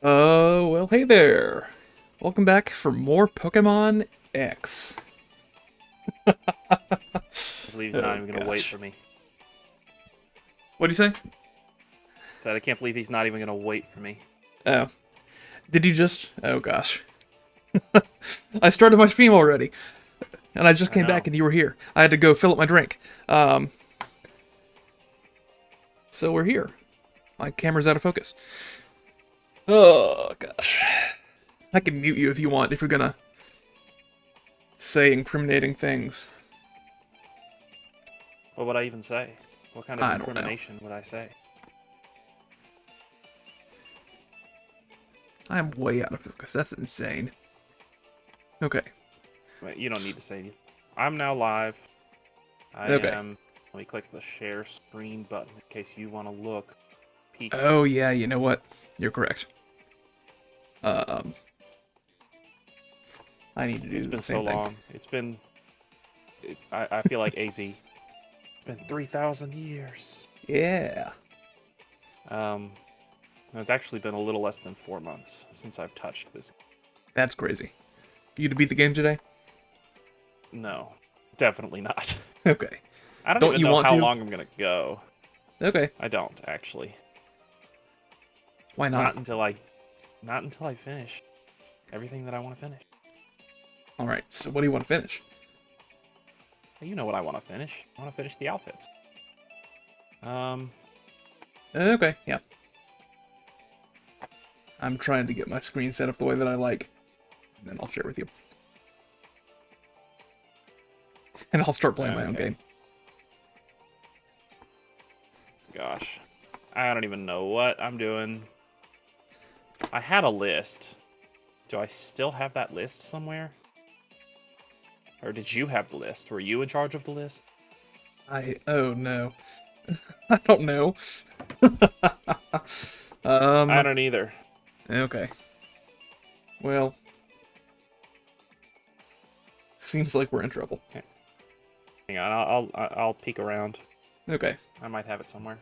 Well, hey there. Welcome back for more Pokemon X. I believe he's not Oh, even gonna wait gosh. for me. What do you say? Said I can't believe he's not even gonna wait for me. Oh, did you just... Oh, gosh. I started my stream already, and I just I came back know. and you were here. I had to go fill up my drink. So we're here. My camera's out of focus. Oh, gosh. I can mute you if you want, if you're gonna say incriminating things. What would I even say? What kind of I don't know. incrimination would I say? I'm way out of focus. That's insane. Okay. Wait, you don't need to say anything. I'm now live. I Okay. am. Let me click the share screen button in case you want to look. Peek. Oh, yeah, you know what? You're correct. Um, I need to It's do the been so same thing. long. It's been. I feel like AZ. It's been 3,000 years. Yeah, Um, no, it's actually been a little less than 4 months since I've touched this. that's crazy. You to beat the game today? No, definitely not. Okay. I don't Don't even you know want how to? long I'm gonna go. Okay. I don't actually. Why not? Not until I, not until I finish everything that I want to finish. Alright, so what do you want to finish? You know what I want to finish. I want to finish the outfits. Um, Okay, yeah. I'm trying to get my screen set up the way that I like. And then I'll share with you. And I'll start playing my own okay. game. Gosh, I don't even know what I'm doing. I had a list. Do I still have that list somewhere? Or did you have the list? Were you in charge of the list? Oh no. I don't know. I um, don't either. okay. Well, seems like we're in trouble. Hang on, I'll peek around. Okay. I might have it somewhere.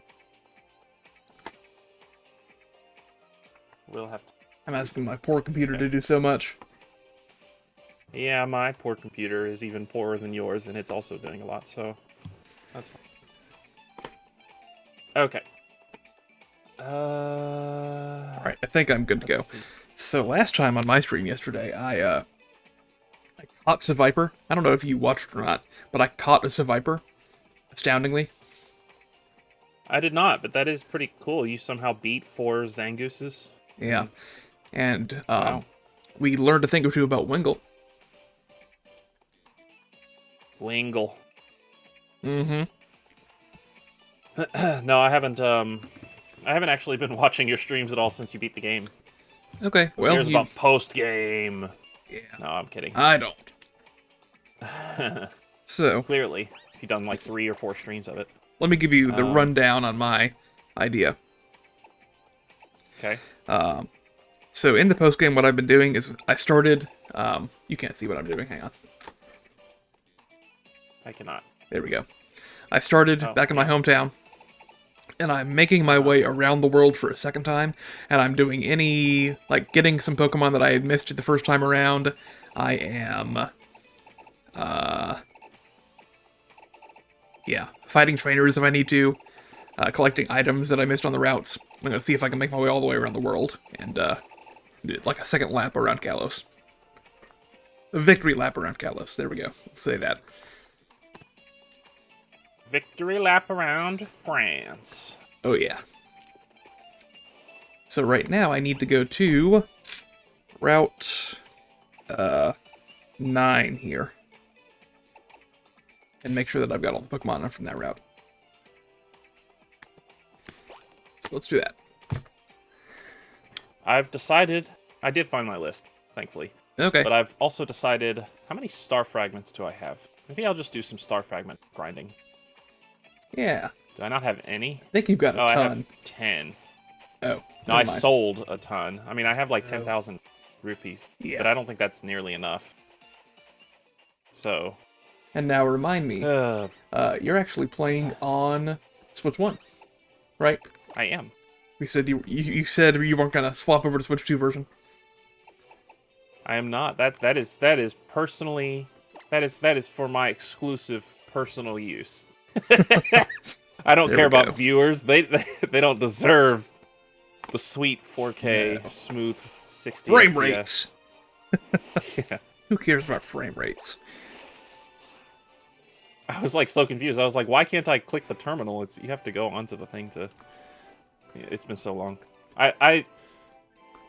We'll have to. I'm asking my poor computer Okay. to do so much. Yeah, my poor computer is even poorer than yours, and it's also doing a lot, so that's fine. Okay. Alright, I think I'm good to Let's go. see. So last time on my stream yesterday, I caught Seviper. I don't know if you watched or not, but I caught a Seviper, astoundingly. I did not, but that is pretty cool. You somehow beat 4 Zangooses. Yeah. And Wow. we learned a thing or two about Wingle. Wingle. Mm-hmm. No, I haven't actually been watching your streams at all since you beat the game. Okay, Who well, cares you... about post game? Yeah, No, I'm kidding. I don't. So, Clearly, if you've done like 3 or 4 streams of it. let me give you the Um, rundown on my idea. okay. So in the post-game, what I've been doing is I started... you can't see what I'm doing, hang on. I cannot. There we go. I started Oh, back in my yeah. hometown, and I'm making my Uh-huh. way around the world for a second time, and I'm doing like, getting some Pokemon that I had missed the first time around. I am, yeah, fighting trainers if I need to, collecting items that I missed on the routes. I'm gonna see if I can make my way all the way around the world, and, do like a second lap around Kalos. A victory lap around Kalos, there we go, let's say that. Victory lap around France. Oh yeah. So right now I need to go to Route, 9 here. And make sure that I've got all the Pokemon from that route. So let's do that. I've decided. I did find my list, thankfully. Okay. But I've also decided, how many star fragments do I have? Maybe I'll just do some star fragment grinding. Yeah. Do I not have any? I think you've got a Oh, I have ton. 10. Oh, No, I never mind. sold a ton. I mean, I have like Oh. 10,000 rupees, but Yeah. I don't think that's nearly enough. So, And now remind me, uh, you're actually playing on Switch 1, right? I am. We said you said you weren't gonna swap over to Switch 2 version. I am not. That is personally that is for my exclusive personal use. I don't There care we about go. viewers. They don't deserve the sweet 4K No. smooth 60 Frame FPS. rates. Yeah. Who cares about frame rates? I was like so confused. I was like, why can't I click the terminal? You have to go onto the thing to. It's been so long. I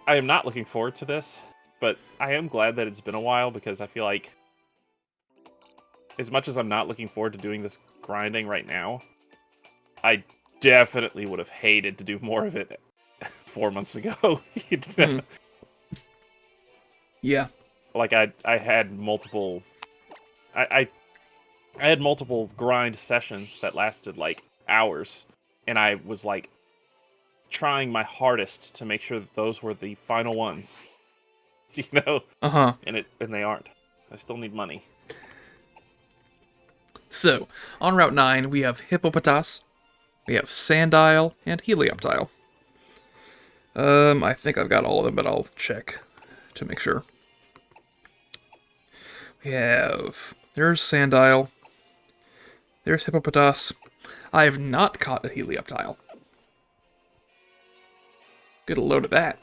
am not looking forward to this, but I am glad that it's been a while because I feel like as much as I'm not looking forward to doing this grinding right now, I definitely would have hated to do more of it 4 months ago. Hmm. Yeah. Like I had multiple I had multiple grind sessions that lasted like hours, and I was like trying my hardest to make sure that those were the final ones. You know? Uh-huh. And they aren't. I still need money. So, on Route 9, we have Hippopotas, we have Sandile, and Helioptile. I think I've got all of them, but I'll check to make sure. We have... There's Sandile. There's Hippopotas. I have not caught a Helioptile. Get a load of that.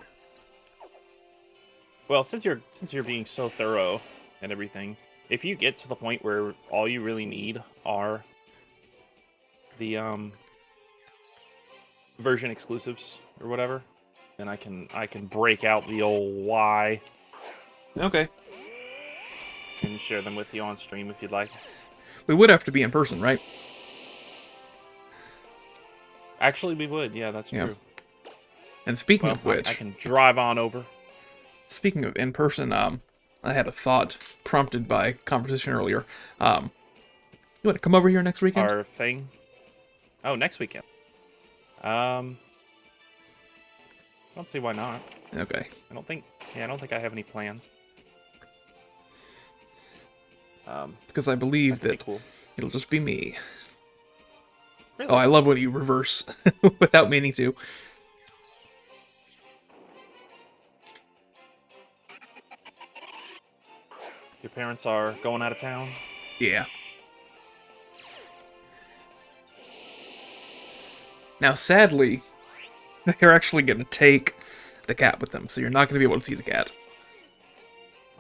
Well, since you're being so thorough and everything, if you get to the point where all you really need are the version exclusives or whatever, then I can break out the old Y Okay. and share them with you on stream if you'd like. We would have to be in person, right? Actually, we would. Yeah, that's Yeah. true. And speaking Well, of which... I can drive on over. Speaking of in person, I had a thought prompted by conversation earlier. You want to come over here next weekend? Our thing. Oh, next weekend. I don't see why not. Okay. I don't think I have any plans. Because I believe That'd be that cool. it'll just be me. Really? Oh, I love when you reverse without meaning to. Your parents are going out of town? Yeah. Now, sadly, they're actually going to take the cat with them, so you're not going to be able to see the cat.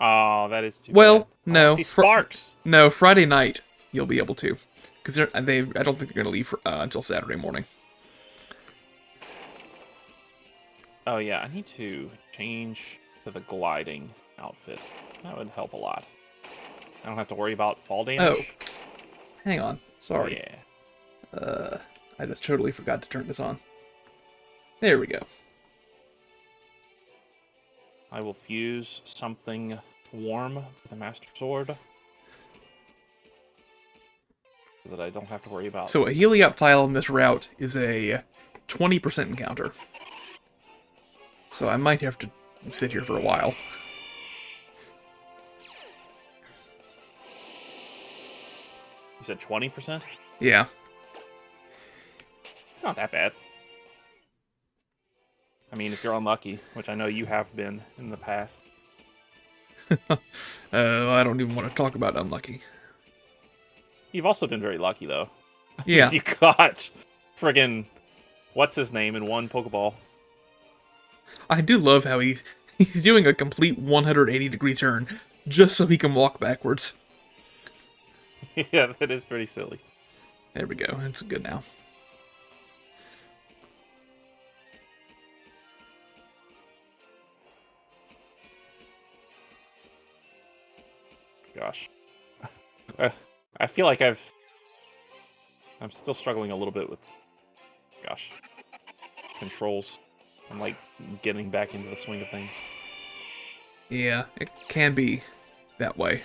Oh, that is too Well, bad. I no. wanna see Sparks. No, Friday night you'll be able to, because I don't think they're going to leave until Saturday morning. Oh yeah, I need to change to the gliding outfit. That would help a lot. I don't have to worry about fall damage. Oh, hang on. Sorry. Yeah. I just totally forgot to turn this on. There we go. I will fuse something warm to the Master Sword so that I don't have to worry about... So a Helioptile in this route is a 20% encounter. So I might have to sit here for a while. You said 20%? Yeah. It's not that bad. I mean, if you're unlucky, which I know you have been in the past. I don't even want to talk about unlucky. You've also been very lucky, though. Yeah. You got friggin' what's his name in one Pokeball. I do love how he's doing a complete 180-degree turn just so he can walk backwards. Yeah, that is pretty silly. There we go. It's good now. Gosh. I feel like I'm still struggling a little bit with, gosh, controls. I'm like getting back into the swing of things. Yeah, it can be that way.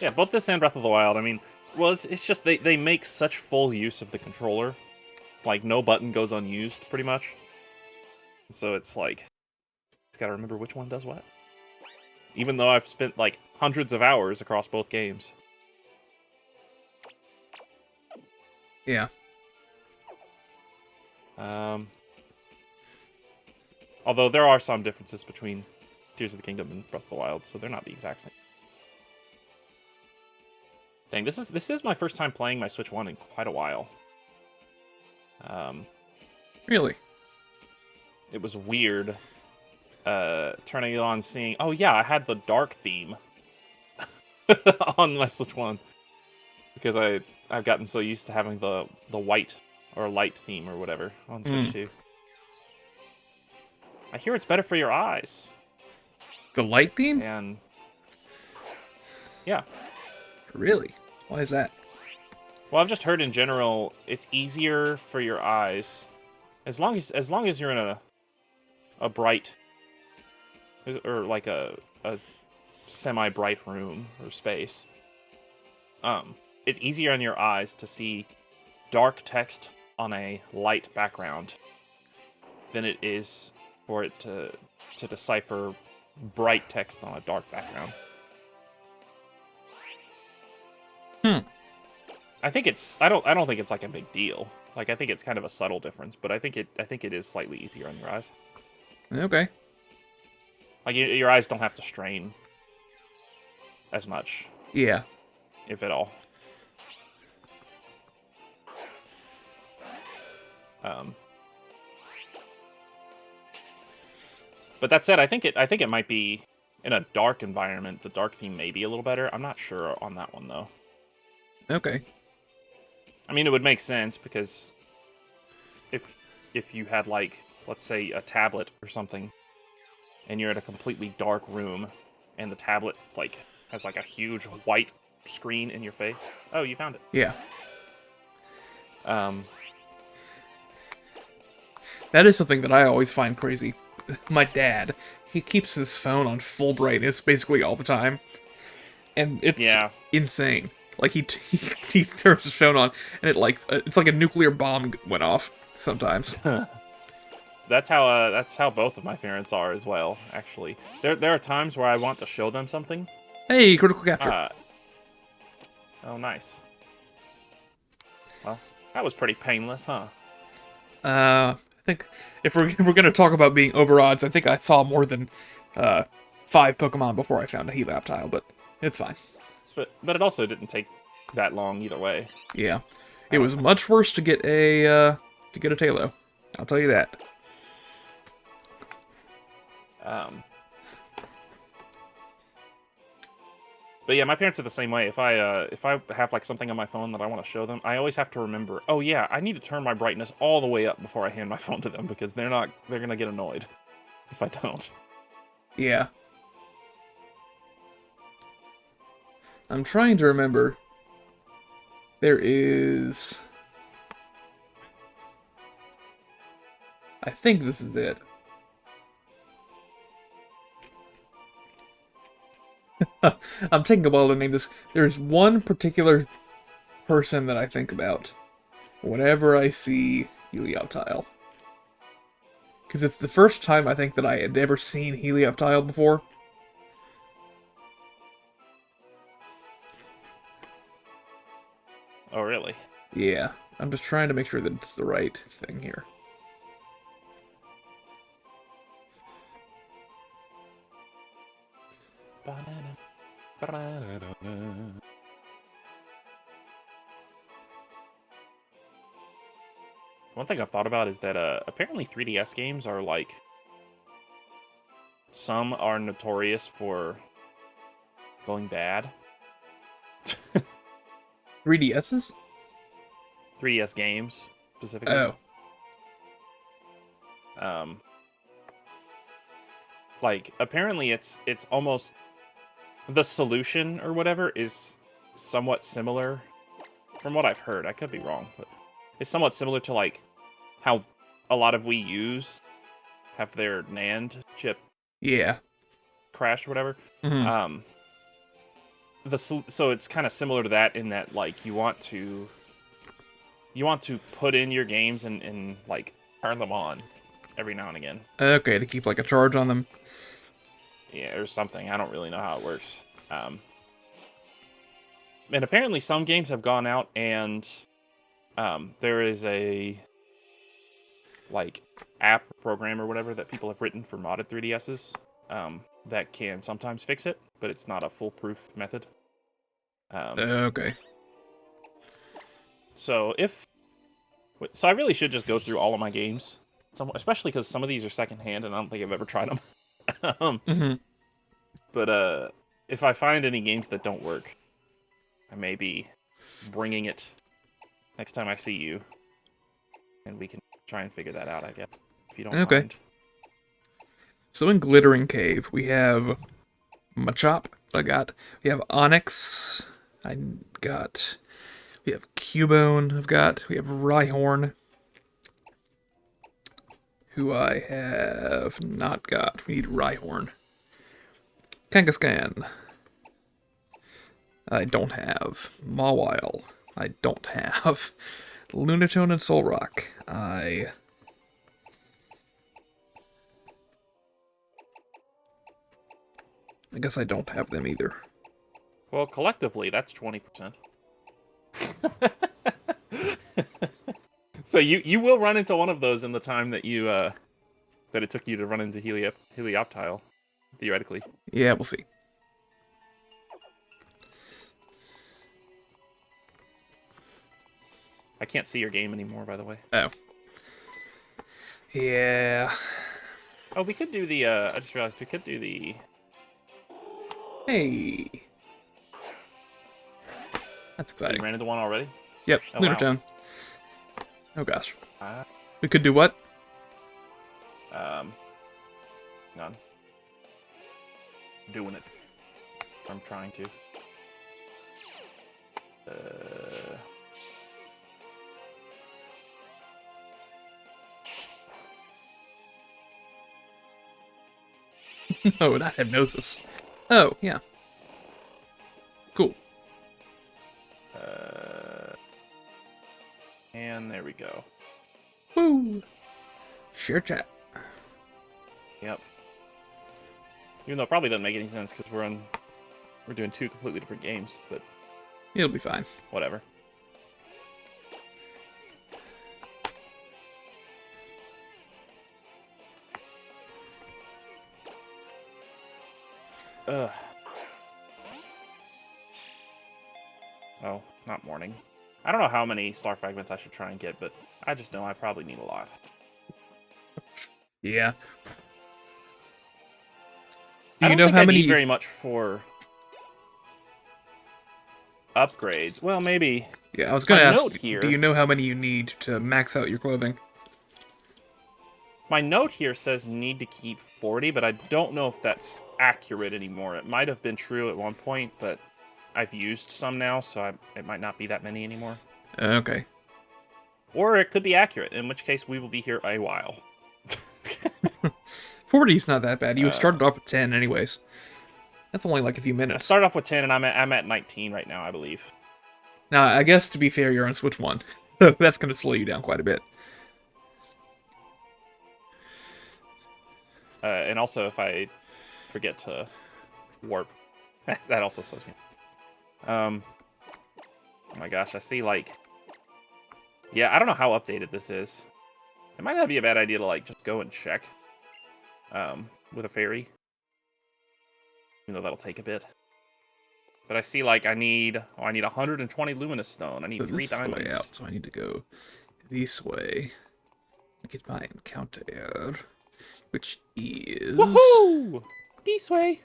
Yeah, both this and Breath of the Wild. I mean, well, it's just they make such full use of the controller. Like, no button goes unused, pretty much. So it's like, just gotta remember which one does what. Even though I've spent, like, hundreds of hours across both games. Yeah. Although there are some differences between Tears of the Kingdom and Breath of the Wild, so they're not the exact same. Dang, this is my first time playing my Switch 1 in quite a while. Really? It was weird turning it on, seeing, oh yeah, I had the dark theme on my Switch 1. Because I've gotten so used to having the white or light theme or whatever on Switch 2. I hear it's better for your eyes. The light theme? And yeah. Really? Why is that? Well, I've just heard in general it's easier for your eyes as long as you're in a bright or like a semi-bright room or space. It's easier on your eyes to see dark text on a light background than it is for it to decipher bright text on a dark background. I think it's I don't think it's like a big deal. Like I think it's kind of a subtle difference, but I think it is slightly easier on your eyes. Okay. Like your eyes don't have to strain as much, Yeah. if at all. But that said, I think it might be in a dark environment. The dark theme may be a little better. I'm not sure on that one though. Okay. I mean, it would make sense because if you had like, let's say, a tablet or something, and you're in a completely dark room, and the tablet like has like a huge white screen in your face. Oh, you found it. Yeah. Um, That is something that I always find crazy. My dad, he keeps his phone on full brightness basically all the time. And it's insane. Like, he turns his phone on, and it's like a nuclear bomb went off sometimes. That's how both of my parents are as well, actually. There are times where I want to show them something. Hey, critical capture. Oh, nice. Well, that was pretty painless, huh? I think if we're gonna talk about being over odds, I think I saw more than 5 Pokemon before I found a Heat tile, but it's fine. But it also didn't take that long either way. Yeah, it was much worse to get a Talo. I'll tell you that. But yeah, my parents are the same way. If I have like something on my phone that I want to show them, I always have to remember, oh yeah, I need to turn my brightness all the way up before I hand my phone to them because they're gonna get annoyed if I don't. Yeah. I'm trying to remember. There is... I think this is it. I'm taking a while to name this. There's one particular person that I think about whenever I see Helioptile. Because it's the first time I think that I had ever seen Helioptile before. Oh, really? Yeah. I'm just trying to make sure that it's the right thing here. One thing I've thought about is that apparently 3DS games are like, some are notorious for going bad. 3DSs? 3DS games specifically. Oh. Like apparently it's almost the solution or whatever is somewhat similar from what I've heard. I could be wrong, but it's somewhat similar to like how a lot of Wii U's have their NAND chip crash or whatever. Mm-hmm. So it's kind of similar to that in that like you want to put in your games and like turn them on every now and again. Okay, to keep like a charge on them. Yeah, or something. I don't really know how it works. And apparently some games have gone out and there is a like app program or whatever that people have written for modded 3DSs that can sometimes fix it, but it's not a foolproof method. Okay. So I really should just go through all of my games, especially because some of these are secondhand and I don't think I've ever tried them. But if I find any games that don't work, I may be bringing it next time I see you, and we can try and figure that out, I guess, if you don't mind. So in Glittering Cave, we have Machop. We have Onyx. We have Cubone. We have Rhyhorn, who I have not got. We need Rhyhorn. Kangaskhan. I don't have. Mawile. I don't have. Lunatone and Solrock. I guess I don't have them either. Well, collectively, that's 20%. So you will run into one of those in the time that that it took you to run into Helioptile, theoretically. Yeah, we'll see. I can't see your game anymore, by the way. Oh. Yeah. Oh, we could do the, I just realized we could do the... Hey. That's You exciting. ran into one already? Yep, Oh, Lunatone. wow. Oh gosh. We could do what? None. Doing it. I'm trying to. Oh, not hypnosis. Oh, yeah. Cool. And there we go. Woo! Share chat. Yep. Even though it probably doesn't make any sense because we're doing two completely different games, but It'll be fine. whatever. Ugh. Oh, not morning. I don't know how many star fragments I should try and get, but I just know I probably need a lot. Yeah. I Do you don't know think how I many? need very much for upgrades. Well, maybe. Yeah, I was gonna My ask. note here- Do you know how many you need to max out your clothing? My note here says need to keep 40, but I don't know if that's accurate anymore. It might have been true at one point, but I've used some now, so it might not be that many anymore. Okay. Or it could be accurate, in which case we will be here a while. 40's not that bad. You started off with 10 anyways. That's only like a few I minutes. started off with 10, and I'm at 19 right now, I believe. Now, I guess to be fair, you're on Switch 1. That's going to slow you down quite a bit. And also, if I forget to warp, that also slows me. Oh my gosh, I see, like... Yeah, I don't know how updated this is. It might not be a bad idea to, like, just go and check with a fairy. Even though that'll take a bit. But I see, like, I need 120 luminous stone. I need So 3 this is the diamonds. way out, so I need to go this way. Get my encounter, which is... Woohoo! This way!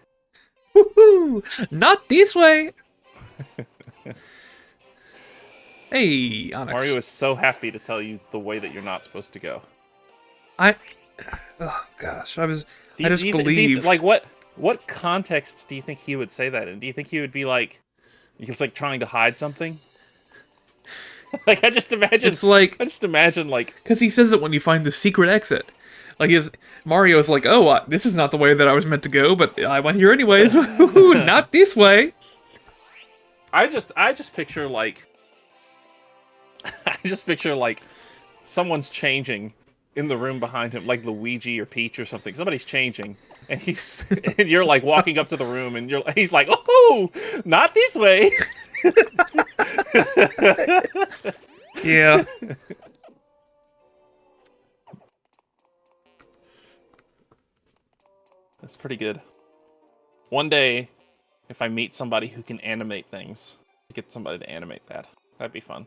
Woohoo! Not this way! Hey, Onyx. Mario is so happy to tell you the way that you're not supposed to go. Oh gosh, I just believed. Like, what context do you think he would say that in? Do you think he would be like, he's like trying to hide something? Like, I just imagine, like, because he says it when you find the secret exit. Like, Mario's like, oh, this is not the way that I was meant to go, but I went here anyways. Not this way. I just picture like, someone's changing in the room behind him, like Luigi or Peach or something. Somebody's changing, and and you're like walking up to the room, and he's like, oh, not this way. Yeah. That's pretty good. One day, if I meet somebody who can animate things, get somebody to animate that. That'd be fun.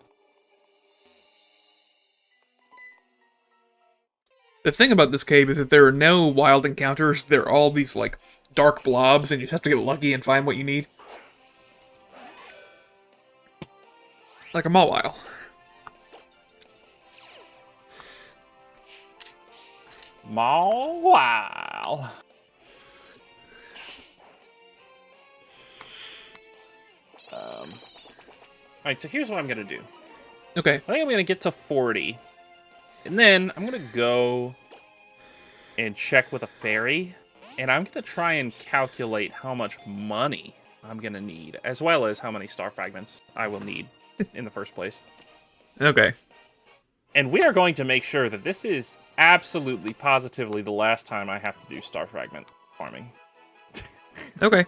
The thing about this cave is that there are no wild encounters. They're all these, like, dark blobs, and you just have to get lucky and find what you need. Like a Mawile. Wow. Alright, so here's what I'm gonna do. Okay. I think I'm gonna get to 40. And then I'm gonna go and check with a fairy. And I'm gonna try and calculate how much money I'm gonna need, as well as how many star fragments I will need in the first place. Okay. And we are going to make sure that this is absolutely, positively the last time I have to do star fragment farming. Okay.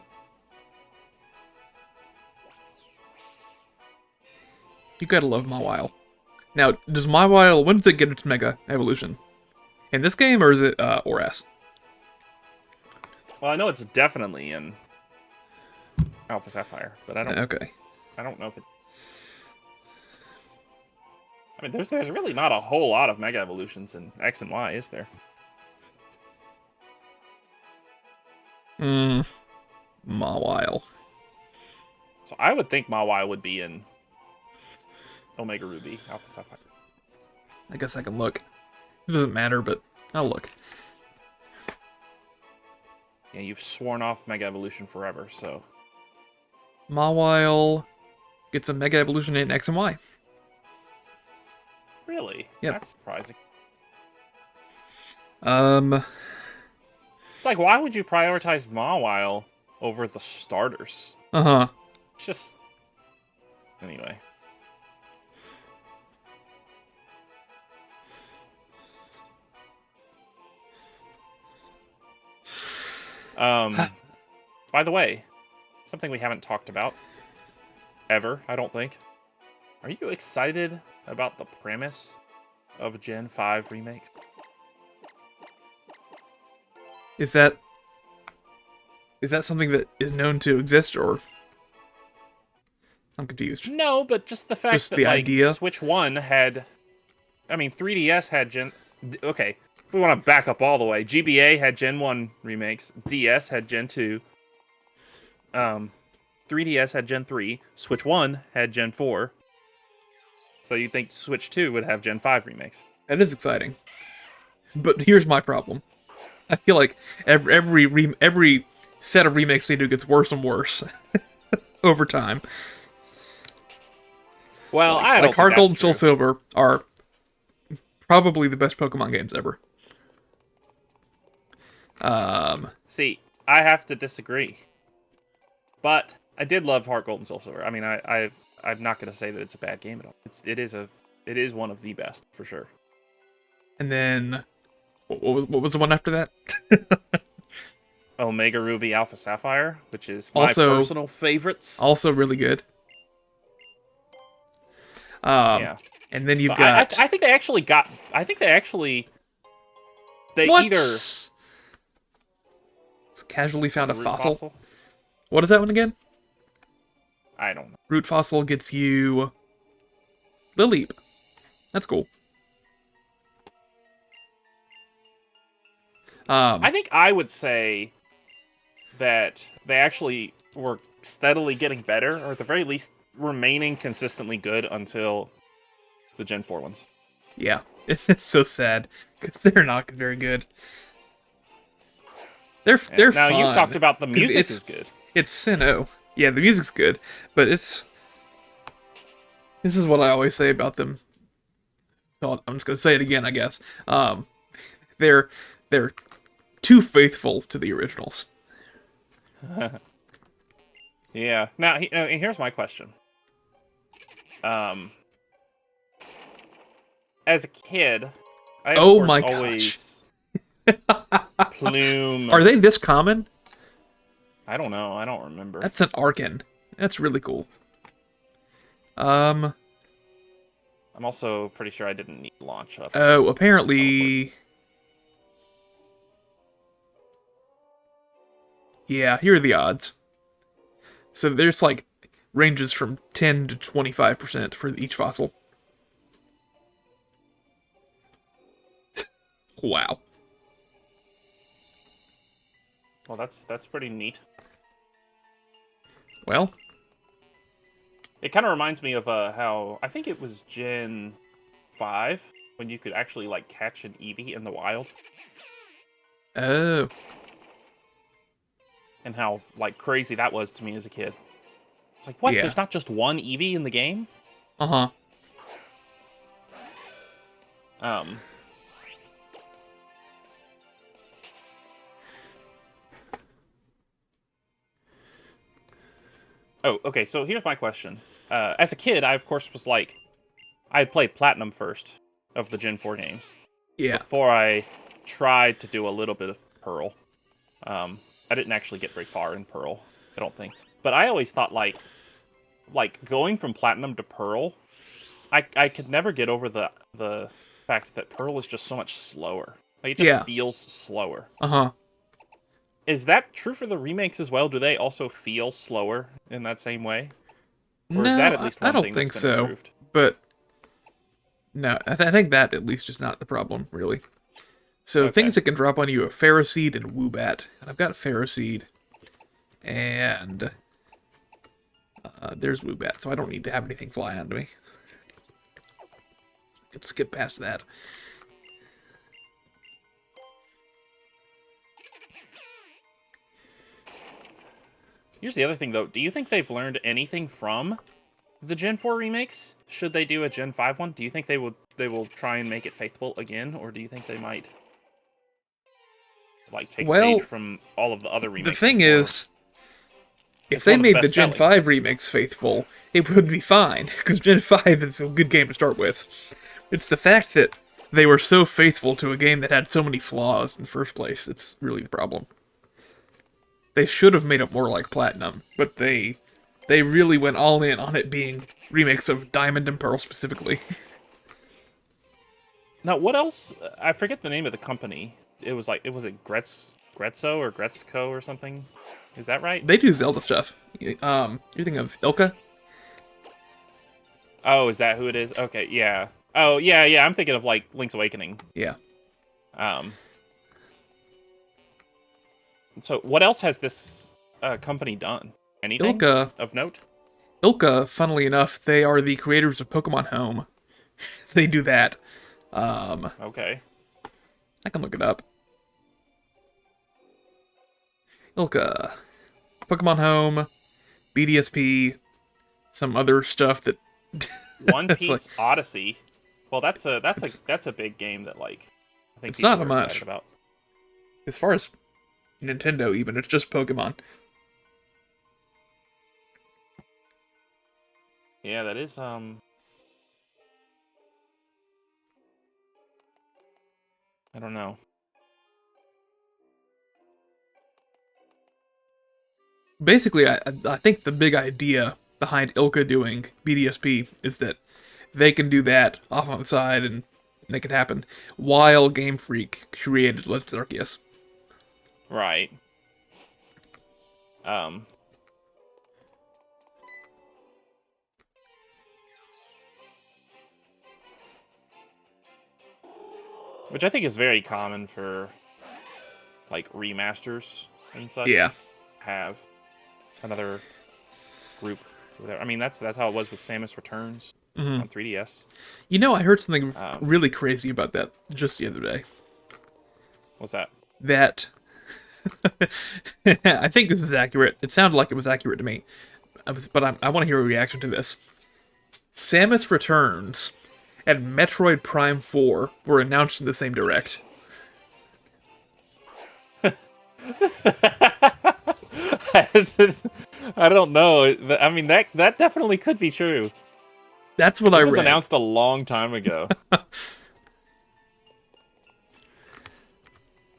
You gotta love Mawile. Now, does Mawile, when does it get its Mega Evolution? In this game, or is it ORAS? Well, I know it's definitely in Alpha Sapphire, but I don't know if it... I mean, there's really not a whole lot of Mega Evolutions in X and Y, is there? Mawile. So I would think Mawile would be in Omega Ruby, Alpha Sapphire. I guess I can look. It doesn't matter, but I'll look. Yeah, you've sworn off Mega Evolution forever, so... Mawile gets a Mega Evolution in X and Y. Really? Yep. That's surprising. It's It's like, why would you prioritize Mawile over the starters? Uh-huh. It's just... Anyway. By the way, something we haven't talked about ever, I don't think. Are you excited about the premise of Gen 5 remakes? Is that something that is known to exist, or... I'm confused. No, but just the fact Just that the like idea? Switch 1 had... I mean, 3DS had Gen... Okay, if we want to back up all the way, GBA had Gen 1 remakes, DS had Gen 2, 3DS had Gen 3, Switch 1 had Gen 4, so you think Switch 2 would have Gen 5 remakes. That is exciting. But here's my problem. I feel like every set of remakes they do gets worse and worse over time. Well, I don't like think Heart Gold and that's Soul true. Silver are probably the best Pokemon games ever. See, I have to disagree. But I did love Heart Gold and Soul Silver. I mean, I'm not going to say that it's a bad game at all. It is one of the best for sure. And then what was the one after that? Omega Ruby Alpha Sapphire, which is my Also- personal favorites. Also really good. Yeah. And then you've So got I think they actually got. I think they what? either It's casually found a Root fossil. What is that one again? I don't know. Root Fossil gets you Lileep. That's cool. I think I would say that they actually were steadily getting better, or at the very least remaining consistently good until the Gen 4 ones. Yeah, it's so sad because they're not very good. They're Now fun. you've talked about the 'Cause music is good. It's Sinnoh. Yeah, the music's good, but it's... This is what I always say about them. So I'm just gonna say it again, I guess. They're too faithful to the originals. Yeah. Now, here's my question. As a kid, I of Oh course my always plume. Are they this common? I don't know. I don't remember. That's an Arcan. That's really cool. I'm also pretty sure I didn't need launch up. Oh, apparently... Yeah, here are the odds. So there's like ranges from 10 to 25% for each fossil. Wow. Well, that's pretty neat. Well, It kind of reminds me of how I think it was Gen 5 when you could actually like catch an Eevee in the wild, oh, and how like crazy that was to me as a kid. It's like, what? yeah. There's not just one Eevee in the game? Uh-huh. Um. Oh, okay. So here's my question. As a kid, I of course was like, I played Platinum first of the Gen 4 games Yeah. before I tried to do a little bit of Pearl. I didn't actually get very far in Pearl, I don't think. But I always thought like going from Platinum to Pearl, I could never get over the fact that Pearl is just so much slower. Like it just Yeah. feels slower. Uh-huh. Is that true for the remakes as well? Do they also feel slower in that same way? Or is No, that at I, least I one don't thing that's think been so. improved? But no, I think that at least is not the problem, really. So Okay. things that can drop on you are Ferroseed and Woobat. And I've got Ferroseed. And there's Woobat, so I don't need to have anything fly onto me. Let's skip past that. Here's the other thing, though. Do you think they've learned anything from the Gen 4 remakes? Should they do a Gen 5 one? Do you think they will try and make it faithful again, or do you think they might like take a page Well, from all of the other the remakes thing before? is, if It's they one of the made the best Gen selling. 5 remakes faithful, it would be fine, because Gen 5 is a good game to start with. It's the fact that they were so faithful to a game that had so many flaws in the first place that's really the problem. They should have made it more like Platinum, but they really went all in on it being remakes of Diamond and Pearl specifically. Now, what else? I forget the name of the company. It was like, was it Gretzo or Gretzko or something? Is that right? They do Zelda stuff. You're thinking of Ilka? Oh, is that who it is? Okay, yeah. Oh, yeah, yeah. I'm thinking of like Link's Awakening. Yeah. Um. So, what else has this company done? Anything Ilka, of note? funnily enough, they are the creators of Pokemon Home. They do that. Okay. I can look it up. Ilka, Pokemon Home, BDSP, some other stuff that. One It's like Piece Odyssey. Well, that's a big game that like I think it's people not are much. excited about. As far as Nintendo, even it's just Pokemon. Yeah, that is I don't know. Basically, I think the big idea behind Ilka doing BDSP is that they can do that off on the side and make it happen, while Game Freak created Legends Arceus. Right. Um. Which I think is very common for like remasters and such. Yeah. Have another group. I mean, that's how it was with Samus Returns on 3DS. You know, I heard something Um, really crazy about that just the other day. What's that? That I think this is accurate. It sounded like it was accurate to me, but I want to hear a reaction to this. Samus Returns and Metroid Prime 4 were announced in the same direct. I don't know. I mean, that definitely could be true. That's what It I was read. announced a long time ago.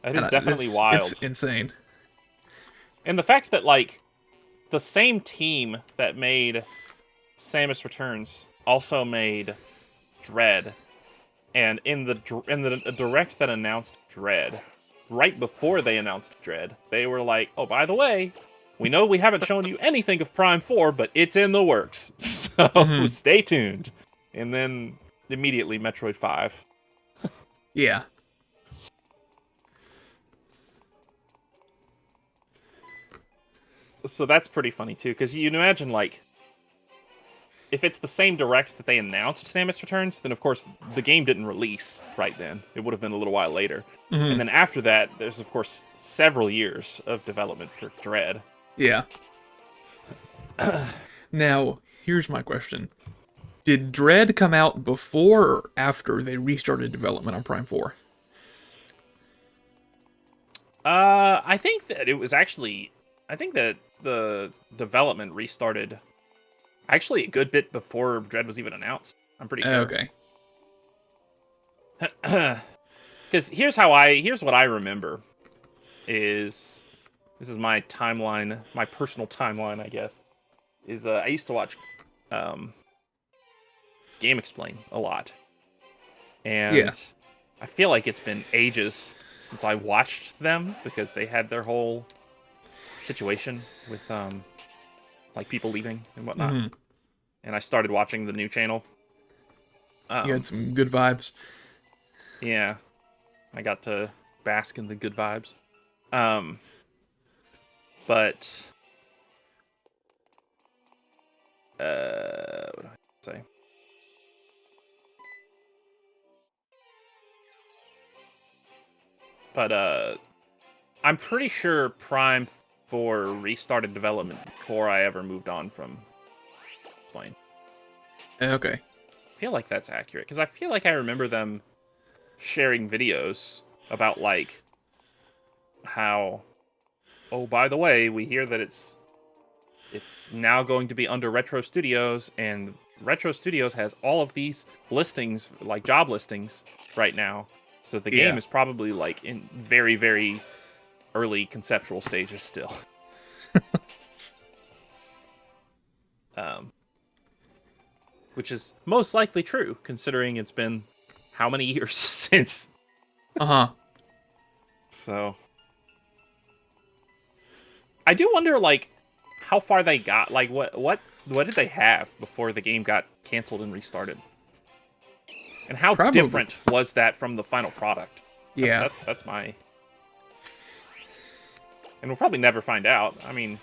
That is definitely wild. It's insane. And the fact that like the same team that made Samus Returns also made Dread, and in the direct that announced Dread, right before they announced Dread, they were like, "Oh, by the way, we know we haven't shown you anything of Prime 4, but it's in the works, so stay tuned." And then immediately Metroid 5. Yeah. So that's pretty funny too, because you can imagine like, if it's the same direct that they announced Samus Returns, then of course the game didn't release right then. It would have been a little while later. And then after that, there's of course several years of development for Dread. Yeah. Now, here's my question. Did Dread come out before or after they restarted development on Prime 4? I think that it was actually, I think that the development restarted actually a good bit before Dread was even announced. I'm pretty sure. Okay. Because here's what I remember is, this is my timeline, my personal timeline, I guess, is I used to watch Game Explain a lot. And Yeah. I feel like it's been ages since I watched them, because they had their whole situation with like people leaving and whatnot. And I started watching the new channel. You had some good vibes. Yeah. I got to bask in the good vibes. But what do I say? But I'm pretty sure Prime 4 restarted development before I ever moved on from playing. Okay. I feel like that's accurate, because I feel like I remember them sharing videos about like how, oh, by the way, we hear that it's now going to be under Retro Studios, and Retro Studios has all of these listings, like job listings right now. So the game is probably like in very, very early conceptual stages still. Which is most likely true, considering it's been how many years since. So I do wonder, like, how far they got. Like, what did they have before the game got canceled and restarted? And how different was that from the final product? That's my... And we'll probably never find out. I mean,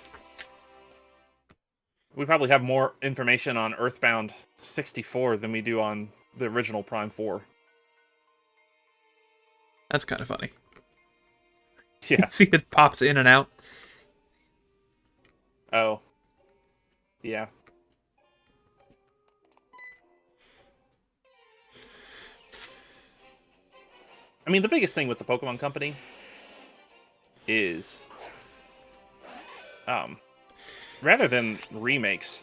we probably have more information on Earthbound 64 than we do on the original Prime 4. That's kind of funny. Yeah. See, it pops in and out. Oh. Yeah. I mean, the biggest thing with the Pokemon Company is, rather than remakes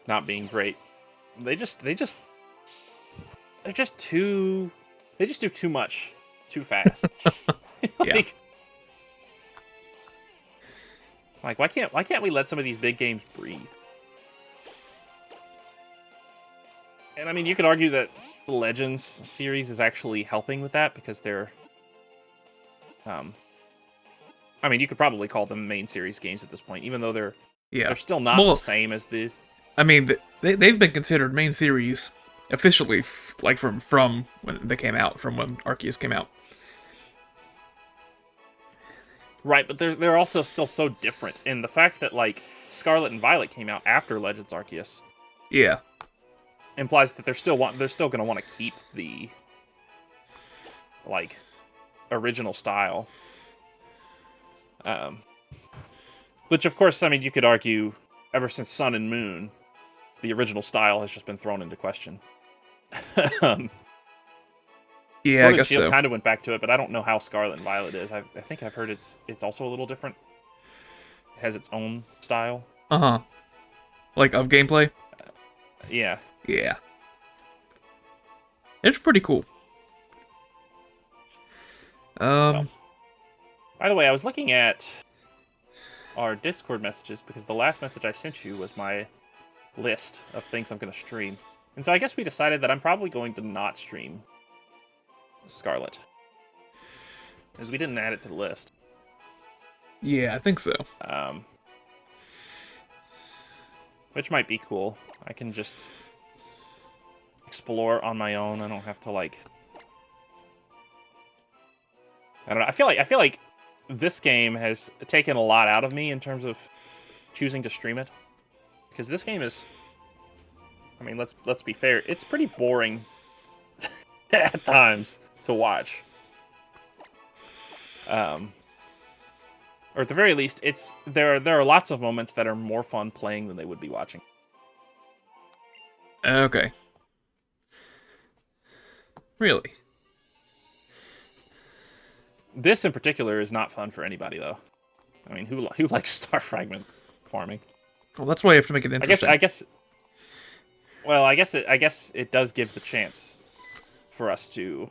not being great, they just do too much too fast. Like, why can't we let some of these big games breathe? And I mean, you could argue that the Legends series is actually helping with that, because they're, I mean, you could probably call them main series games at this point, even though they're still not the same as the... I mean, they've been considered main series officially, like from when they came out, from when Arceus came out. Right, but they're also still so different. And the fact that, like, Scarlet and Violet came out after Legends Arceus, implies that they're still going to want to keep the, like, original style. Which, of course, I mean, you could argue, ever since Sun and Moon, the original style has just been thrown into question. Yeah, Sword I guess and Shield so. kind of went back to it, but I don't know how Scarlet and Violet is. I think I've heard it's also a little different. It has its own style. Like, of gameplay? Yeah. Yeah. It's pretty cool. Well, by the way, I was looking at our Discord messages, because the last message I sent you was my list of things I'm going to stream. And so I guess we decided that I'm probably going to not stream Scarlet. because we didn't add it to the list. Yeah, I think so. Which might be cool. I can just explore on my own. I don't have to like. I don't know. I feel like this game has taken a lot out of me in terms of choosing to stream it, because this game is. I mean, let's be fair. It's pretty boring at times to watch. Or at the very least, there are lots of moments that are more fun playing than they would be watching. Okay. Really? This in particular is not fun for anybody, though. I mean, who likes star fragment farming? Well, that's why you have to make it interesting. I guess. Well, I guess it does give the chance for us to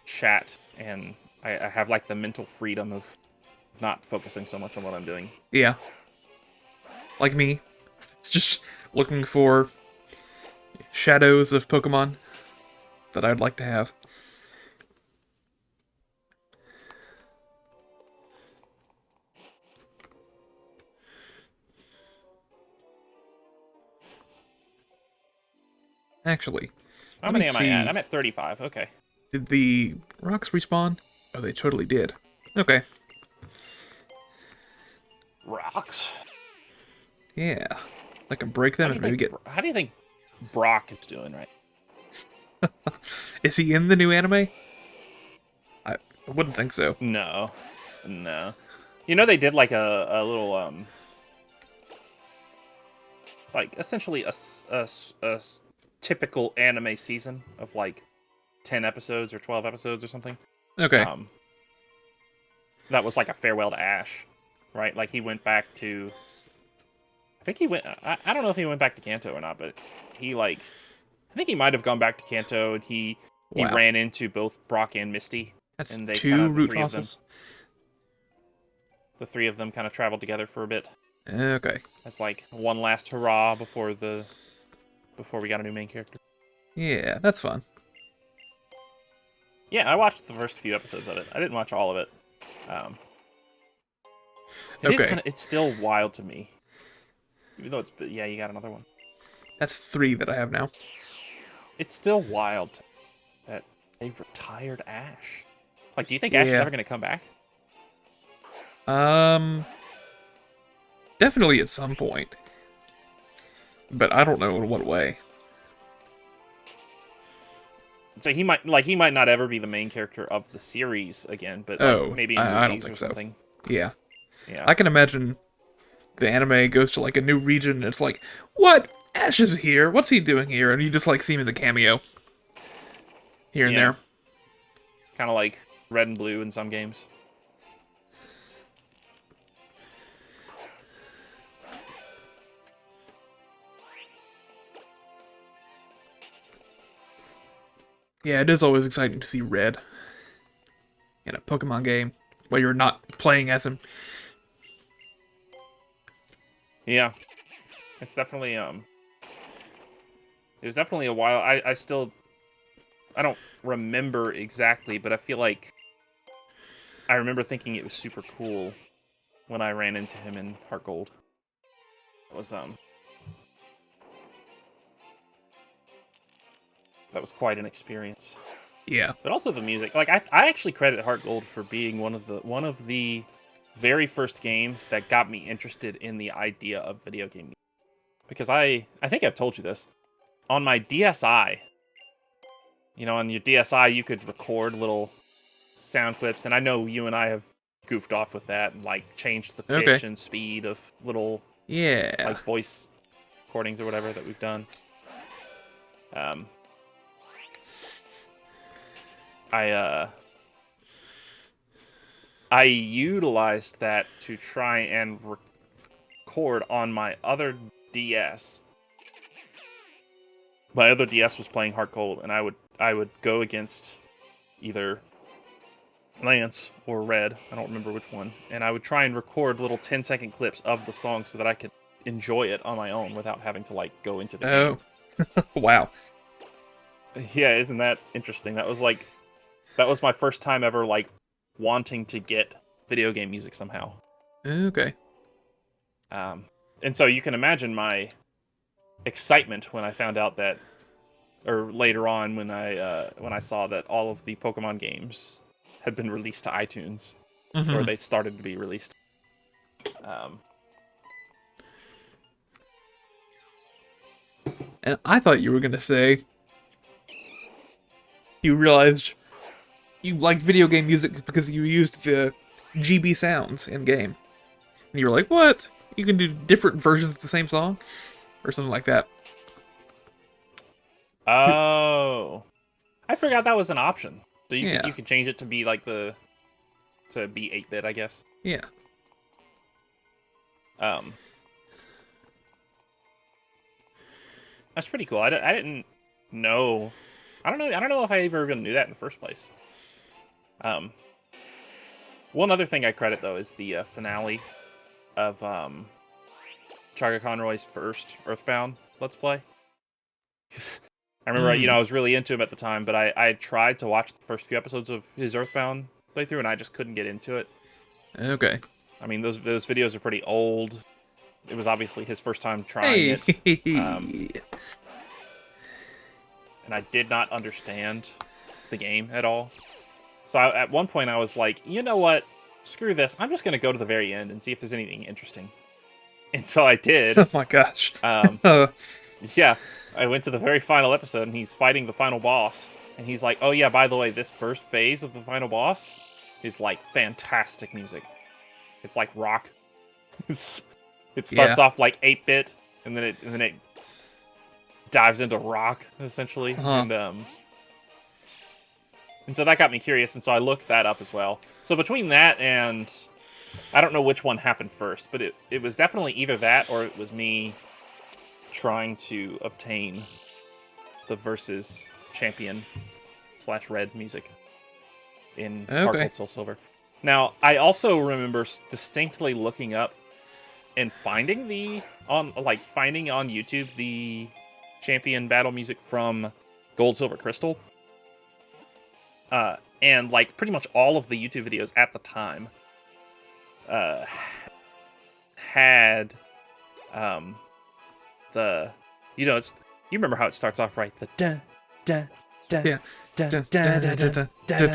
chat, and I have like the mental freedom of not focusing so much on what I'm doing. Yeah. Like me. It's just looking for shadows of Pokemon that I'd like to have. Actually, How let many me am I see. at? I'm at 35. Okay. Did the rocks respawn? Oh, they totally did. Okay. Rocks. Yeah. I can break them and maybe get... How do you think Brock is doing right? Is he in the new anime? I wouldn't think so. No. You know they did like a little like essentially a typical anime season of like 10 episodes or 12 episodes or something. Okay. That was like a farewell to Ash, right? Like he went back to. I think he went. I don't know if he went back to Kanto or not, but he like. I think he might have gone back to Kanto, and he Wow. ran into both Brock and Misty. That's and they two root the fossils? The three of them kind of traveled together for a bit. Okay. As like one last hurrah before we got a new main character. Yeah, that's fun. Yeah, I watched the first few episodes of it. I didn't watch all of it. Okay. It's still wild to me. Even though yeah, you got another one. That's 3 that I have now. It's still wild that they retired Ash. Like, do you think Ash is ever going to come back? Definitely at some point. But I don't know in what way. So he might not ever be the main character of the series again, but like, maybe in I don't movies think or so. something. Yeah. Yeah. I can imagine the anime goes to like a new region and it's like, what? Ash is here. What's he doing here? And you just like see him in the cameo. Here and there. Kind of like Red and Blue in some games. Yeah, it is always exciting to see Red in a Pokemon game where you're not playing as him. Yeah. It's definitely it was definitely a while. I don't remember exactly, but I feel like I remember thinking it was super cool when I ran into him in Heart Gold. It was that was quite an experience. Yeah. But also the music. Like I actually credit Heart Gold for being one of the very first games that got me interested in the idea of video game music. Because I think I've told you this. On my DSi, on your DSi you could record little sound clips, and I know you and I have goofed off with that and like changed the pitch and speed of little like voice recordings or whatever that we've done. I utilized that to try and record on my other DS. My other DS was playing Heart Gold, and I would go against either Lance or Red, I don't remember which one, and I would try and record little 10-second clips of the song so that I could enjoy it on my own without having to like go into the game. Wow. Yeah, isn't that interesting? That was my first time ever like wanting to get video game music somehow. Okay. And so you can imagine my excitement when I found out that, or later on when I saw that all of the Pokemon games had been released to iTunes, or they started to be released. And I thought you were gonna say you realized you liked video game music because you used the GB sounds in game. And you were like, what? You can do different versions of the same song? Or something like that. Oh, I forgot that was an option. So you Yeah. could change it to be like to be 8-bit, I guess. Yeah. That's pretty cool. I didn't know. I don't know if I ever even knew that in the first place. One other thing I credit though is the finale of Chaga Conroy's first Earthbound Let's Play. I remember, I was really into him at the time, but I tried to watch the first few episodes of his Earthbound playthrough, and I just couldn't get into it. Okay. I mean, those videos are pretty old. It was obviously his first time trying it. And I did not understand the game at all. So at one point I was like, you know what? Screw this. I'm just going to go to the very end and see if there's anything interesting. And so I did. Oh my gosh. Yeah. I went to the very final episode and he's fighting the final boss. And he's like, oh yeah, by the way, this first phase of the final boss is like fantastic music. It's like rock. It starts off like 8-bit and then it dives into rock essentially. And so that got me curious, and so I looked that up as well. So between that and I don't know which one happened first, but it was definitely either that or it was me trying to obtain the Versus Champion / Red music in Heart Gold Soul Silver. Now, I also remember distinctly looking up and finding on YouTube the Champion battle music from Gold, Silver, Crystal. And like pretty much all of the YouTube videos at the time had the you remember how it starts off, right? The da da da Yeah. da da da da da da da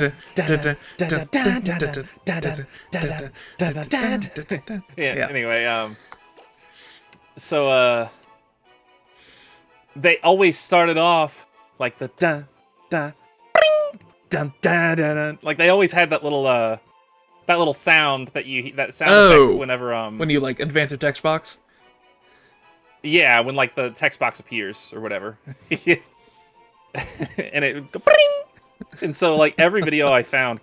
da. Yeah. Anyway, so they always started off like the da da dun, dun, dun, dun. Like they always had that little sound that sound effect whenever when you like advance a text box. Yeah, when like the text box appears or whatever. And it would go bring! And so like every video I found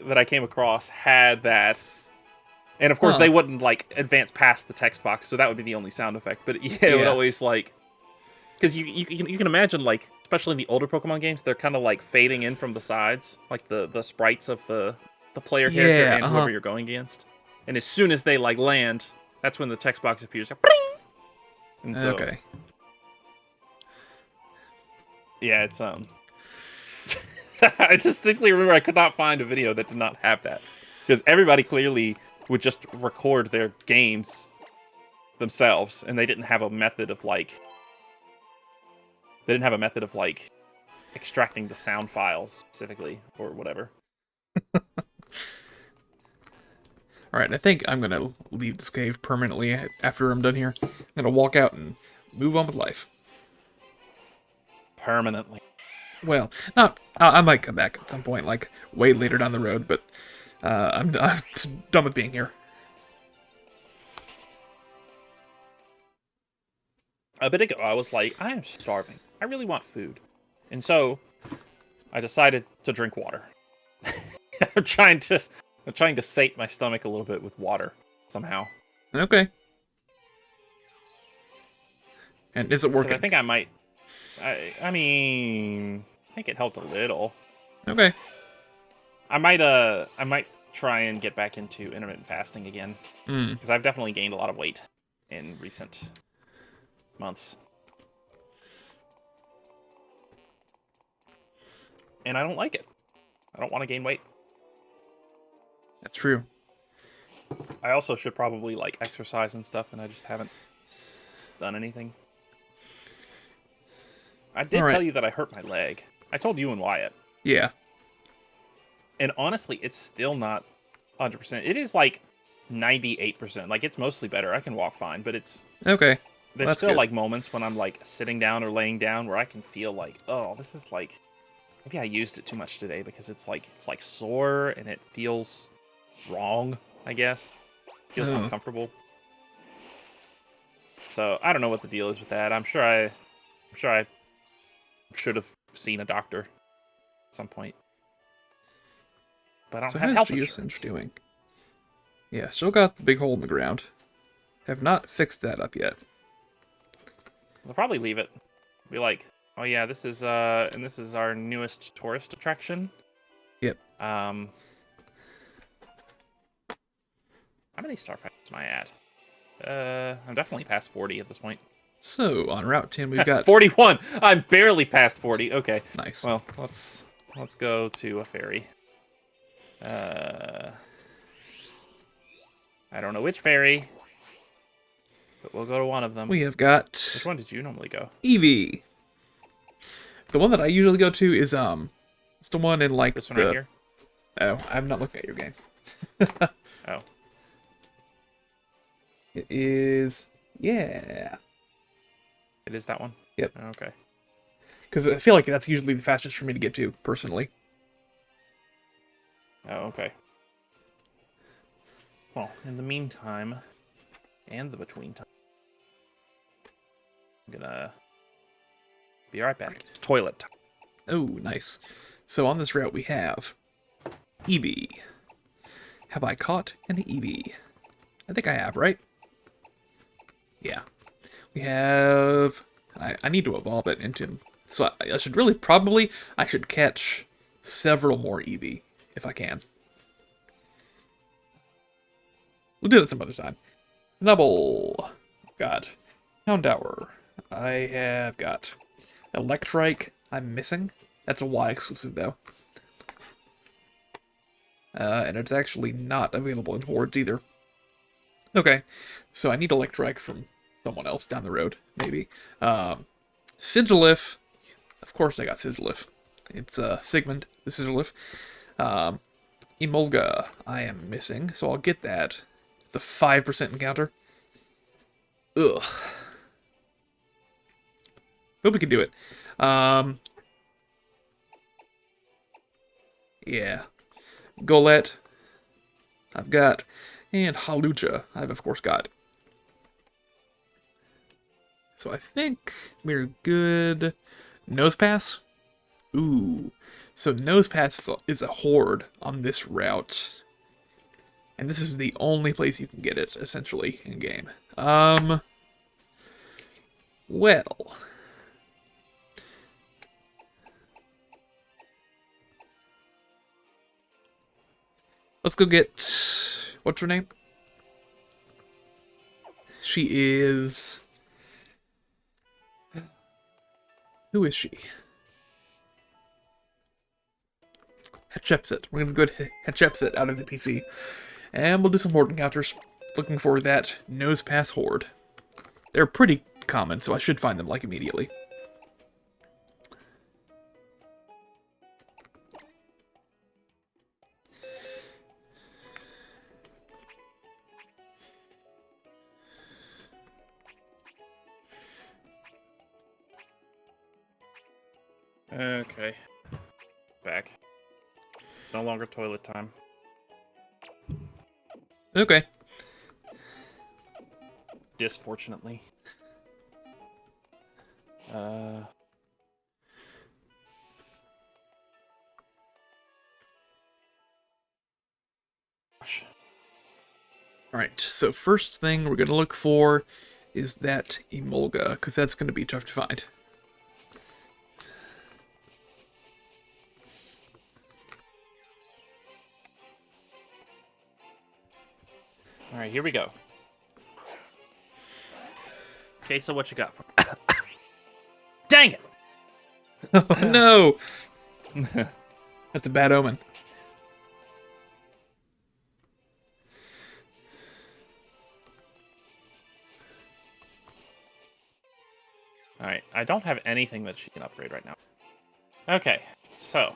that I came across had that. And of course they wouldn't like advance past the text box, so that would be the only sound effect. But yeah, it would always like, because you can imagine, like, especially in the older Pokemon games, they're kind of like fading in from the sides, like the sprites of the player character and whoever you're going against. And as soon as they like land, that's when the text box appears. Like, and so, yeah, it's I distinctly remember I could not find a video that did not have that, because everybody clearly would just record their games themselves, and they didn't have a method of like extracting the sound files specifically or whatever. Alright, I think I'm gonna leave this cave permanently after I'm done here. I'm gonna walk out and move on with life. Permanently. Well, not. I might come back at some point, like way later down the road, but I'm done with being here. A bit ago, I was like, I am starving. I really want food. And so, I decided to drink water. I'm trying to sate my stomach a little bit with water, somehow. Okay. And is it working? I think I might... I mean... I think it helped a little. Okay. I might try and get back into intermittent fasting again. Because I've definitely gained a lot of weight in recent months. And I don't like it. I don't want to gain weight. That's true. I also should probably like exercise and stuff, and I just haven't done anything. I All did right. tell you that I hurt my leg. I told you and Wyatt. Yeah. And honestly, it's still not 100%. It is like 98%. Like, it's mostly better. I can walk fine, but Okay. Well, there's that's still good. like moments when I'm like sitting down or laying down where I can feel like, oh, this is like, maybe I used it too much today because it's like sore and it feels wrong, I guess. Feels Oh. uncomfortable. So I don't know what the deal is with that. I'm sure I should have seen a doctor at some point. But I don't So have how's health Geocinch insurance. doing? Yeah, still got the big hole in the ground. Have not fixed that up yet. We'll probably leave it. Be like, oh yeah, this is and this is our newest tourist attraction. Yep. How many starfights am I at? I'm definitely past 40 at this point. So on Route 10, we've got 41. I'm barely past 40. Okay. nice. Well, let's go to a ferry. I don't know which ferry, but we'll go to one of them. We have got Which one did you normally go? Eevee. The one that I usually go to is it's the one in like This one the right here? Oh, I'm not looking at your game. Oh. It is yeah. It is that one? Yep. Okay. Because I feel like that's usually the fastest for me to get to, personally. Oh, okay. Well, in the meantime, and the between time, I'm gonna be right back. Toilet time. Oh, nice. So on this route we have Eevee. Have I caught an Eevee? I think I have, right? Yeah. We have... I need to evolve it into... So I should really probably... I should catch several more Eevee, if I can. We'll do that some other time. Snubble. Got Houndour. I have got Electrike. I'm missing. That's a Y exclusive, though. And it's actually not available in Hordes either. Okay, so I need Electrike from someone else down the road, maybe. Sigilif. Of course I got Sigilif. It's Sigmund, the Sigilif. Emolga, I am missing, so I'll get that. It's a 5% encounter. Ugh. Hope we can do it. Yeah. Golett. I've got. And Halucha, I've of course got. So I think we're good. Nosepass? Ooh. So Nosepass is a horde on this route. And this is the only place you can get it, essentially, in-game. Well. Let's go get... What's her name? She is... Who is she? Hatshepsut. We're gonna go to Hatshepsut out of the PC. And we'll do some horde encounters. Looking for that Nosepass horde. They're pretty common, so I should find them, like, immediately. Okay. Back. It's no longer toilet time. Okay. Disfortunately. Gosh. Alright, so first thing we're gonna look for is that Emolga, because that's gonna be tough to find. Alright, here we go. Okay, so what you got for me? Dang it! Oh no! That's a bad omen. Alright, I don't have anything that she can upgrade right now. Okay, so.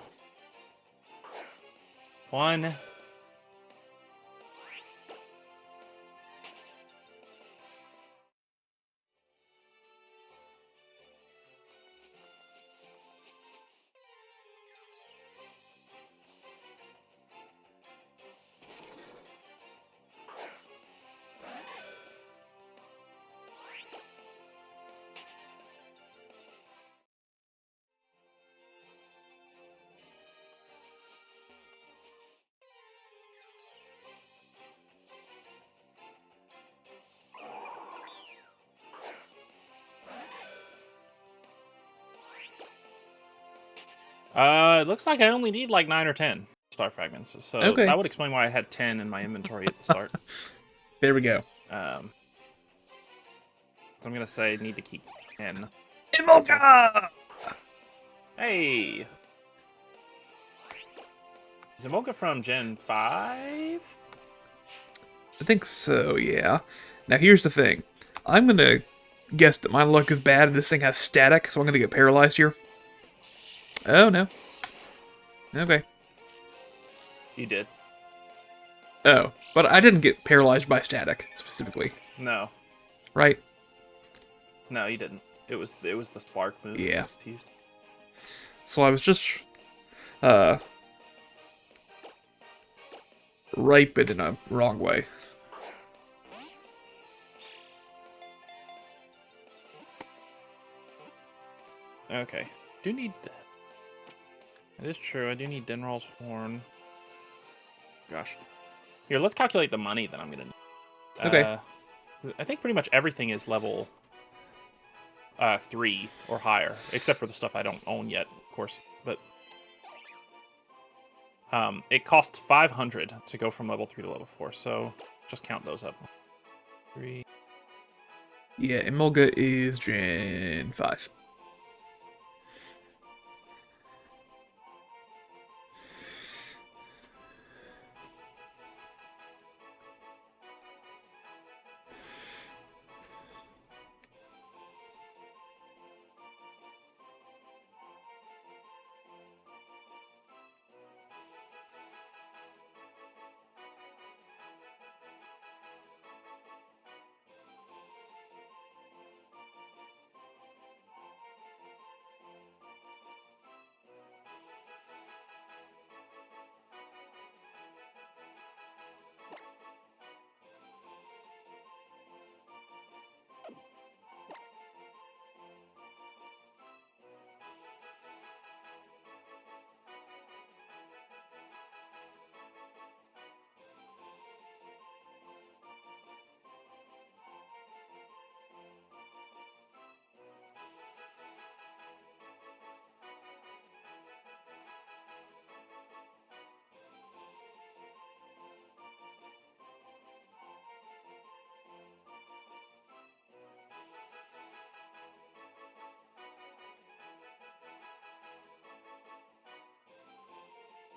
1. It looks like I only need like 9 or 10 star fragments, so Okay. that would explain why I had 10 in my inventory at the start. There we go. So I'm gonna say I need to keep 10. Invoca! Hey! Is Invoca from Gen 5? I think so, yeah. Now here's the thing. I'm gonna guess that my luck is bad and this thing has static, so I'm gonna get paralyzed here. Oh, no. Okay. You did. Oh, but I didn't get paralyzed by static, specifically. No. Right? No, you didn't. It was the spark move. Yeah. Used. So I was just, ripe it in a wrong way. Okay. Do need... It is true, I do need Denral's horn. Gosh. Here, let's calculate the money that I'm gonna need. Okay. I think pretty much everything is level 3 or higher, except for the stuff I don't own yet, of course. But it costs 500 to go from level 3 to level 4, so just count those up. 3. Yeah, Emolga is Gen 5.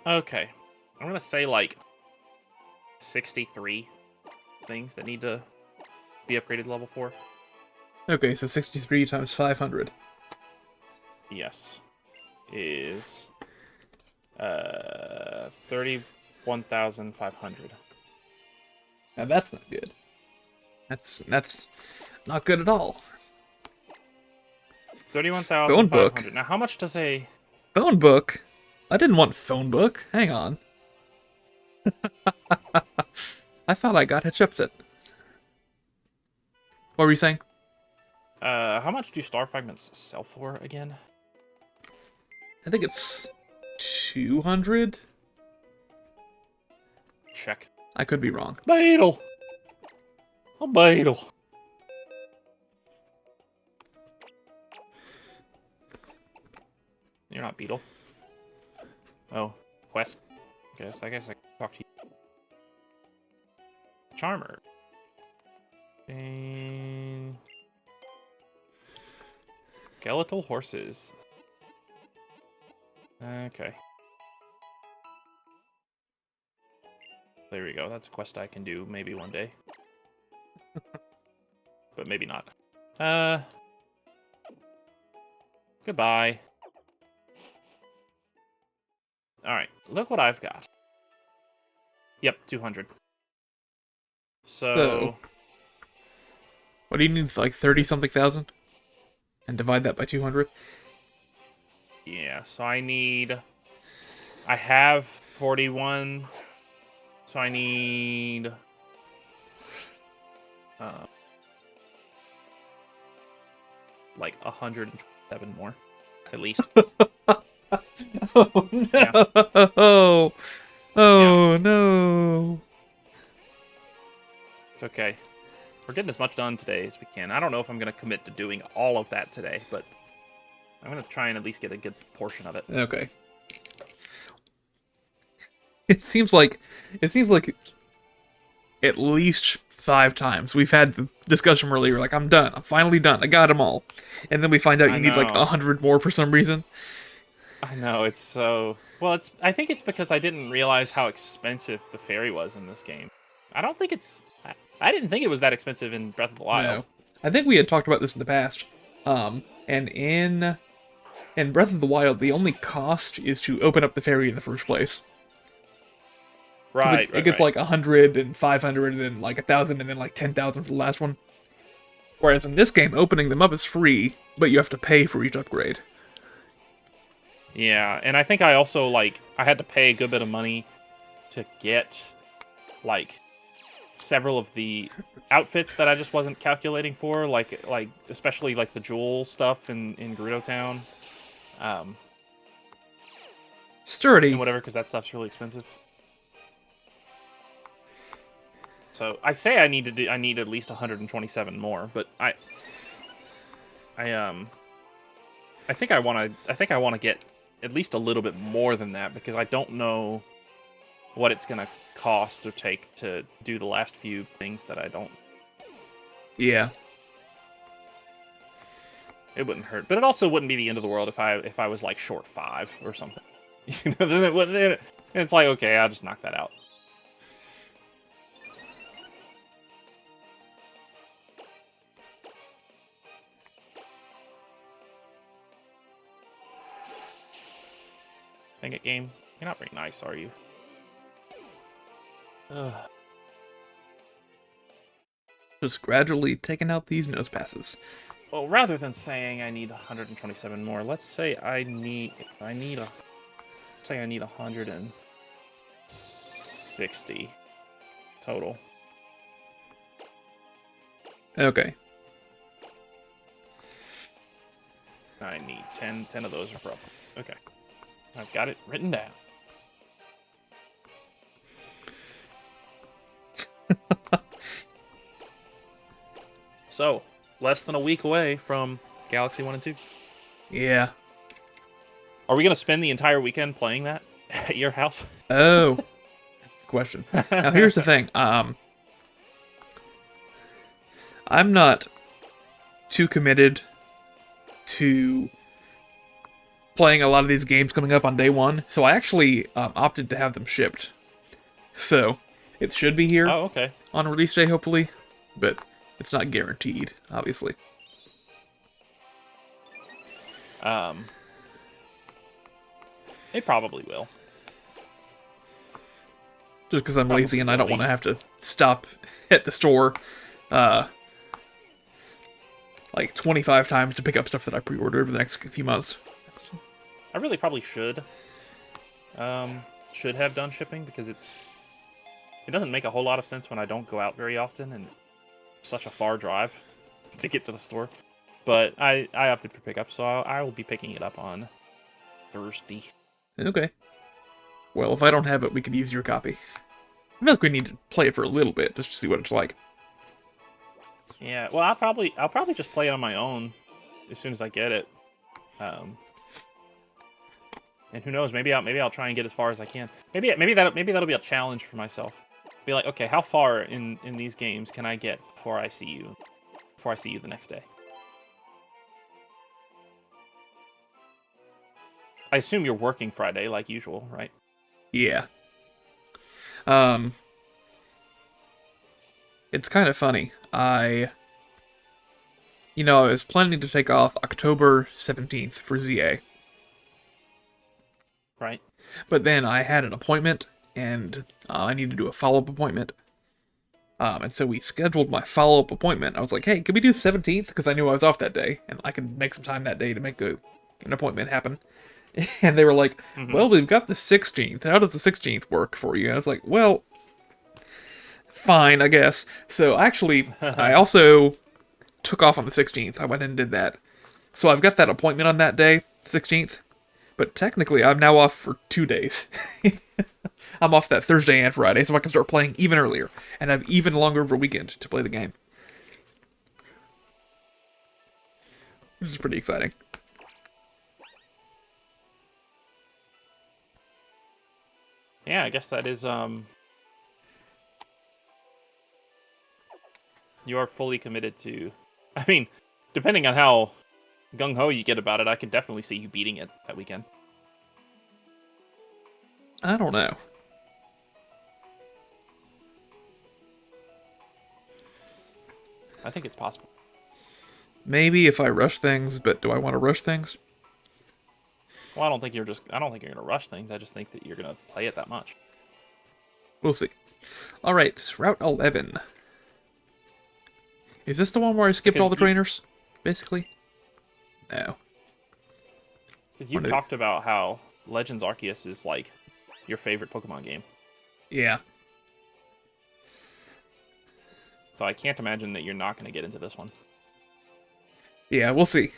Okay. I'm gonna say like 63 things that need to be upgraded to level 4. Okay, so 63 times 500. Yes. Is 31,500. Now that's not good. That's not good at all. 31,500. Now how much does a Phone book? I didn't want phone book. Hang on. I thought I got hitch upset. What were you saying? how much do star fragments sell for again? I think it's 200? Check. I could be wrong. Beetle! A beetle. You're not Beetle. Oh, Quest. I guess I can talk to you. Charmer. And... Skeletal horses. Okay. There we go. That's a quest I can do maybe one day. But maybe not. Goodbye. Alright, look what I've got. Yep, 200. So, So what do you need? Like 30-something thousand? And divide that by 200? yeah, so I have 41, so I need uh, like 107 more, at least. Oh Yeah, no! yeah, Oh no! it's okay. We're getting as much done today as we can. I don't know if I'm going to commit to doing all of that today, but I'm going to try and at least get a good portion of it. Okay. It seems like at least 5 times we've had the discussion where you're like, I'm done. I'm finally done. I got them all. And then we find out I you need like know. 100 more for some reason. I know, it's so... Well, I think it's because I didn't realize how expensive the ferry was in this game. I don't think it's... I didn't think it was that expensive in Breath of the Wild. No. I think we had talked about this in the past. And in Breath of the Wild, the only cost is to open up the ferry in the first place. Because Right, it right, gets right. like 100 and 500 and then like 1,000 and then like 10,000 for the last one. Whereas in this game, opening them up is free, but you have to pay for each upgrade. Yeah, and I think I also, like, I had to pay a good bit of money to get, like, several of the outfits that I just wasn't calculating for, like especially, like, the jewel stuff in Gerudo Town. And Sturdy. whatever, because that stuff's really expensive. So I say I need at least 127 more, but I I think I want to get at least a little bit more than that because I don't know what it's gonna cost or take to do the last few things that I don't. Yeah. It wouldn't hurt, but it also wouldn't be the end of the world if I was like short 5 or something. You know, then it wouldn't. It's like, okay, I'll just knock that out. Dang it, game. You're not very nice, are you? Ugh. Just gradually taking out these nose passes. Well, rather than saying I need 127 more, let's say say I need 160 total. Okay. I need 10 of those are problem. Okay. I've got it written down. So, less than a week away from Galaxy 1 and 2. Yeah. Are we going to spend the entire weekend playing that at your house? Oh. Question. Now here's the thing. I'm not too committed to playing a lot of these games coming up on day one, so I actually opted to have them shipped. So it should be here Oh, okay. on release day, hopefully, but it's not guaranteed, obviously. It probably will. Just because I'm lazy Probably and I will don't be. want to have to stop at the store like 25 times to pick up stuff that I pre-ordered over the next few months. I really probably should have done shipping because it doesn't make a whole lot of sense when I don't go out very often and it's such a far drive to get to the store. But I opted for pickup, so I will be picking it up on Thursday. Okay. Well, if I don't have it, we could use your copy. I feel like we need to play it for a little bit just to see what it's like. Yeah, well, I'll probably just play it on my own as soon as I get it. And who knows? Maybe I'll try and get as far as I can. Maybe that'll be a challenge for myself. Be like, okay, how far in these games can I get before I see you? Before I see you the next day. I assume you're working Friday like usual, right? Yeah. It's kind of funny. I was planning to take off October 17th for ZA. Right. But then I had an appointment, and I needed to do a follow-up appointment. And so we scheduled my follow-up appointment. I was like, hey, can we do 17th? Because I knew I was off that day, and I could make some time that day to make an appointment happen. And they were like, well, we've got the 16th. How does the 16th work for you? And I was like, well, fine, I guess. So actually, I also took off on the 16th. I went and did that. So I've got that appointment on that day, 16th. But technically, I'm now off for 2 days. I'm off that Thursday and Friday, so I can start playing even earlier and have even longer of a weekend to play the game. Which is pretty exciting. Yeah, I guess that is, you are fully committed to... I mean, depending on how gung-ho you get about it, I could definitely see you beating it that weekend. I don't know. I think it's possible. Maybe if I rush things, but do I want to rush things? Well, I don't think you're gonna rush things. I just think that you're gonna play it that much. We'll see. Alright, Route 11. Is this the one where I skipped all the trainers? Basically? No. Because you've talked about how Legends Arceus is, like, your favorite Pokemon game. Yeah. So I can't imagine that you're not going to get into this one. Yeah, we'll see.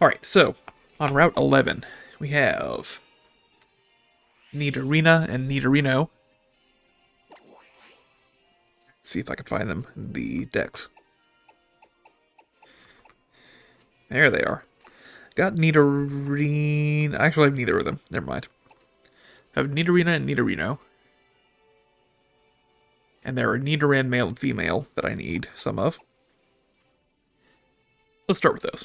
Alright, so, on Route 11, we have Nidorina and Nidorino. Let's see if I can find them in the decks. There they are. Got Nidorina. Actually, I have neither of them. Never mind. I have Nidorina and Nidorino. And there are Nidoran male and female that I need some of. Let's start with those.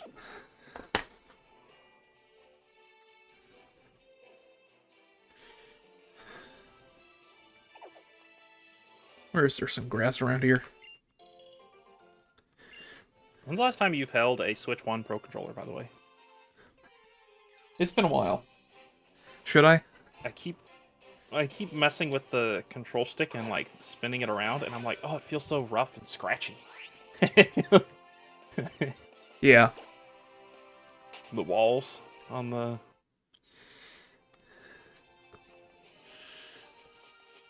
Or is there some grass around here? When's the last time you've held a Switch 1 Pro Controller, by the way? It's been a while. Should I? I keep messing with the control stick and, like, spinning it around, and I'm like, oh, it feels so rough and scratchy. Yeah. The walls on the...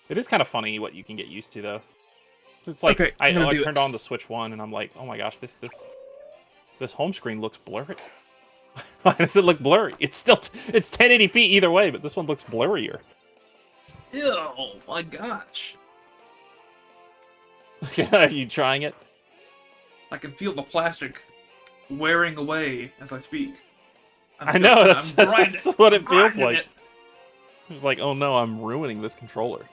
It is kind of funny what you can get used to, though. It's like, Okay, I do turned on the Switch 1, and I'm like, oh my gosh, this home screen looks blurry. Why does it look blurry? It's 1080p either way, but this one looks blurrier. Oh my gosh. Are you trying it? I can feel the plastic wearing away as I speak. I know, that's what it feels like. It was like, oh no, I'm ruining this controller.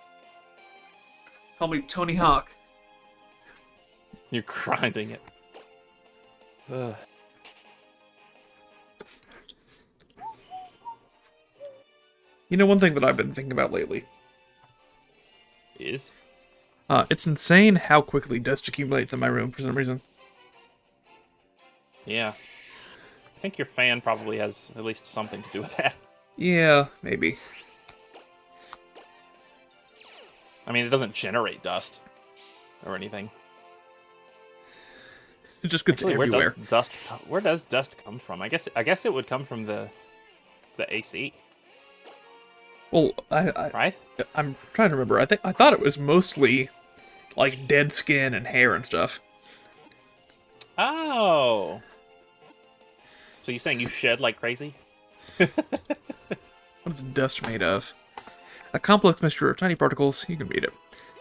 Call me Tony Hawk. You're grinding it. Ugh. You know, one thing that I've been thinking about lately. Is? It's insane how quickly dust accumulates in my room for some reason. Yeah. I think your fan probably has at least something to do with that. Yeah, maybe. I mean, it doesn't generate dust or anything. It just gets Actually, everywhere. Where does dust come from? I guess it would come from the AC. Well, Right? I'm trying to remember. I thought it was mostly like dead skin and hair and stuff. Oh. So you're saying you shed like crazy? What is dust made of? A complex mixture of tiny particles. You can read it.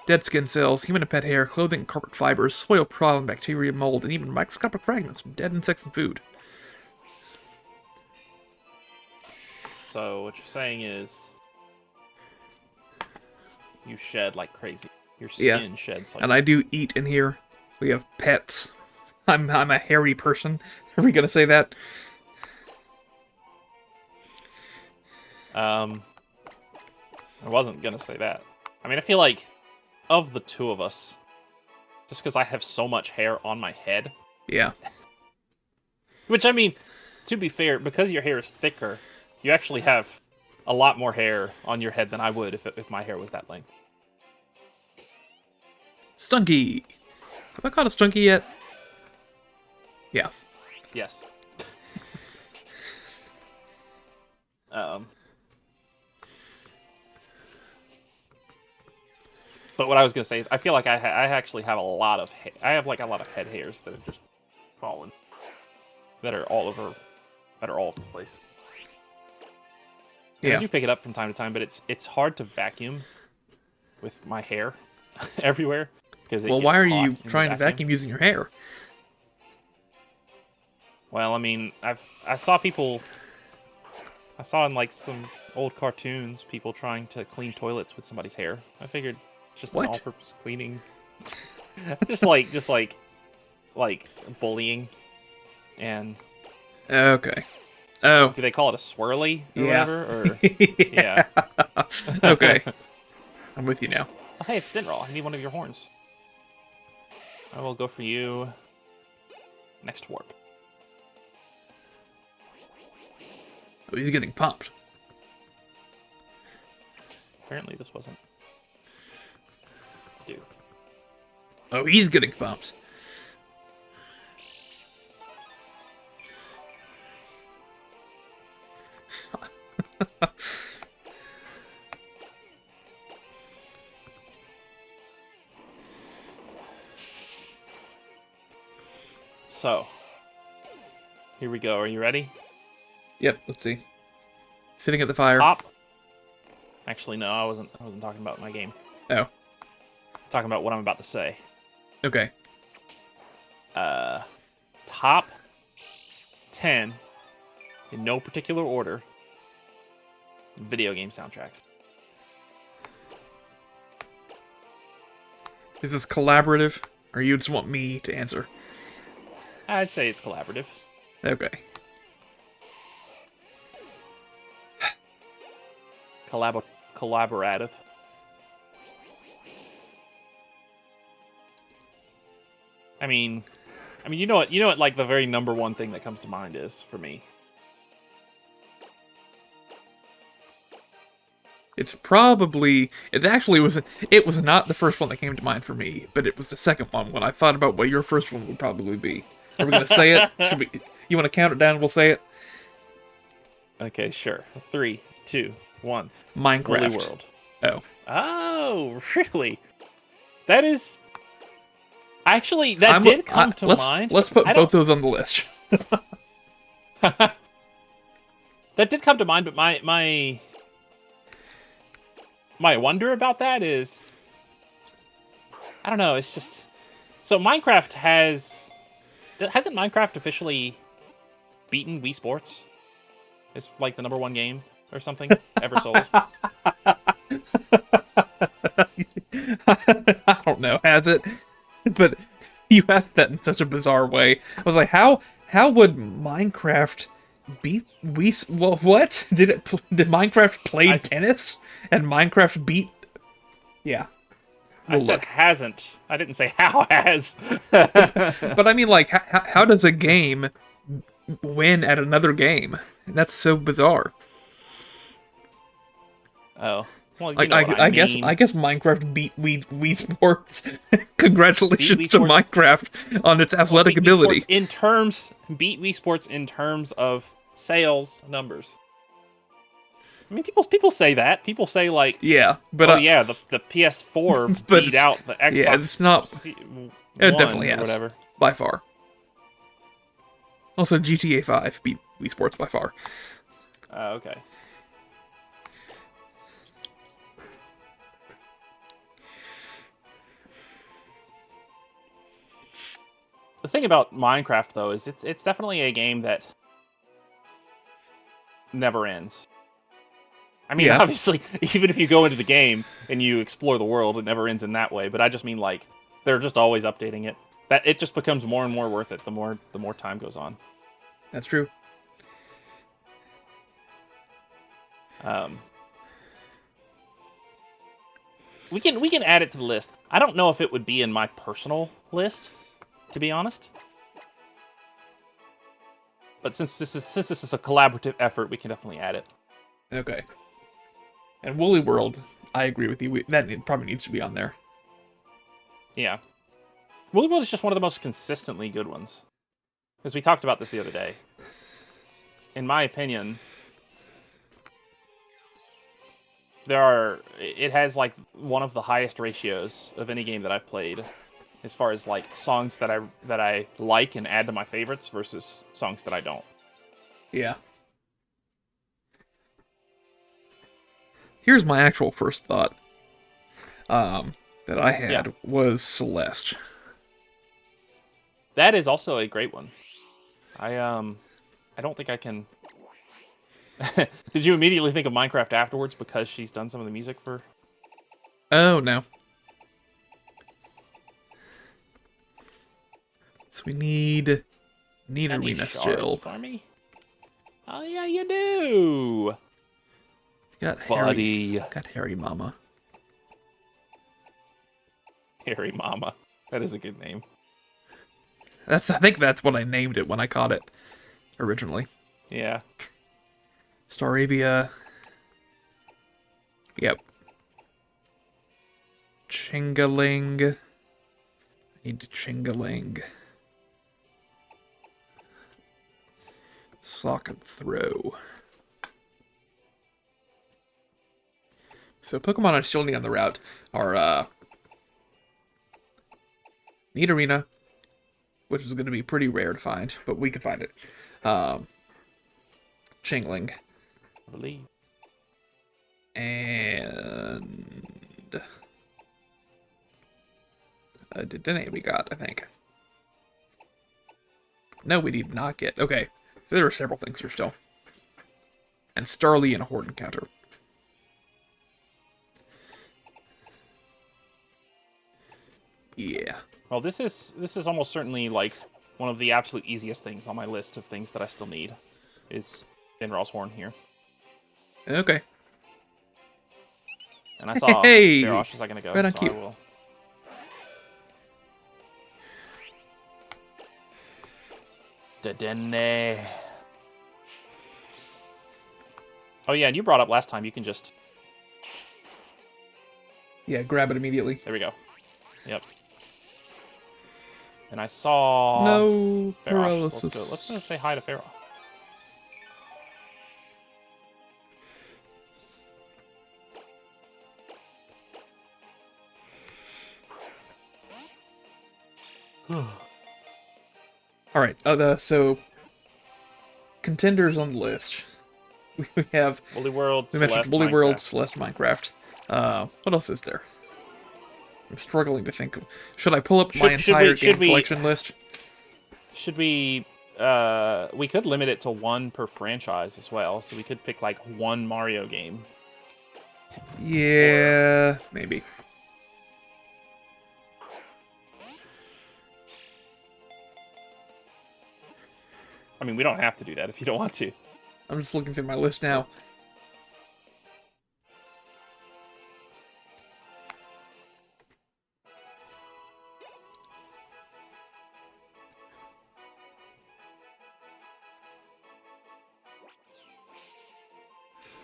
Dead skin cells, human and pet hair, clothing and carpet fibers, soil, pollen, bacteria, mold, and even microscopic fragments from dead insects and food. So what you're saying is you shed like crazy. Your skin sheds like And I do eat in here. We have pets. I'm a hairy person. Are we gonna say that? I wasn't gonna say that. I mean, I feel like of the two of us, just because I have so much hair on my head. Yeah. Which, I mean, to be fair, because your hair is thicker, you actually have a lot more hair on your head than I would if my hair was that length. Stunky. Have I caught a Stunky yet? Yeah. Yes. But what I was gonna say is, I feel like I actually have a lot of I have like a lot of head hairs that have just fallen, that are all over the place. And Yeah. I do pick it up from time to time, but it's hard to vacuum with my hair everywhere because Well, why are you trying to vacuum using your hair? Well, I mean, I saw in like some old cartoons people trying to clean toilets with somebody's hair. I figured just an What? all-purpose cleaning, just like bullying, and Okay. Oh. do they call it a swirly or Yeah. whatever? Or yeah. Okay. I'm with you now. Oh, hey, it's Dinroll. I need one of your horns. I will go for you. Next warp. Oh, he's getting pumped. Apparently this wasn't due. Oh, he's getting pumped. So, here we go. Are you ready? Yep, let's see. Sitting at the fire. Top. Actually, no, I wasn't talking about my game. Oh. I'm talking about what I'm about to say. Okay. Top 10, in no particular order, video game soundtracks. Is this collaborative, or you just want me to answer? I'd say it's collaborative. Okay. Collaborative. I mean, you know what, like the very number one thing that comes to mind is for me. It's probably... It was not the first one that came to mind for me, but it was the second one when I thought about what your first one would probably be. Are we going to say it? You want to count it down and we'll say it? Okay, sure. 3, 2, 1. Minecraft. Woolly World. Oh. Oh, really? That is... Actually, that did come to mind. Let's put both those on the list. That did come to mind, but my wonder about that is... I don't know, it's just... So Minecraft hasn't Minecraft officially beaten Wii Sports? It's like the #1 game or something ever sold. I don't know, has it? But you asked that in such a bizarre way. I was like, how would Minecraft beat Wii? Well, what? Did Minecraft play tennis? And Minecraft beat... Yeah. I said hasn't. I didn't say how has. But I mean, like, how does a game win at another game? That's so bizarre. Oh. Well, you Like, know what I guess Minecraft beat Wii Sports. Congratulations to Minecraft on its athletic ability. Beat Wii Sports in terms of sales numbers. I mean, people say that. People say like, yeah, but the PS4 beat out the Xbox. Yeah, it's not. It definitely has, whatever, by far. Also, GTA 5 beat Wii Sports by far. Okay. The thing about Minecraft, though, is it's definitely a game that never ends. I mean, obviously, even if you go into the game and you explore the world, it never ends in that way. But I just mean, like, they're just always updating it. That it just becomes more and more worth it the more time goes on. That's true. We can add it to the list. I don't know if it would be in my personal list, to be honest. But since this is a collaborative effort, we can definitely add it. Okay. And Woolly World, I agree with you. That probably needs to be on there. Yeah. Woolly World is just one of the most consistently good ones. Because we talked about this the other day. In my opinion, it has like one of the highest ratios of any game that I've played, as far as like songs that I like and add to my favorites versus songs that I don't. Yeah. Here's my actual first thought. That I had was Celeste. That is also a great one. I don't think I can. Did you immediately think of Minecraft afterwards because she's done some of the music for? Oh no. So we need arena still. For me? Oh yeah, you do. Got Buddy. Got Harry Mama. Harry Mama. That is a good name. I think that's what I named it when I caught it originally. Yeah. Staravia. Yep. Chingaling. I need Chingaling. Sock and Throw. So Pokemon I still need on the route are Nidorina, which is going to be pretty rare to find, but we can find it. Chingling. I believe. And Dedenne we got, I think. No, we did not get. Okay, so there are several things here still. And Starly and a Horde encounter. Yeah. Well, this is almost certainly like one of the absolute easiest things on my list of things that I still need. Is General's Horn here. Okay. And I saw Hey! Ferosh a second ago, Right on so cue. I will. Dedenne. Oh yeah, and you brought up last time. You can just. Yeah, grab it immediately. There we go. Yep. And I saw. No Ferosh. paralysis. So let's go say hi to Ferosh. All right. So contenders on the list. We have. Woolly World. We mentioned Celeste, Woolly World, Minecraft. Celeste, Minecraft. What else is there? I'm struggling to think. Should I pull up my entire game collection list? Should we? We could limit it to one per franchise as well, so we could pick like one Mario game. Yeah, maybe. I mean, we don't have to do that if you don't want to. I'm just looking through my list now.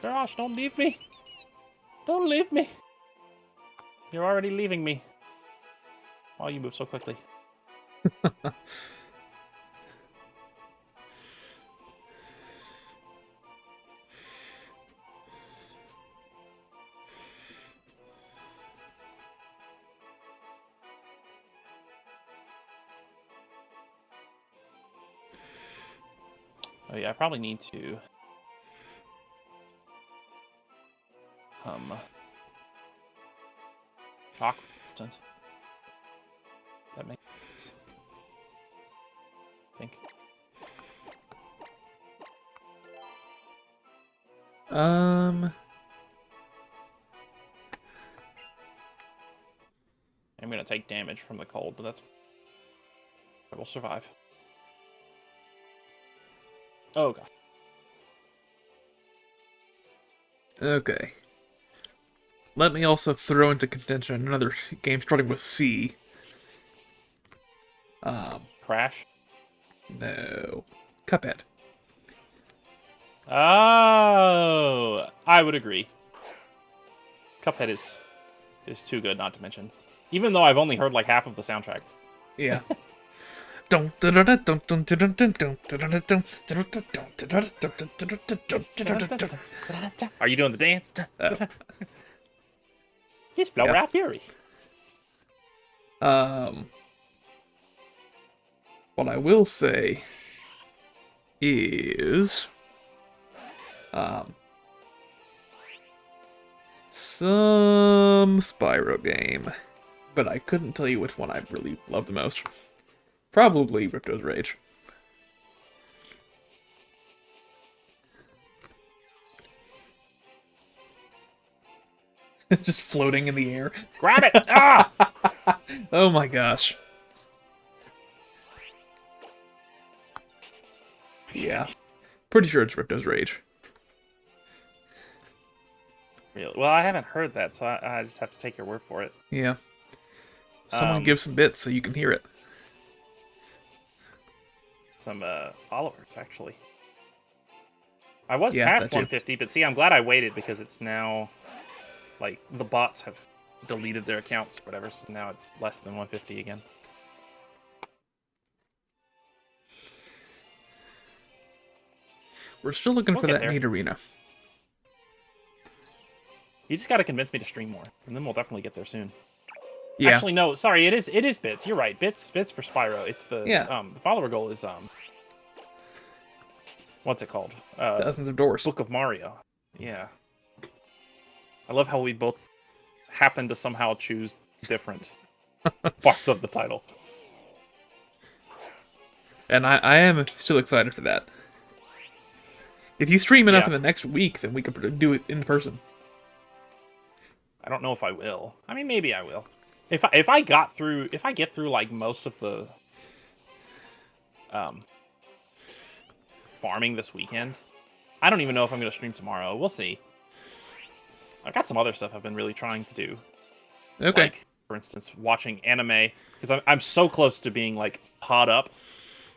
Gosh, don't leave me. Don't leave me. You're already leaving me. Why you move so quickly? Oh yeah, I probably need to. Chalk. That makes sense. I think. I'm gonna take damage from the cold, but that's. I will survive. Oh god. Okay. Let me also throw into contention another game starting with C. Crash. No. Cuphead. Oh, I would agree. Cuphead is too good not to mention. Even though I've only heard like half of the soundtrack. Yeah. Are you doing the dance? Oh. He's Flow Yeah. Rap Fury. What I will say is, some Spyro game, but I couldn't tell you which one I really love the most. Probably Ripto's Rage. It's just floating in the air. Grab it! Ah! Oh my gosh. Yeah. Pretty sure it's Ripto's Rage. Really? Well, I haven't heard that, so I just have to take your word for it. Yeah. Someone give some bits so you can hear it. Some followers, actually. I was Yeah, past that too. 150, but see, I'm glad I waited because it's now, like, the bots have deleted their accounts or whatever, so now it's less than 150 again. We're still looking We'll for get that there. neat arena. You just got to convince me to stream more, and then we'll definitely get there soon. Yeah. Actually, no, sorry, it is bits. You're right, bits for Spyro. It's the the follower goal is what's it called? Dozens of doors. Book of Mario. Yeah. I love how we both happen to somehow choose different parts of the title. And I am still excited for that. If you stream enough Yeah. in the next week, then we could do it in person. I don't know if I will. I mean, maybe I will. If I get through like most of the farming this weekend, I don't even know if I'm gonna stream tomorrow. We'll see. I've got some other stuff I've been really trying to do. Okay. Like, for instance, watching anime because I'm so close to being like caught up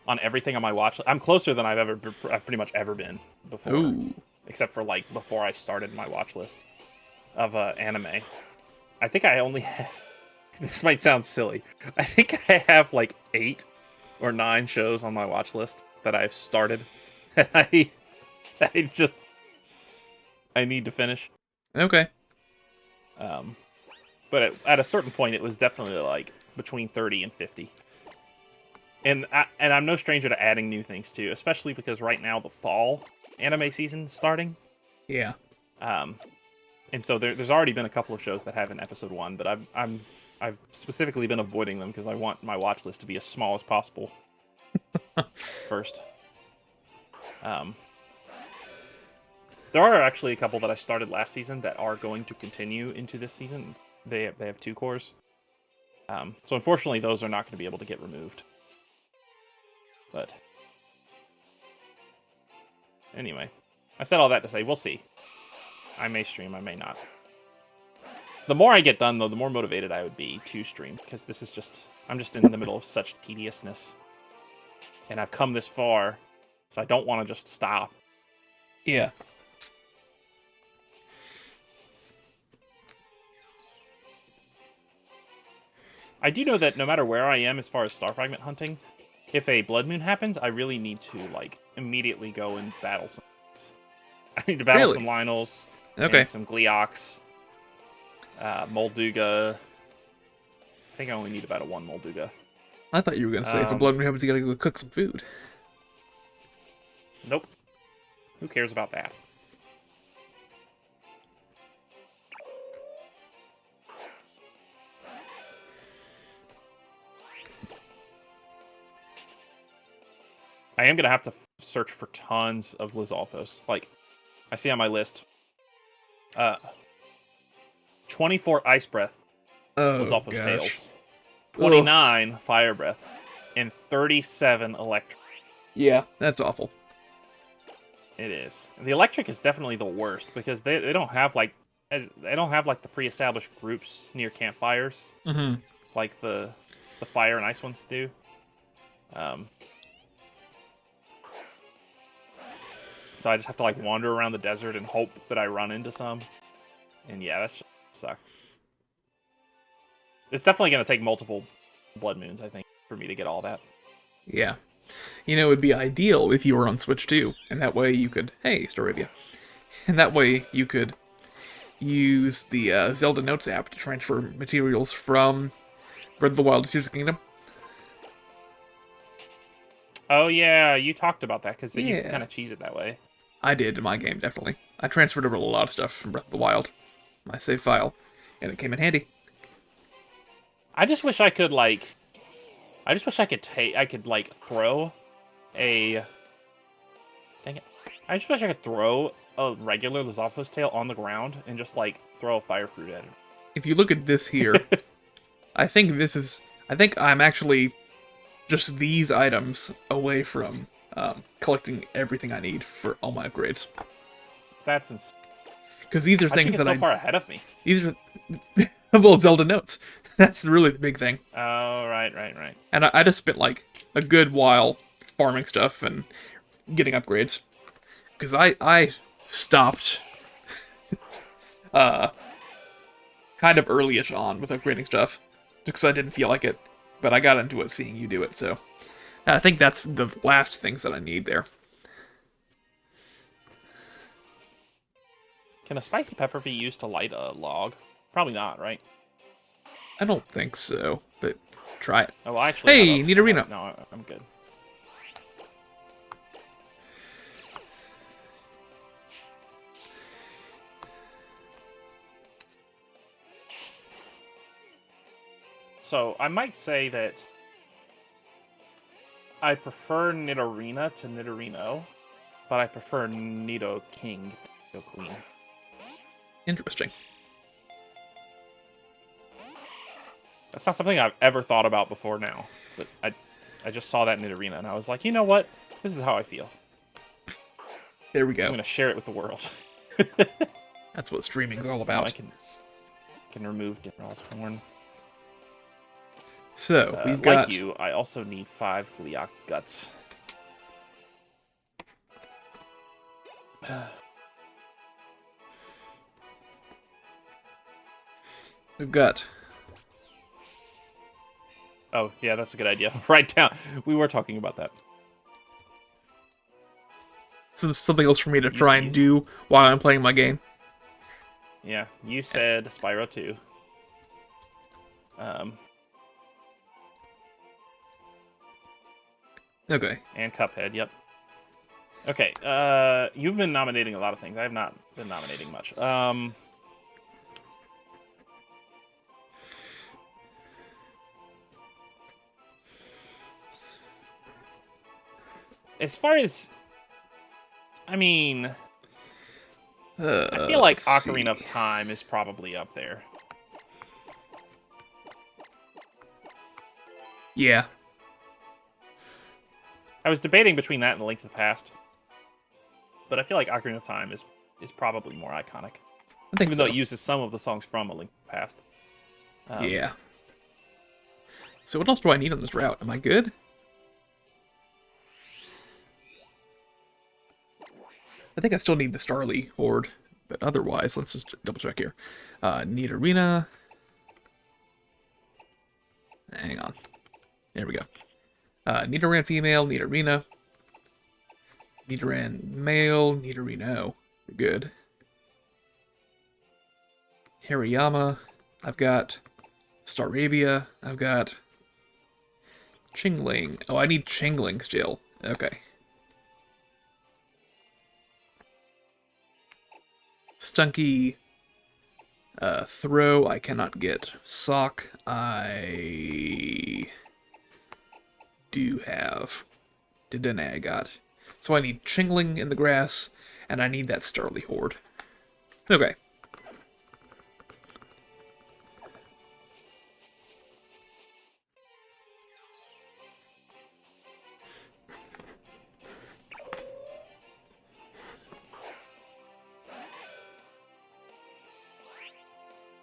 on everything on my watch list. I'm closer than I've pretty much ever been before, Ooh. except for like before I started my watch list of anime. I think I only have. This might sound silly. I think I have like 8 or 9 shows on my watch list that I've started that I need to finish. Okay. But at a certain point, it was definitely like between 30 and 50. And I'm no stranger to adding new things too, especially because right now the fall anime season's starting. Yeah. And so there's already been a couple of shows that have an episode 1, but I've specifically been avoiding them because I want my watch list to be as small as possible first. There are actually a couple that I started last season that are going to continue into this season. They have 2 cores. So unfortunately, those are not going to be able to get removed. But anyway, I said all that to say we'll see. I may stream, I may not. The more I get done, though, the more motivated I would be to stream, because this is just... I'm just in the middle of such tediousness. And I've come this far, so I don't want to just stop. Yeah. I do know that no matter where I am as far as star fragment hunting, if a blood moon happens, I really need to, like, immediately go and battle some... I need to battle Really? some Lynels, Okay. and some Gleox, Molduga. I think I only need about 1 Molduga. I thought you were gonna say if a blood moon happens, you gotta go cook some food. Nope. Who cares about that? I am going to have to search for tons of Lizalfos. Like, I see on my list, 24 Ice Breath Oh, Lizalfos gosh. Tails, 29 Fire Breath, and 37 Electric. Yeah, that's awful. It is. And the Electric is definitely the worst, because they don't have, like, as they don't have like the pre-established groups near campfires Mm-hmm. like the fire and ice ones do. Um, so I just have to like wander around the desert and hope that I run into some. And yeah, that's just suck. It's definitely gonna take multiple blood moons, I think, for me to get all that. Yeah. You know, it would be ideal if you were on Switch too, and that way you could, hey, Staravia, and that way you could use the Zelda Notes app to transfer materials from Breath of the Wild to Tears of the Kingdom. Oh yeah, you talked about that because you can Yeah, kind of cheese it that way. I did in my game, definitely. I transferred over a lot of stuff from Breath of the Wild, my save file, and it came in handy. I just wish I could like, I just wish I could like throw a. Dang it! I just wish I could throw a regular Lizalfo's tail on the ground and just like throw a fire fruit at If you look at this here, it. I think this is. I think I'm actually just these items away from collecting everything I need for all my upgrades. That's insane. Because these are I think things it's that so far ahead of me. These are well, Zelda Notes. That's really the big thing. Oh, right. And I just spent like a good while farming stuff and getting upgrades. Because I stopped kind of early-ish on with upgrading stuff. Just because I didn't feel like it. But I got into it seeing you do it, so. I think that's the last things that I need there. Can a spicy pepper be used to light a log? Probably not, right? I don't think so, but try it. Oh, well, actually, Hey, need arena. No, I'm good. So I might say that I prefer Nidorina to Nidorino, but I prefer Nido King to Nido Queen. Interesting. That's not something I've ever thought about before now, but I just saw that in Nidorina, and I was like, you know what? This is how I feel. There we I'm go. going to share it with the world. That's what streaming's all Now about. I can remove Dimral's horn. So, we've got... Like you, I also need 5 Gliok guts. We've got... Oh, yeah, that's a good idea. Write down. We were talking about that. something else for me to try and do while I'm playing my game. Yeah, you said Spyro 2. Okay. And Cuphead, yep. Okay, you've been nominating a lot of things. I have not been nominating much. As far as... I mean... I feel like Ocarina of Time is probably up there. Yeah. I was debating between that and The Link to the Past. But I feel like Ocarina of Time is probably more iconic. I think Even so. though it uses some of the songs from A Link to the Past. Yeah. So what else do I need on this route? Am I good? I think I still need the Starly Horde, but otherwise, let's just double check here. Need Arena. Hang on. There we go. Nidoran female, need Arena. Nidoran male, Nidorino. Good. Hariyama. I've got Staravia. I've got Chingling. Oh, I need Chingling still. Okay. Stunky. Throw, I cannot get. Sock, I do have. Dedenne, I got. So I need Chingling in the grass, and I need that Starly Horde. Okay.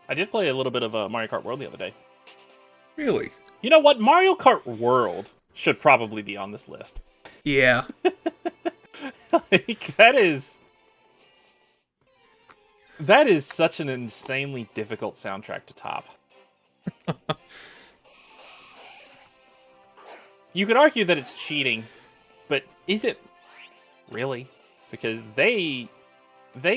I did play a little bit of Mario Kart World the other day. Really? You know what? Mario Kart World should probably be on this list. Yeah. Like, that is such an insanely difficult soundtrack to top. You could argue that it's cheating, but is it really? Because they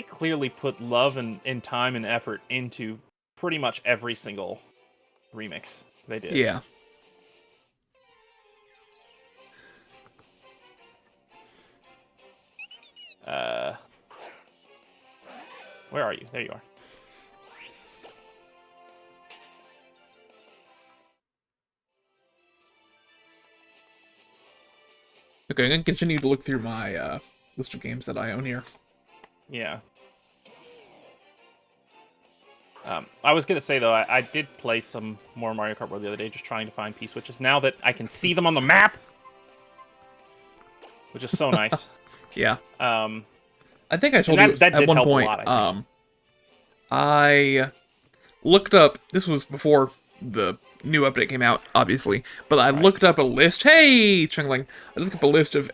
clearly put love and time and effort into pretty much every single remix they did. Yeah. Where are you? There you are. Okay, I'm gonna continue to look through my list of games that I own here. Yeah. I was gonna say though, I did play some more Mario Kart World the other day, just trying to find P-switches. Now that I can see them on the map, which is so nice. Yeah. Um, I think I told you that at did one help a point. lot, I think. I looked up. This was before the new update came out, obviously. But I looked up a list. Hey, Chungling! I looked up a list of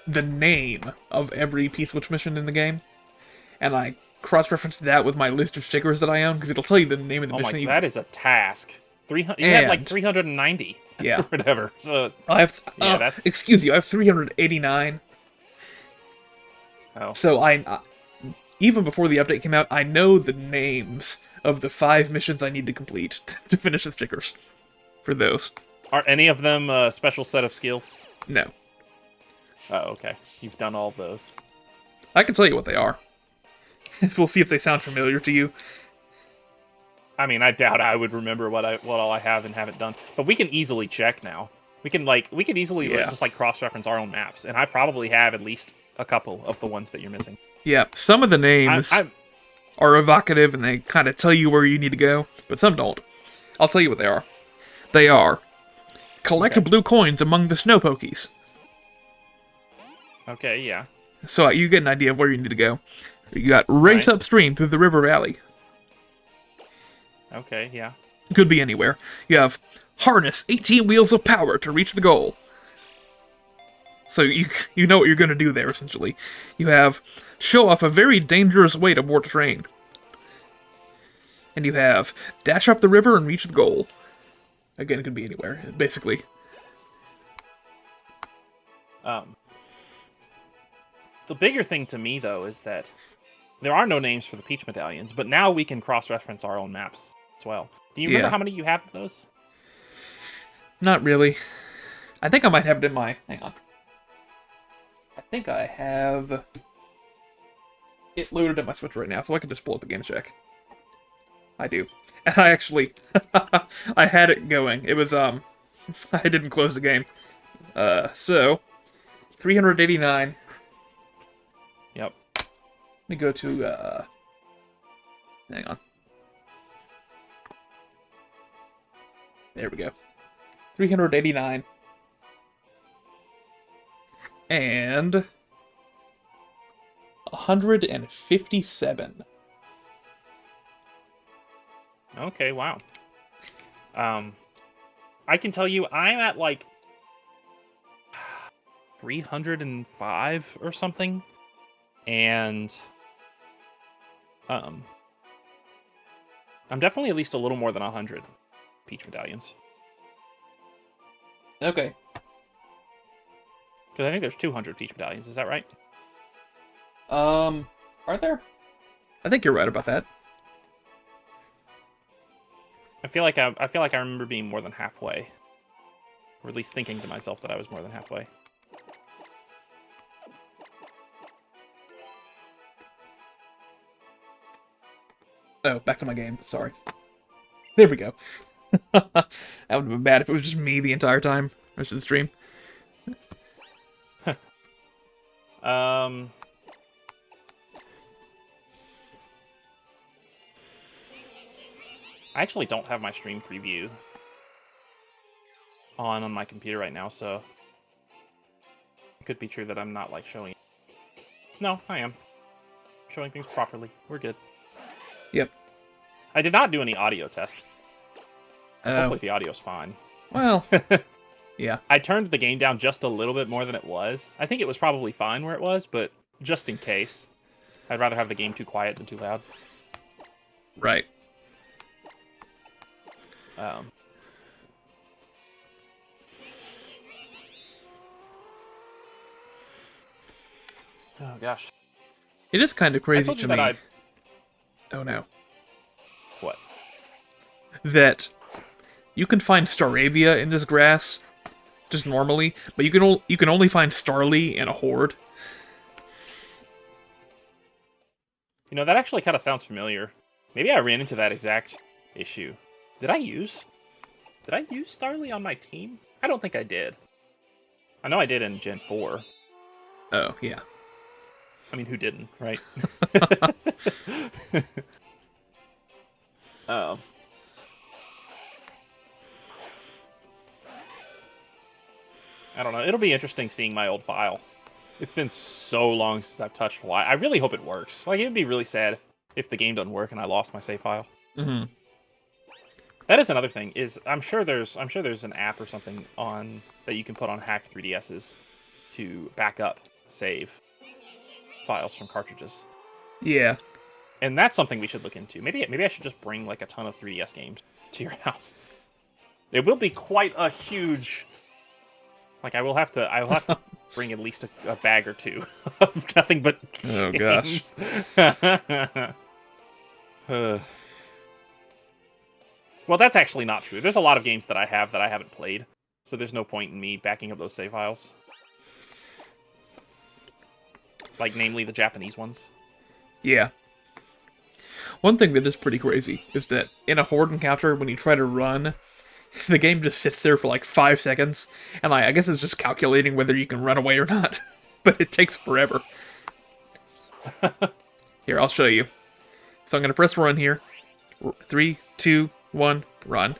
the name of every P-switch mission in the game, and I cross-referenced that with my list of stickers that I own because it'll tell you the name of the mission. that is a task. 300. You had like 390. Yeah. Or whatever. So I have. yeah, that's. Excuse you. I have 389. Oh. So even before the update came out, I know the names of the 5 missions I need to complete to finish the stickers for those. Are any of them a special set of skills? No. Oh, okay. You've done all of those. I can tell you what they are. We'll see if they sound familiar to you. I mean, I doubt I would remember what all I have and haven't done. But we can easily check now. We can easily just cross-reference our own maps, and I probably have at least a couple of the ones that you're missing. Yeah, some of the names are evocative and they kind of tell you where you need to go, but some don't. I'll tell you what they are. They are collect blue coins among the snow pokies. Okay, yeah. So you get an idea of where you need to go. You got race upstream through the river valley. Okay, yeah. Could be anywhere. You have harness 18 wheels of power to reach the goal. So you know what you're going to do there, essentially. You have show off a very dangerous way to board a train. And you have dash up the river and reach the goal. Again, it could be anywhere, basically. The bigger thing to me, though, is that there are no names for the Peach medallions, but now we can cross-reference our own maps as well. Do you remember how many you have of those? Not really. I think I might have it in my... Hang on. I think I have it loaded at my Switch right now, so I can just pull up a game check. I do. And I actually... I had it going. It was, I didn't close the game. So... 389... Yep. Let me go to, hang on. There we go. 389. And 157. Okay, wow. I can tell you I'm at like 305 or something. And I'm definitely at least a little more than 100 Peach medallions. Okay. Because I think there's 200 Peach medallions. Is that right? Are there? I think you're right about that. I feel like I remember being more than halfway, or at least thinking to myself that I was more than halfway. Oh, back to my game. Sorry. There we go. That would have been bad if it was just me the entire time. Rest of the stream. I actually don't have my stream preview on my computer right now, so it could be true that I'm not like showing. No, I am showing things properly. We're good. Yep. I did not do any audio tests. So Oh. hopefully the audio's fine. Well, yeah. I turned the game down just a little bit more than it was. I think it was probably fine where it was, but just in case. I'd rather have the game too quiet than too loud. Right. Oh, gosh. It is kind of I crazy told to you me. that Oh no. What? That you can find Staravia in this grass, just normally, but you can only find Starly in a horde. You know, that actually kind of sounds familiar. Maybe I ran into that exact issue. Did I use Starly on my team? I don't think I did. I know I did in Gen 4. Oh, yeah. I mean, who didn't, right? Oh. I don't know. It'll be interesting seeing my old file. It's been so long since I've touched Y. I really hope it works. Like, it'd be really sad if the game doesn't work and I lost my save file. Mm-hmm. That is another thing. Is I'm sure there's an app or something on that you can put on hacked 3DSs to back up save files from cartridges. Yeah. And that's something we should look into. Maybe I should just bring like a ton of 3DS games to your house. It will be quite a huge. Like I will have to bring at least a bag or two of nothing but Oh games. gosh. Well, that's actually not true. There's a lot of games that I have that I haven't played, so there's no point in me backing up those save files. Like, namely, the Japanese ones. Yeah. One thing that is pretty crazy is that in a horde encounter, when you try to run, the game just sits there for like 5 seconds, and I guess it's just calculating whether you can run away or not. But it takes forever. Here, I'll show you. So I'm going to press run here. 3, 2, 1, run.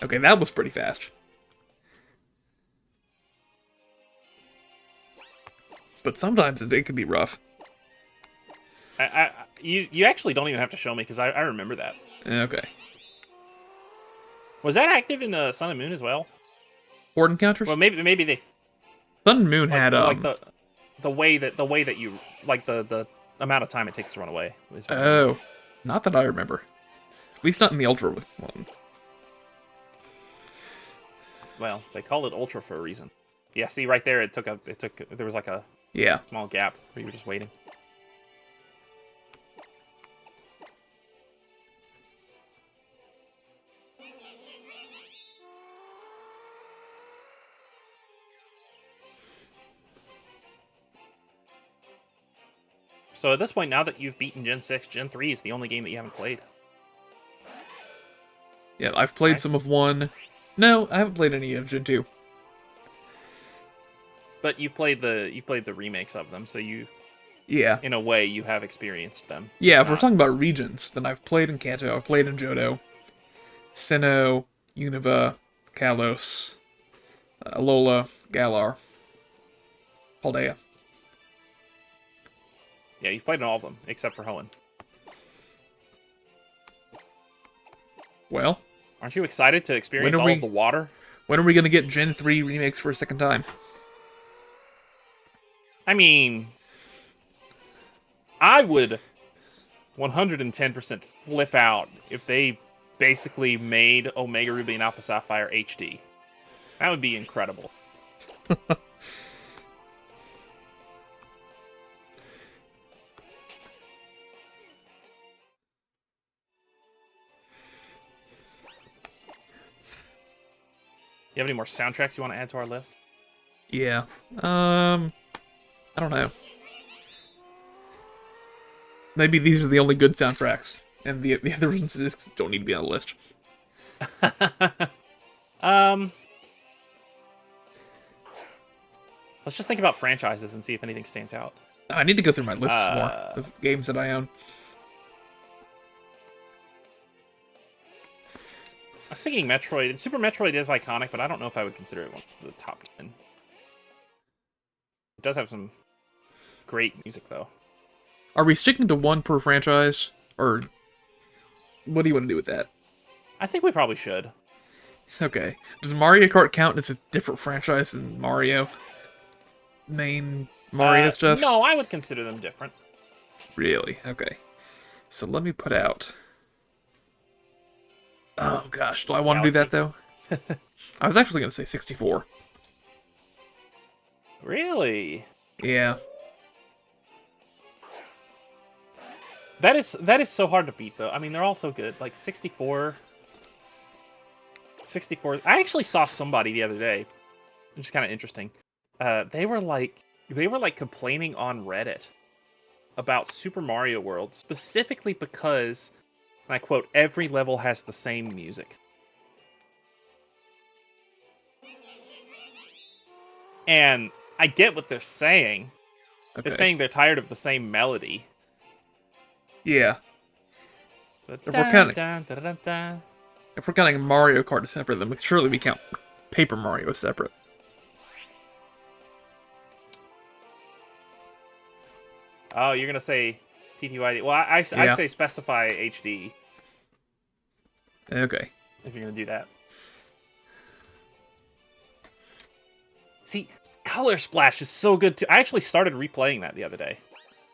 Okay, that was pretty fast. But sometimes it can be rough. You actually don't even have to show me, because I remember that. Okay. Was that active in the Sun and Moon as well? Horde encounters? Well, maybe they Sun and Moon had like the way that you like the amount of time it takes to run away. Oh, not that I remember. At least not in the Ultra one. Well, they call it Ultra for a reason. Yeah, see right there, there was like a Yeah. small gap where you were just waiting. So at this point, now that you've beaten Gen 6, Gen 3 is the only game that you haven't played. Yeah, I've played Okay. some of 1. No, I haven't played any of Gen 2. But you played the remakes of them, so you, Yeah. in a way, you have experienced them. Yeah, if we're talking about regions, then I've played in Kanto, I've played in Johto, Sinnoh, Unova, Kalos, Alola, Galar, Paldea. Yeah, you've played in all of them, except for Hoenn. Well, Aren't you excited to experience all of the water? when are we going to get Gen 3 remakes for a second time? I mean, I would 110% flip out if they basically made Omega Ruby and Alpha Sapphire HD. That would be incredible. You have any more soundtracks you want to add to our list? Yeah. I don't know. Maybe these are the only good soundtracks, and the other ones just don't need to be on the list. Let's just think about franchises and see if anything stands out. I need to go through my list some more of games that I own. I was thinking Metroid, and Super Metroid is iconic, but I don't know if I would consider it one of the top 10. It does have some great music, though. Are we sticking to one per franchise, or What do you want to do with that? I think we probably should. Okay. Does Mario Kart count as a different franchise than Mario? Main Mario stuff? No, I would consider them different. Really? Okay. So let me put out. Oh gosh, do I want to do Galaxy. that though? I was actually going to say 64. Really? Yeah. That is so hard to beat, though. I mean, they're all so good. Like 64. 64. I actually saw somebody the other day, which is kind of interesting. They were like complaining on Reddit about Super Mario World, specifically because, and I quote, every level has the same music. And I get what they're saying. Okay. They're saying they're tired of the same melody. Yeah. But If we're counting Mario Kart separate, then surely we count Paper Mario as separate. Oh, you're gonna say TTYD. Well, I say specify HD Okay. if you're gonna do that. See, Color Splash is so good too. I actually started replaying that the other day.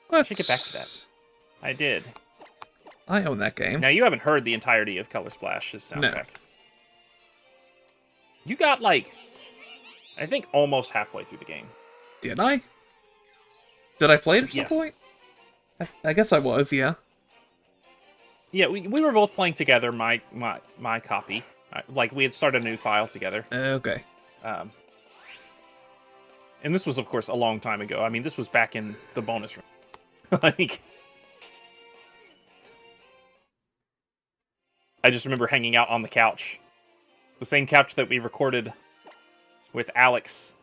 I should get back to that. I did. I own that game. Now, you haven't heard the entirety of Color Splash's soundtrack. No. You got, like, I think almost halfway through the game. Did I? Did I play it at some Yes. point? I guess I was, yeah. Yeah, we were both playing together, my copy. Like, we had started a new file together. Okay. And this was, of course, a long time ago. I mean, this was back in the bonus room. Like, I just remember hanging out on the couch. The same couch that we recorded with Alex,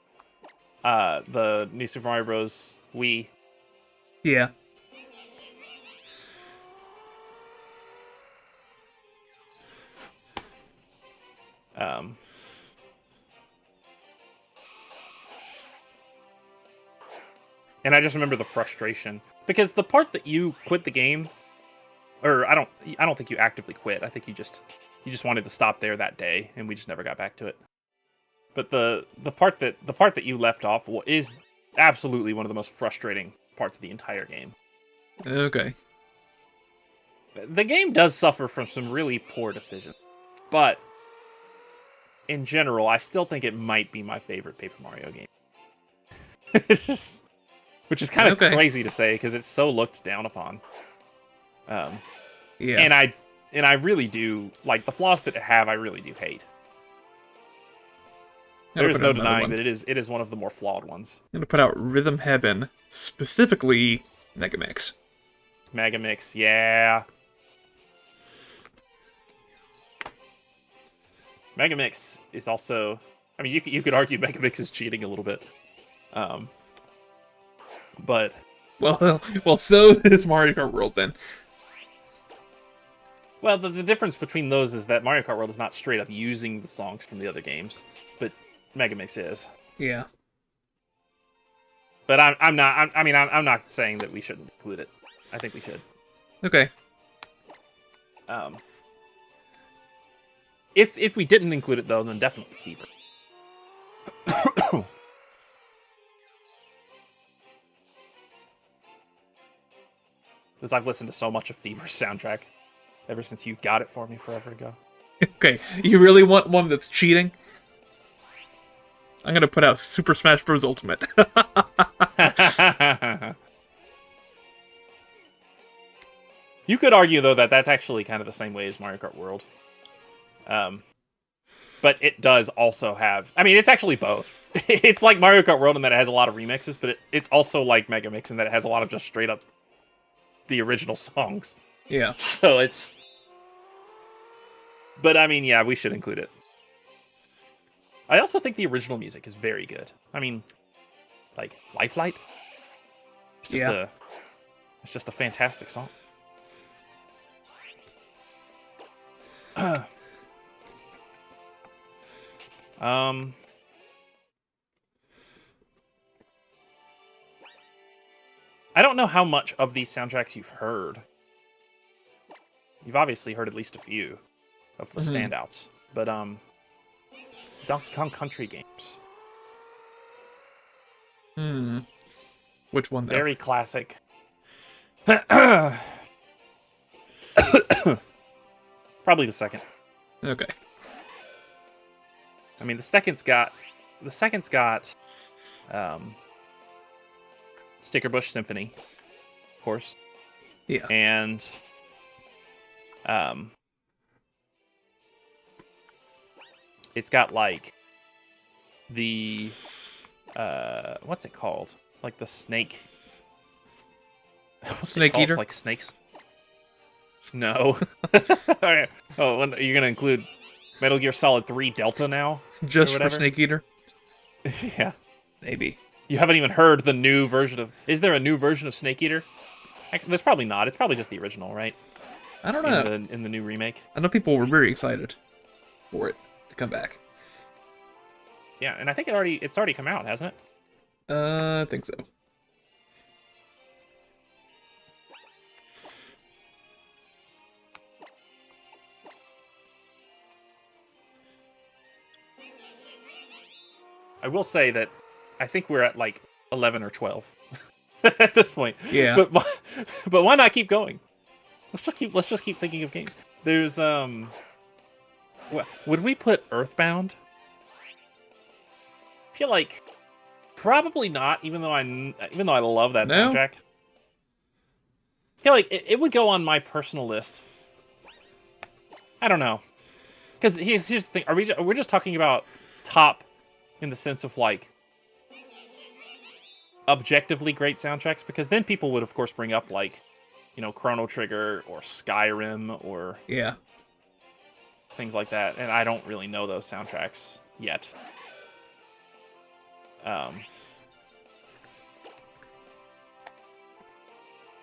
the New Super Mario Bros. Wii. Yeah. And I just remember the frustration because the part that you quit the game, or I don't think you actively quit. I think you just wanted to stop there that day, and we just never got back to it. But the part that you left off is absolutely one of the most frustrating parts of the entire game. Okay. The game does suffer from some really poor decisions, but in general, I still think it might be my favorite Paper Mario game. It's just, which is kind of crazy to say because it's so looked down upon. Yeah. And I really do like the flaws that it have. I really do hate. There is no denying that it is one of the more flawed ones. I'm gonna put out Rhythm Heaven, specifically Megamix. Megamix, yeah. Megamix is also. I mean, you could argue Megamix is cheating a little bit. But well, so is Mario Kart World then. Well, the difference between those is that Mario Kart World is not straight up using the songs from the other games, but Megamix is. Yeah. But I'm not saying that we shouldn't include it. I think we should. Okay. If we didn't include it though, then definitely Fever. Because I've listened to so much of Fever's soundtrack ever since you got it for me forever ago. Okay, you really want one that's cheating? I'm gonna put out Super Smash Bros. Ultimate. You could argue, though, that that's actually kind of the same way as Mario Kart World. But it does also have... I mean, it's actually both. It's like Mario Kart World in that it has a lot of remixes, but it's also like Megamix in that it has a lot of just straight up the original songs. Yeah. So it's... But, I mean, yeah, we should include it. I also think the original music is very good. I mean, like, Lifelight? It's just a fantastic song. I don't know how much of these soundtracks you've heard, you've obviously heard at least a few of the standouts. But Donkey Kong Country games. Which one, though? Very classic. Probably the second. Okay. I mean, the second's got Sticker Bush Symphony, of course. Yeah. And it's got like the what's it called? Like the snake. Snake Eater? It's like snakes. No. Alright. Oh, are you gonna include Metal Gear Solid 3 Delta now? Just for Snake Eater? Yeah. Maybe. You haven't even heard the new version of... Is there a new version of Snake Eater? There's probably not. It's probably just the original, right? I don't know. In the new remake. I know people were very excited for it to come back. Yeah, and I think it's already come out, hasn't it? I think so. I will say that I think we're at like 11 or 12 at this point. Yeah. But why not keep going? Let's just keep thinking of games. There's would we put Earthbound? I feel like probably not, even though I love that soundtrack. I feel like it would go on my personal list. I don't know. Because here's the thing: we're just talking about top in the sense of like objectively great soundtracks? Because then people would of course bring up like, you know, Chrono Trigger or Skyrim or things like that, and I don't really know those soundtracks yet.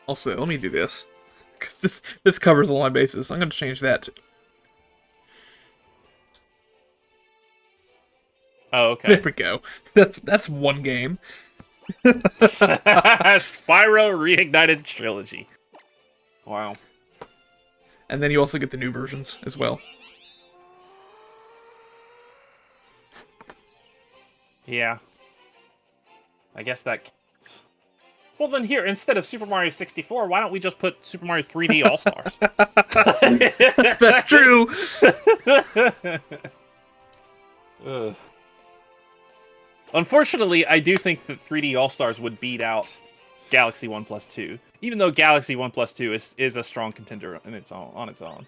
Also, let me do this, because this covers all my bases. I'm going to change that. Oh, okay. There we go. That's one game. Spyro Reignited Trilogy. Wow. And then you also get the new versions as well. Yeah. I guess that counts. Well, then here, instead of Super Mario 64, why don't we just put Super Mario 3D All-Stars? That's true! Unfortunately, I do think that 3D All-Stars would beat out Galaxy 1+2, even though Galaxy 1+2 is a strong contender on its own.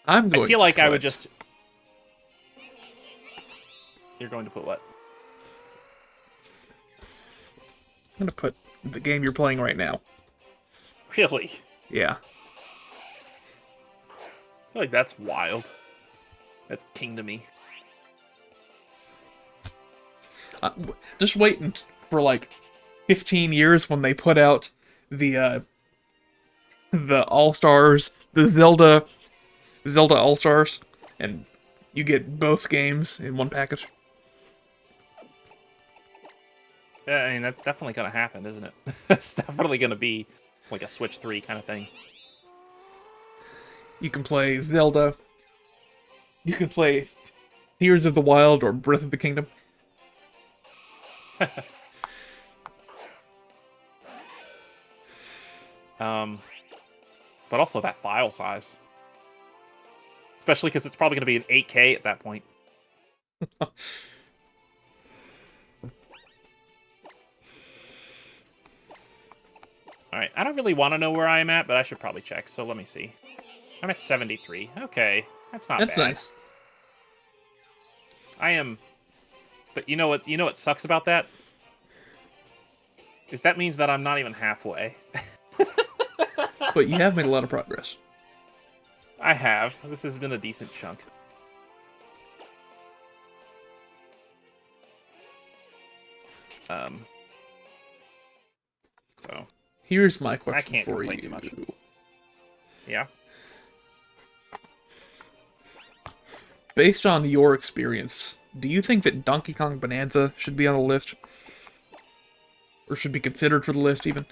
I feel like I would just... You're going to put what? I'm going to put the game you're playing right now. Really? Yeah. I feel like that's wild. That's kingdomy. Just waiting for like 15 years when they put out the All-Stars, the Zelda All-Stars, and you get both games in one package. Yeah, I mean, that's definitely going to happen, isn't it? It's definitely going to be like a Switch 3 kind of thing. You can play Zelda. You can play Tears of the Wild or Breath of the Kingdom. But also that file size. Especially because it's probably going to be an 8K at that point. Alright, I don't really want to know where I am at, but I should probably check, so let me see. I'm at 73. Okay, that's not bad. That's nice. I am... But you know what sucks about that? Is that means that I'm not even halfway. But you have made a lot of progress. I have. This has been a decent chunk. So here's my I question can't for complain you. too much. Yeah. Based on your experience, do you think that Donkey Kong Bonanza should be on the list? or should be considered for the list even.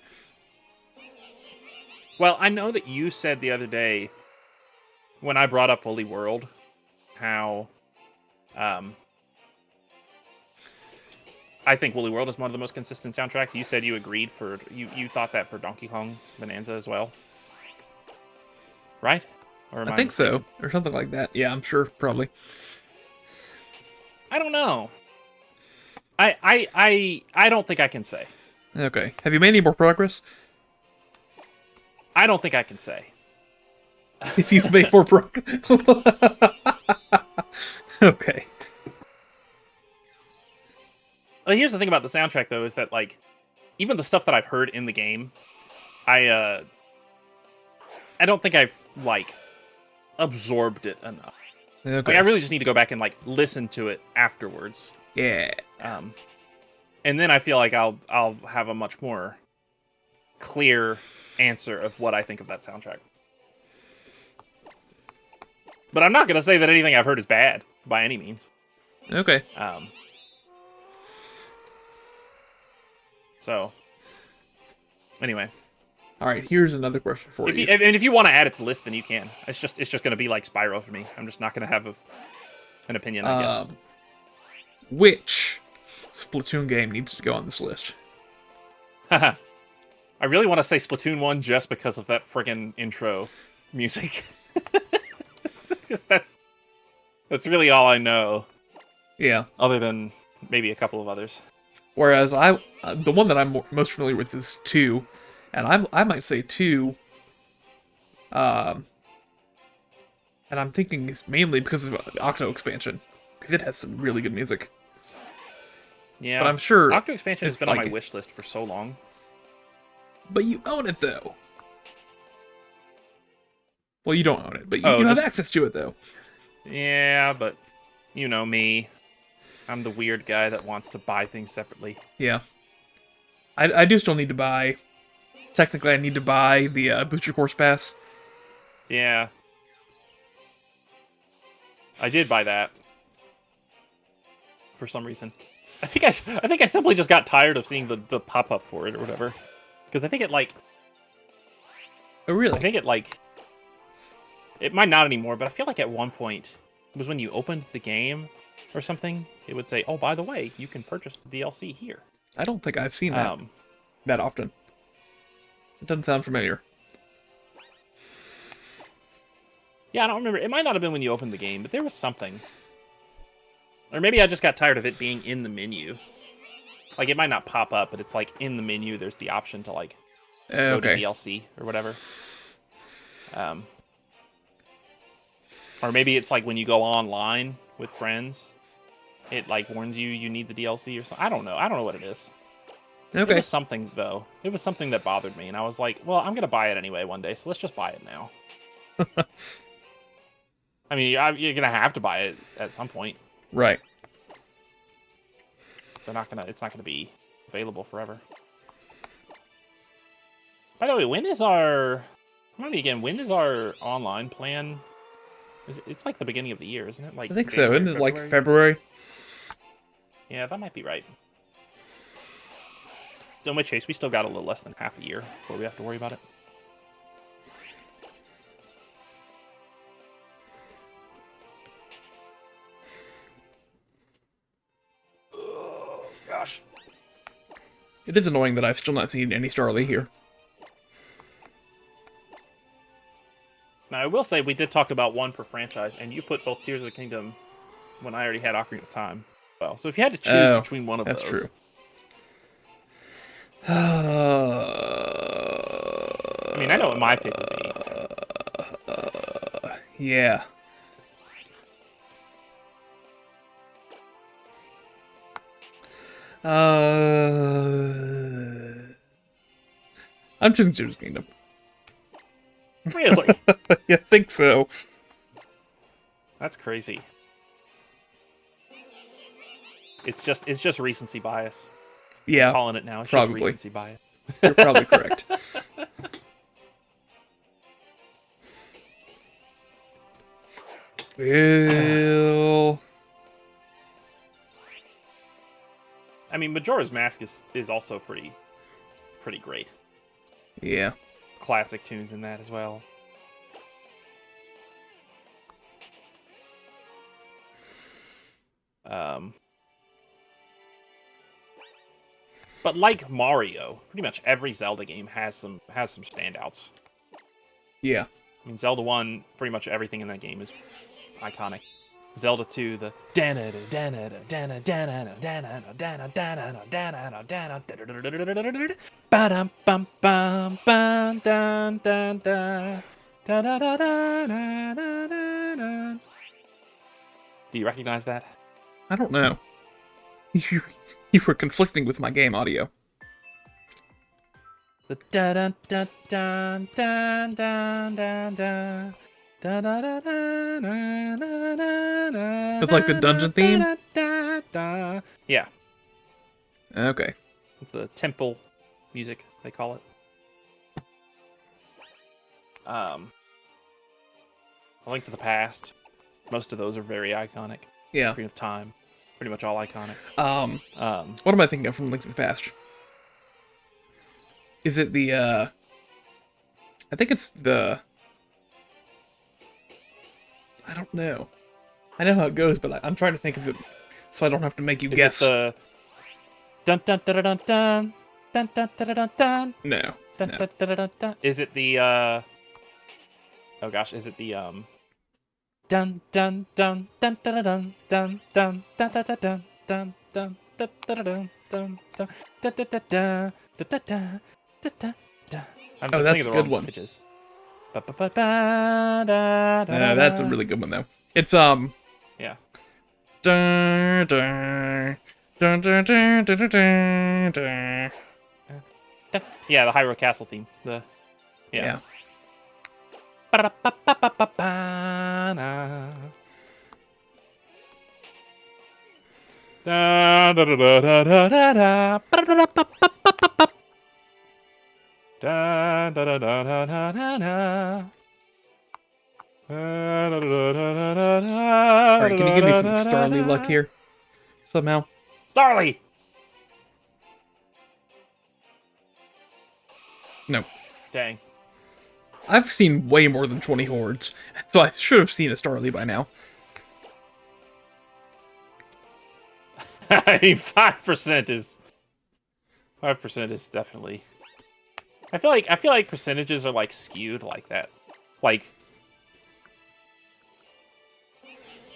Well, I know that you said the other day when I brought up Woolly World how I think Woolly World is one of the most consistent soundtracks. You said you agreed for you thought that for Donkey Kong Bonanza as well, right? Or am I I think mistaken? so, or something like that. Yeah, I'm sure, probably. I don't know. I don't think I can say. Okay. Have you made any more progress? I don't think I can say. If you've made more progress. Okay. Well, here's the thing about the soundtrack though, is that like even the stuff that I've heard in the game, I don't think I've like absorbed it enough. Like I Okay. really just need to go back and like listen to it afterwards. Yeah. And then I feel like I'll have a much more clear answer of what I think of that soundtrack. But I'm not gonna say that anything I've heard is bad by any means. Okay. So anyway, All right. Here's another question for if you. you want to add it to the list, then you can. It's just gonna be like Spyro for me. I'm just not gonna have an opinion, I guess. Which Splatoon game needs to go on this list? I really want to say Splatoon 1 just because of that friggin' intro music. Just that's really all I know, Yeah. other than maybe a couple of others. Whereas the one that I'm most familiar with is 2, and I might say 2. And I'm thinking it's mainly because of the Octo expansion, because it has some really good music. Yeah, But I'm sure Octo Expansion has it's been on like my wish list for so long. But you own it though. Well, you don't own it, but you Oh, do have just access to it though. yeah, but you know me. I'm the weird guy that wants to buy things separately. Yeah. I do still need to buy. Technically, I need to buy the Booster Course Pass. Yeah, I did buy that for some reason. I think I simply just got tired of seeing the pop up for it or whatever. Because I think it like Oh, really? it might not anymore, but I feel like at one point it was when you opened the game or something, it would say, "Oh, by the way, you can purchase the DLC here." I don't think I've seen that often. It doesn't sound familiar. Yeah, I don't remember. It might not have been when you opened the game, but there was something. Or maybe I just got tired of it being in the menu. Like, it might not pop up, but it's like in the menu, there's the option to like go to Okay. DLC or whatever. Or maybe it's like when you go online with friends, it like warns you need the DLC or something. I don't know. I don't know what it is. It Okay. was something though. It was something that bothered me, and I was like, well, I'm gonna buy it anyway one day, so let's just buy it now. I mean, you're gonna have to buy it at some point. Right. They're not gonna. It's not gonna be available forever. By the way, when is our? Remind me again. When is our online plan? It's like the beginning of the year, isn't it? Like I think so. January, Isn't it like February? Yeah, that might be right. So in which case, we still got a little less than half a year before we have to worry about it. Oh, gosh. It is annoying that I've still not seen any Starly here. Now, I will say we did talk about one per franchise, and you put both Tears of the Kingdom when I already had Ocarina of Time. Well, so if you had to choose between one of that's those, true. I mean, I know what my pick would be. Yeah. I'm choosing Tears Kingdom. Really? Yeah, I think so. That's crazy. It's just recency bias. Yeah, I'm calling it now. It's probably. just recency bias. You're probably correct. Well, I mean, Majora's Mask is also pretty pretty great. Yeah. Classic tunes in that as well. But like Mario, pretty much every Zelda game has some standouts. Yeah. I mean, Zelda 1, pretty much everything in that game is iconic. Zelda 2, the Do you recognize that? I don't know. You were conflicting with my game audio. The dun dun dun dun dun dun dun. It's like the dungeon theme? Yeah, Okay. it's the temple music, they call it. A Link to the Past. Most of those are very iconic. Yeah. Ocarina of Time. Pretty much all iconic. What am I thinking of from Link to the Past? Is it the, I think it's the... I don't know. I know how it goes, but I'm trying to think of it so I don't have to make you guess. Is it the... Dun dun dun dun dun dun dun dun dun dun. No. Dun, No. dun, dun, dun, dun. Is it the oh gosh, is it the dun dun dun dun dun dun dun dun dun dun dun dun dun dun dun dun dun dun. Oh, that's a good one. Pitches. No, that's a really good one though. It's Yeah. Dun, dun, dun, dun, dun, dun, dun, dun. Yeah, the Hyrule Castle theme. The Yeah. Alright, can you give me some Starly luck here? Somehow? Starly! No. Dang. I've seen way more than 20 hordes, so I should have seen a Starly by now. I mean, 5% is 5% is definitely. I feel like percentages are like skewed like that. Like,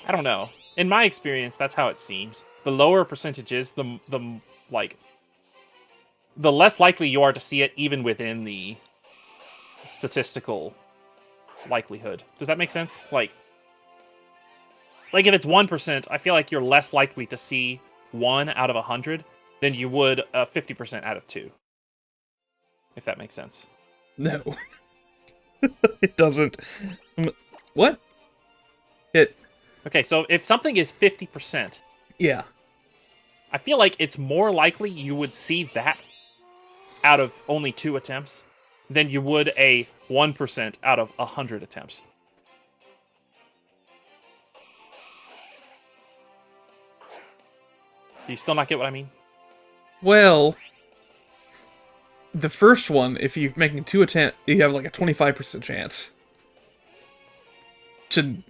I don't know. In my experience, that's how it seems. The lower percentages, the less likely you are to see it, even within the statistical likelihood. Does that make sense? Like if it's 1%, I feel like you're less likely to see 1 out of 100 than you would 50% out of 2. If that makes sense. No. It doesn't. What? Okay, so if something is 50%, Yeah. I feel like it's more likely you would see that out of only 2 attempts than you would a 1% out of 100 attempts. Do you still not get what I mean? Well, the first one, if you're making 2 attempts, you have like a 25% chance.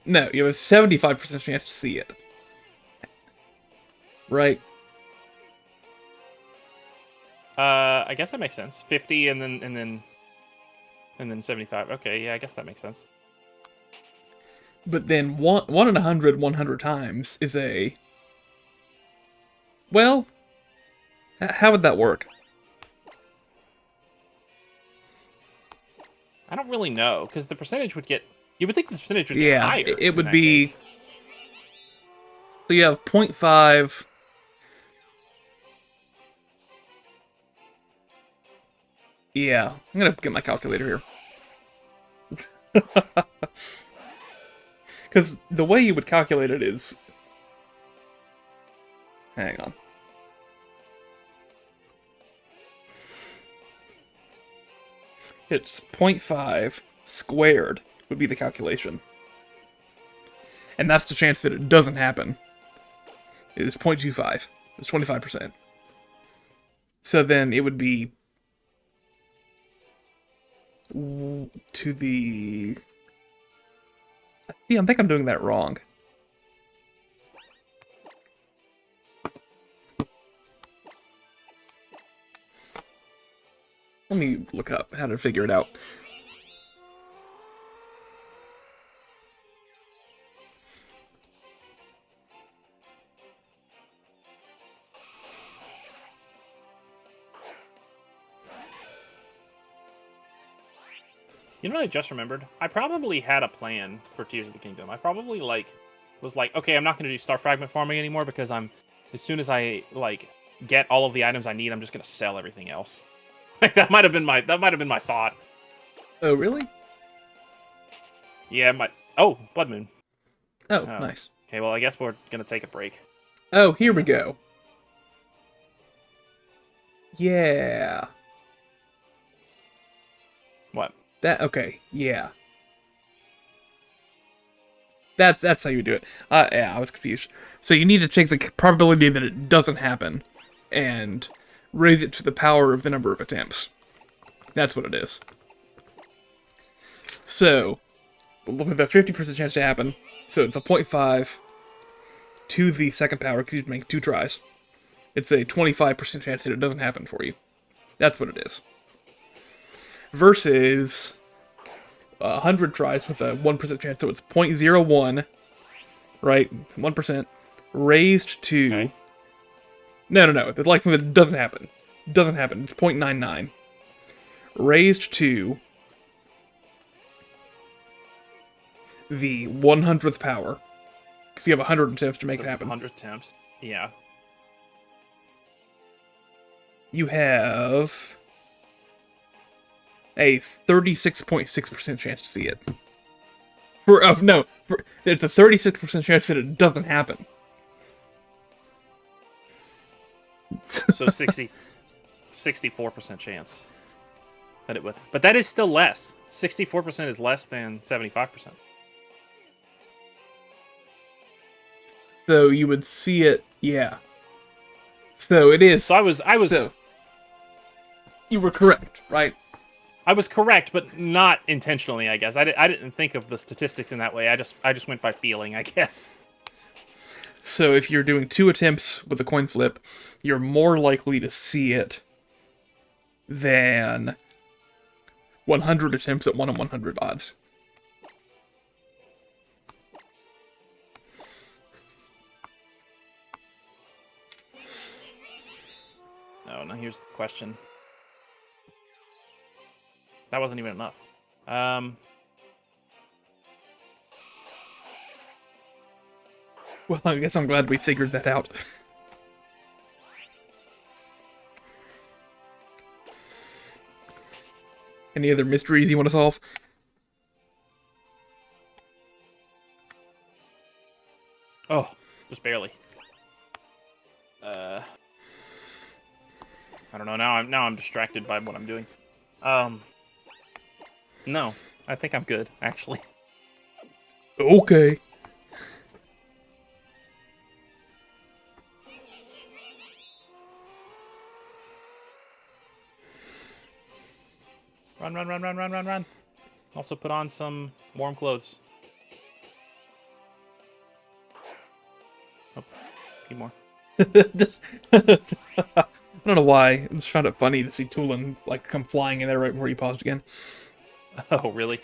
No, you have a 75% chance to see it. Right? I guess that makes sense. 50 and then 75. Okay, yeah, I guess that makes sense. But then 1 in 100 times is a... Well, how would that work? I don't really know, because the percentage would get... You would think the percentage would get Yeah, higher. it would be... So you have 0.5... Yeah, I'm gonna get my calculator here. Because the way you would calculate it is... Hang on. It's 0.5 squared would be the calculation. And that's the chance that it doesn't happen. It is 0.25. It's 25%. So then it would be To the... Yeah, I think I'm doing that wrong. Let me look up how to figure it out. You know what I just remembered? I probably had a plan for Tears of the Kingdom. I probably was like, okay, I'm not going to do star fragment farming anymore because as soon as I get all of the items I need, I'm just going to sell everything else. Like that might have been my thought. Oh, really? Yeah, Blood Moon. Oh, Oh. nice. Okay, well, I guess we're going to take a break. Oh, here we go. Yeah. What? Okay, yeah. That's how you do it. Yeah, I was confused. So you need to take the probability that it doesn't happen and raise it to the power of the number of attempts. That's what it is. So, with a 50% chance to happen, so it's a 0.5 to the second power because you make 2 tries. It's a 25% chance that it doesn't happen for you. That's what it is. Versus 100 tries with a 1% chance, so it's 0.01, right? 1% raised to... Okay. No. The likelihood that it doesn't happen. Doesn't happen. It's 0.99. Raised to the 100th power. Because you have 100 attempts to make it happen. 100 attempts. Yeah. You have a 36.6% chance to see it. It's a 36% chance that it doesn't happen. So 64% chance that it would. But that is still less. 64% is less than 75%. So you would see it, yeah. So it is. So I was So, you were correct, right? I was correct, but not intentionally, I guess. I didn't think of the statistics in that way. I just went by feeling, I guess. So if you're doing 2 attempts with a coin flip, you're more likely to see it than 100 attempts at 1 in 100 odds. Oh, now here's the question. That wasn't even enough. Well, I guess I'm glad we figured that out. Any other mysteries you want to solve? Oh, just barely. I don't know. Now I'm distracted by what I'm doing. No, I think I'm good, actually. Okay. Run. Also put on some warm clothes. Oh, need more. I don't know why. I just found it funny to see Tulin come flying in there right before you paused again. Oh, really?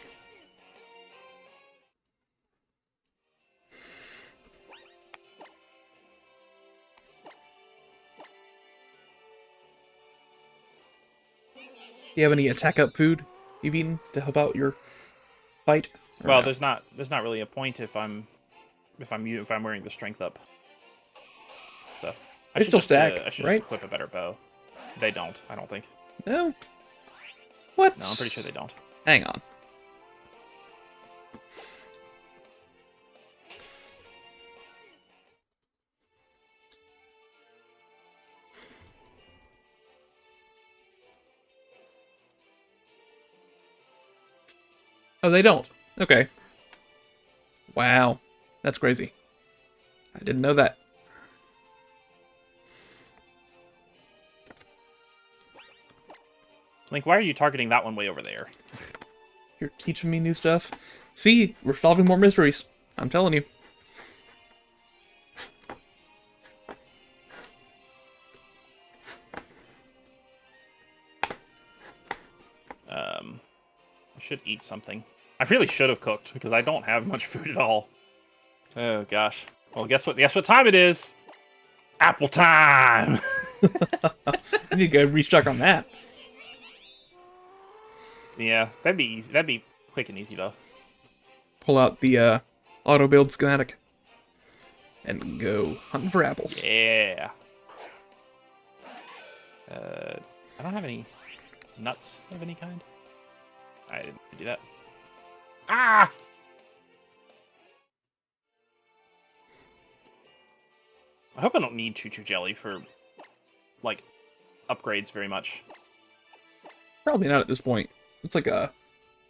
Do you have any attack up food you've eaten to help out your fight? Well, No? there's not really a point if I'm wearing the strength up stuff. They still stack, I should right? just equip a better bow. They don't. I don't think. No. What? No, I'm pretty sure they don't. Hang on. Oh, they don't. Okay. Wow. That's crazy. I didn't know that. Link, why are you targeting that one way over there? You're teaching me new stuff. See, we're solving more mysteries. I'm telling you. I should eat something. I really should have cooked because I don't have much food at all. Oh gosh. Well, guess what? Guess what time it is? Apple time. I need to go restock on that. Yeah, that'd be easy. That'd be quick and easy though. Pull out the auto build schematic and go hunting for apples. Yeah. I don't have any nuts of any kind. I didn't do that. Ah! I hope I don't need Choo Choo Jelly for, like, upgrades very much. Probably not at this point. It's like a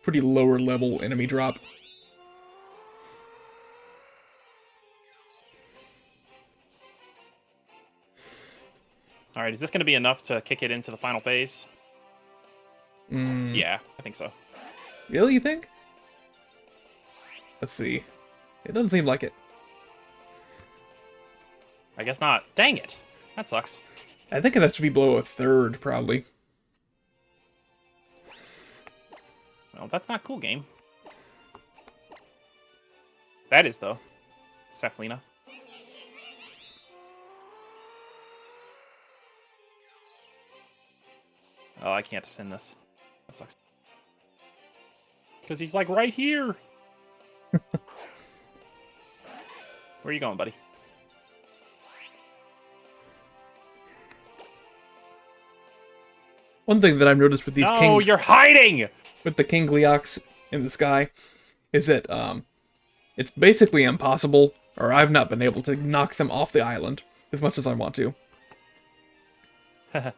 pretty lower level enemy drop. Alright, is this going to be enough to kick it into the final phase? Yeah, I think so. Really, you think? Let's see. It doesn't seem like it. I guess not. Dang it. That sucks. I think it has to be below a third, probably. Well, that's not cool, game. That is, though. Saflina. Oh, I can't ascend this. That sucks. Because he's, like, right here. Where are you going, buddy? One thing that I've noticed with these No, you're hiding! with the King Gleox in the sky is that it's basically impossible, or I've not been able to knock them off the island as much as I want to. I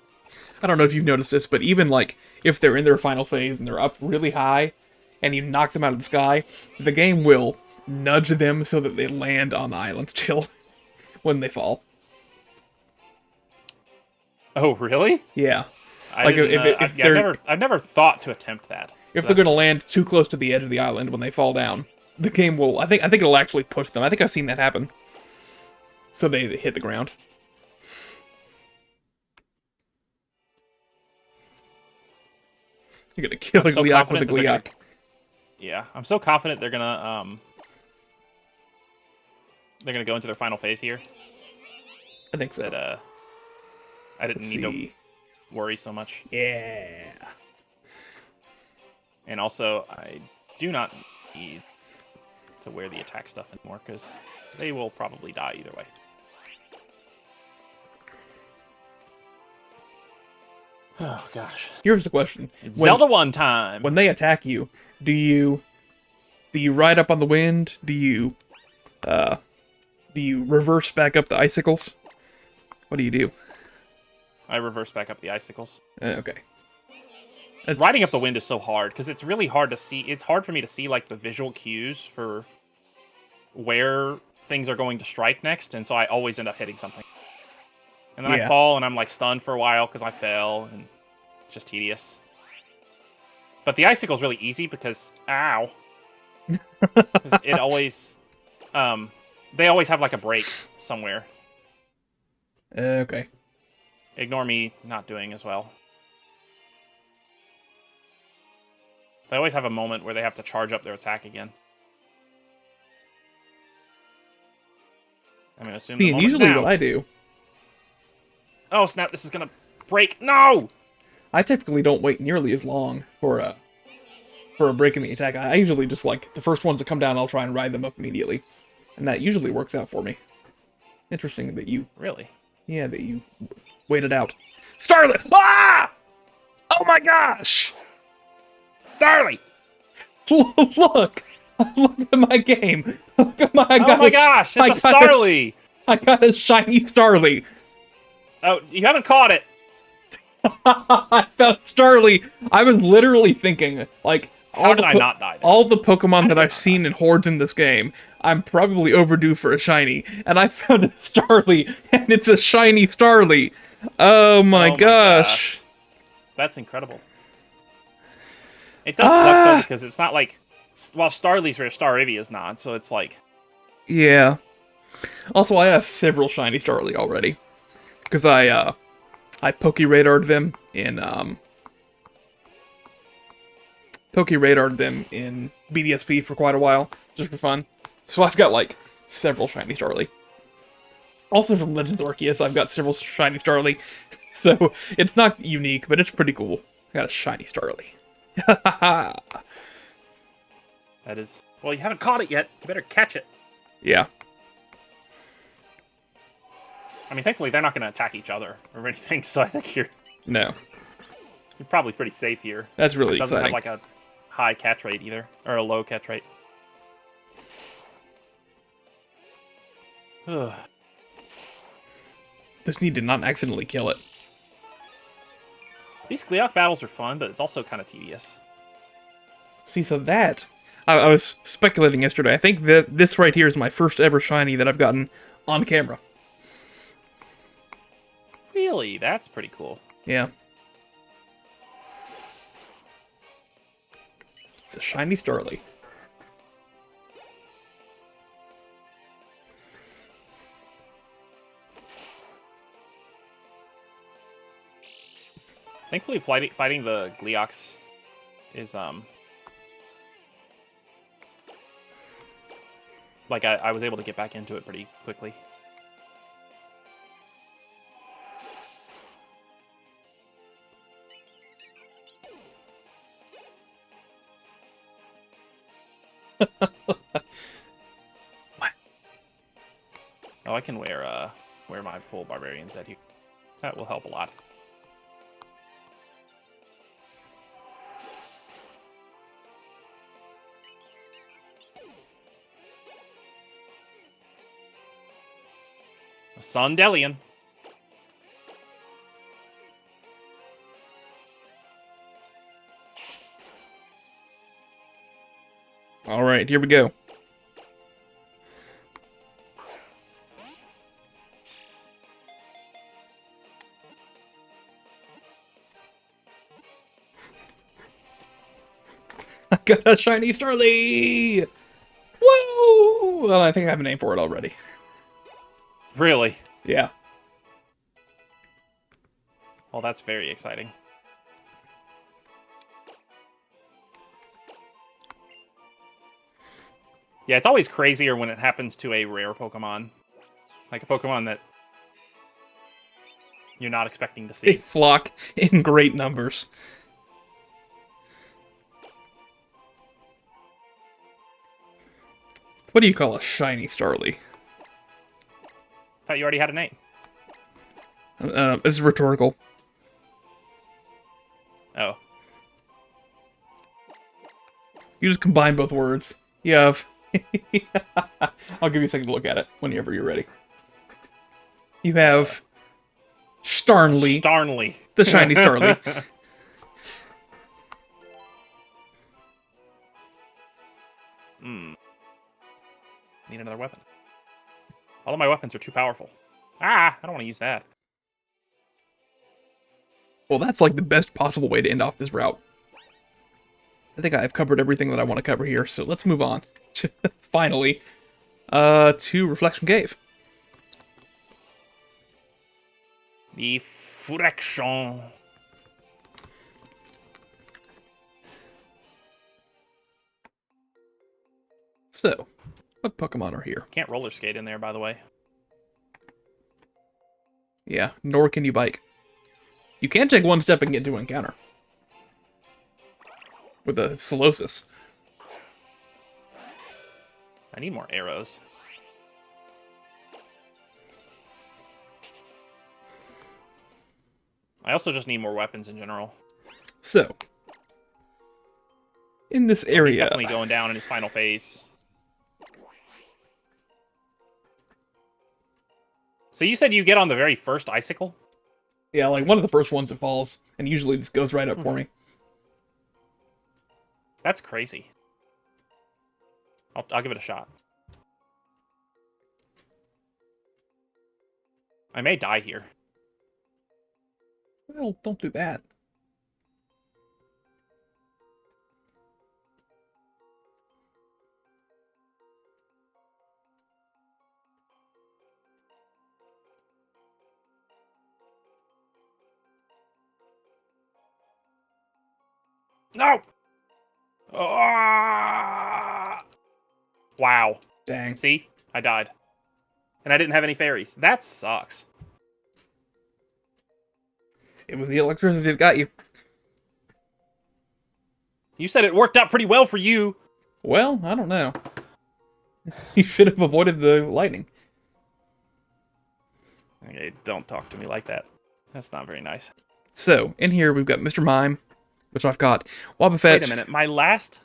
don't know if you've noticed this, but even like if they're in their final phase and they're up really high and you knock them out of the sky, the game will nudge them so that they land on the island still when they fall. Oh, really? Yeah. Like if they're, I've never thought to attempt that. If they're going to land too close to the edge of the island when they fall down, the game will. I think it'll actually push them. I think I've seen that happen. So they hit the ground. You're gonna kill a Gleeok with a Gleeok. Yeah, I'm so confident they're gonna go into their final phase here. I think so. That I didn't need to worry so much. Yeah. And also, I do not need to wear the attack stuff anymore, because they will probably die either way. Oh, gosh. Here's the question. It's Zelda 1 time! When they attack you, do you ride up on the wind? Do you reverse back up the icicles? What do? I reverse back up the icicles. Okay. Riding up the wind is so hard, because it's really hard to see. It's hard for me to see, like, the visual cues for where things are going to strike next, and so I always end up hitting something. And then I fall, and I'm, like, stunned for a while because I fell, and it's just tedious. But the icicle's really easy because, ow. It always, they always have, like, a break somewhere. Okay. Ignore me not doing as well. They always have a moment where they have to charge up their attack again. I'm gonna assume the moment usually now. what I do. Oh snap! This is gonna break. No. I typically don't wait nearly as long for a break in the attack. I usually just like the first ones that come down. I'll try and ride them up immediately, and that usually works out for me. Interesting that you really. Yeah, that you waited out. Starlet! Ah! Oh my gosh! Starly! Look! Look at my game! Look at my Oh my gosh! It's a Starly! I got a shiny Starly! Oh, you haven't caught it! I found Starly! I was literally thinking, like... How did I not die then? All the Pokemon that I've seen in hordes in this game, I'm probably overdue for a shiny. And I found a Starly, and it's a shiny Starly! Oh my gosh! That's incredible. It does suck though because it's not like, well, Starly's rare, Starivia's not, so it's like, Yeah. Also, I have several shiny Starly already. Because I Poke-Radared them in, Poke-Radared them in BDSP for quite a while, just for fun. So I've got, like, several shiny Starly. Also from Legends Arceus, I've got several shiny Starly. So, it's not unique, but it's pretty cool. I got a shiny Starly. that is, well, you haven't caught it yet. You better catch it. Yeah. I mean, thankfully they're not going to attack each other or anything, so I think you're No. probably pretty safe here. That's really It doesn't exciting. have like a high catch rate either, or a low catch rate. Just need to not accidentally kill it. These Gleeok battles are fun, but it's also kind of tedious. See, so that... I was speculating yesterday. I think that this right here is my first ever shiny that I've gotten on camera. Really? That's pretty cool. Yeah. It's a shiny Starly. Thankfully, fighting the Gleeoks is, like, I was able to get back into it pretty quickly. What? Oh, I can wear my full Barbarian set here. That will help a lot. A Sundelian. Alright, here we go. I got a shiny Starly! Whoa! Well, I think I have a name for it already. Really? Yeah. Well, that's very exciting. Yeah, it's always crazier when it happens to a rare Pokemon. Like a Pokemon that you're not expecting to They see. flock in great numbers. What do you call a shiny Starly? Thought you already had a name. It's rhetorical. Oh. You just combine both words. You have... I'll give you a second to look at it whenever you're ready. You have... Starnly, Starnly. the shiny Starly. Need another weapon. All of my weapons are too powerful. Ah, I don't want to use that. Well, that's like the best possible way to end off this route. I think I've covered everything that I want to cover here, so let's move on. Finally, to Reflection Cave. Reflection. So, what Pokemon are here? Can't roller skate in there, by the way. Yeah, nor can you bike. You can take one step and get into an encounter. With a Solosis. I need more arrows. I also just need more weapons in general. So, in this He's area... definitely going down in his final phase. So you said you get on the very first icicle? Yeah, like one of the first ones that falls, and usually just goes right up for me. That's crazy. I'll give it a shot. I may die here. Well, don't do that. No! Ah! Wow. Dang. See? I died. And I didn't have any fairies. That sucks. It was the electricity that got you. You said it worked out pretty well for you. Well, I don't know. You should have avoided the lightning. Okay, don't talk to me like that. That's not very nice. So, in here we've got Mr. Mime, which I've got Wobbuffet. Wait a minute. My last...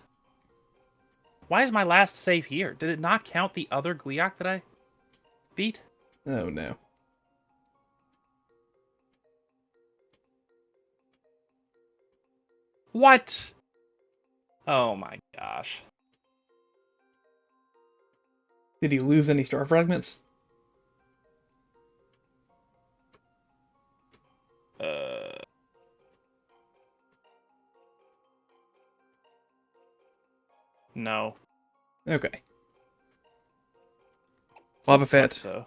Why is my last save here? Did it not count the other Gleeok that I beat? Oh, no. What? Oh my gosh. Did you lose any star fragments? No. Okay. Still Wobbuffet. sucks, though.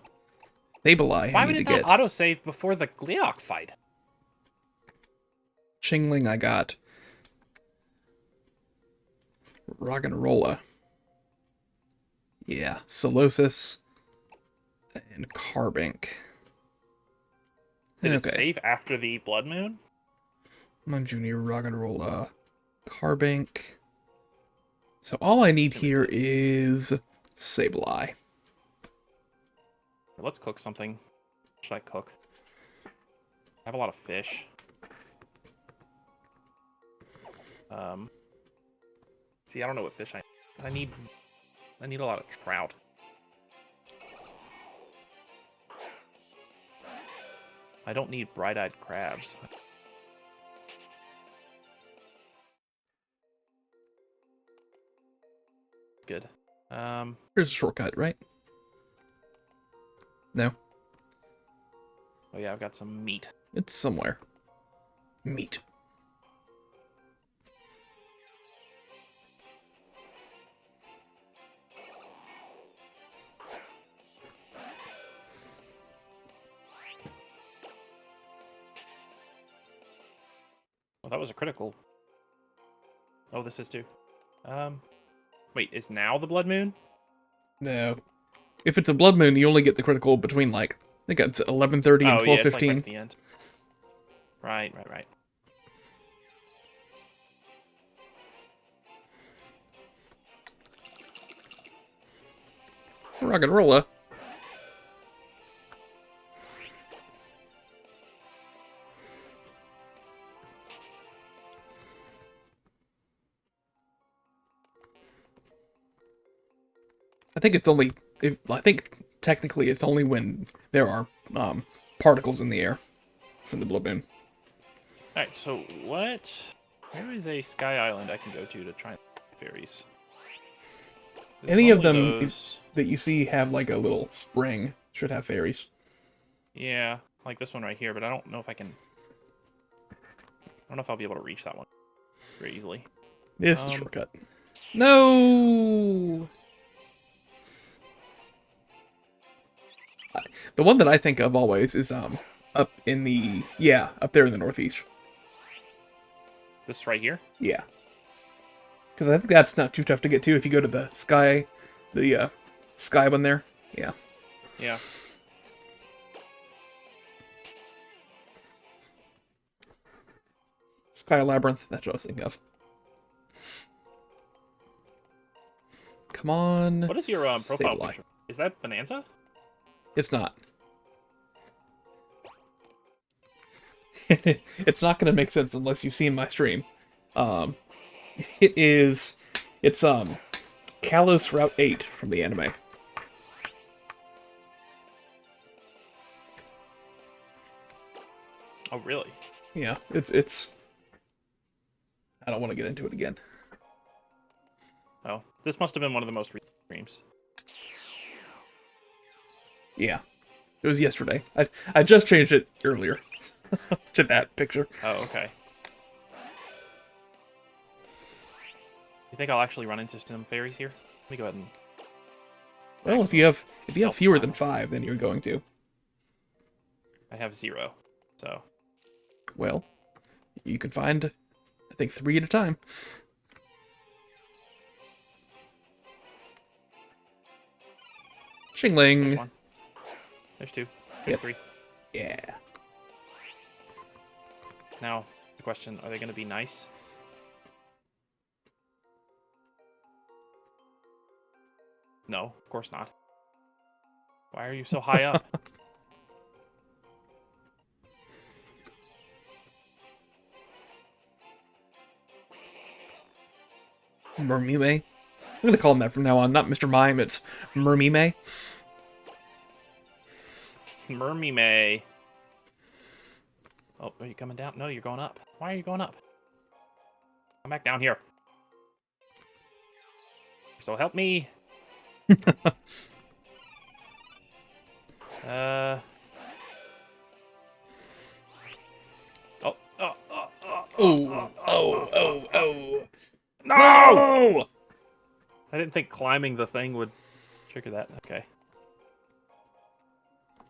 Sableye, Why I would need it to not get. autosave before the Gleeok fight? Chingling, I got. Roggenrola. Yeah, Solosis. And Carbink. Did it save after the Blood Moon? Mime Jr., Roggenrola, Carbink. So all I need here is Sableye. Let's cook something. What should I cook? I have a lot of fish. See, I don't know what fish I need. I need a lot of trout. I don't need bright-eyed crabs. Good. Here's a shortcut, right? No, Oh yeah, I've got some meat. it's somewhere. Meat. Well, that was a critical. Oh, this is too. Wait, is now the Blood Moon? No. If it's a blood moon, you only get the critical between, like, I think it's 11:30 and Oh yeah, it's 12:15. like right at the end. Right. Roggenrola. I think it's only. I think technically it's only when there are particles in the air from the blood moon. Alright, so what? Where is a sky island I can go to try fairies? There's Any of them normally those... that you see have like a little spring should have fairies. Yeah, like this one right here, but I don't know if I can... I don't know if I'll be able to reach that one very easily. This is a shortcut. No! The one that I think of always is up in the up there in the northeast. This right here? Yeah. Because I think that's not too tough to get to if you go to the sky one there. Yeah. Yeah. Sky Labyrinth, that's what I was thinking of. Come on. What is your profile Sableye. picture? Is that Bonanza? It's not. It's not going to make sense unless you've seen my stream. It's Kalos Route 8 from the anime. Oh, really? Yeah, it's I don't want to get into it again. Oh, this must have been one of the most recent streams. Yeah. It was yesterday. I just changed it earlier to that picture. Oh, okay. You think I'll actually run into some fairies here? Let me go ahead and... Well, if you have fewer than 5, then you're going to. I have 0, so... Well, you can find... I think 3 at a time. There's Shingling. one. There's two. There's Yep. three. Yeah. Now, the question, are they going to be nice? No, of course not. Why are you so high up? Mermime. I'm gonna call him that from now on. Not Mr. Mime, it's Mermime. Mermime. Oh, are you coming down? No, you're going up. Why are you going up? Come back down here. So help me. Oh. Oh. No! No! I didn't think climbing the thing would trigger that. Okay.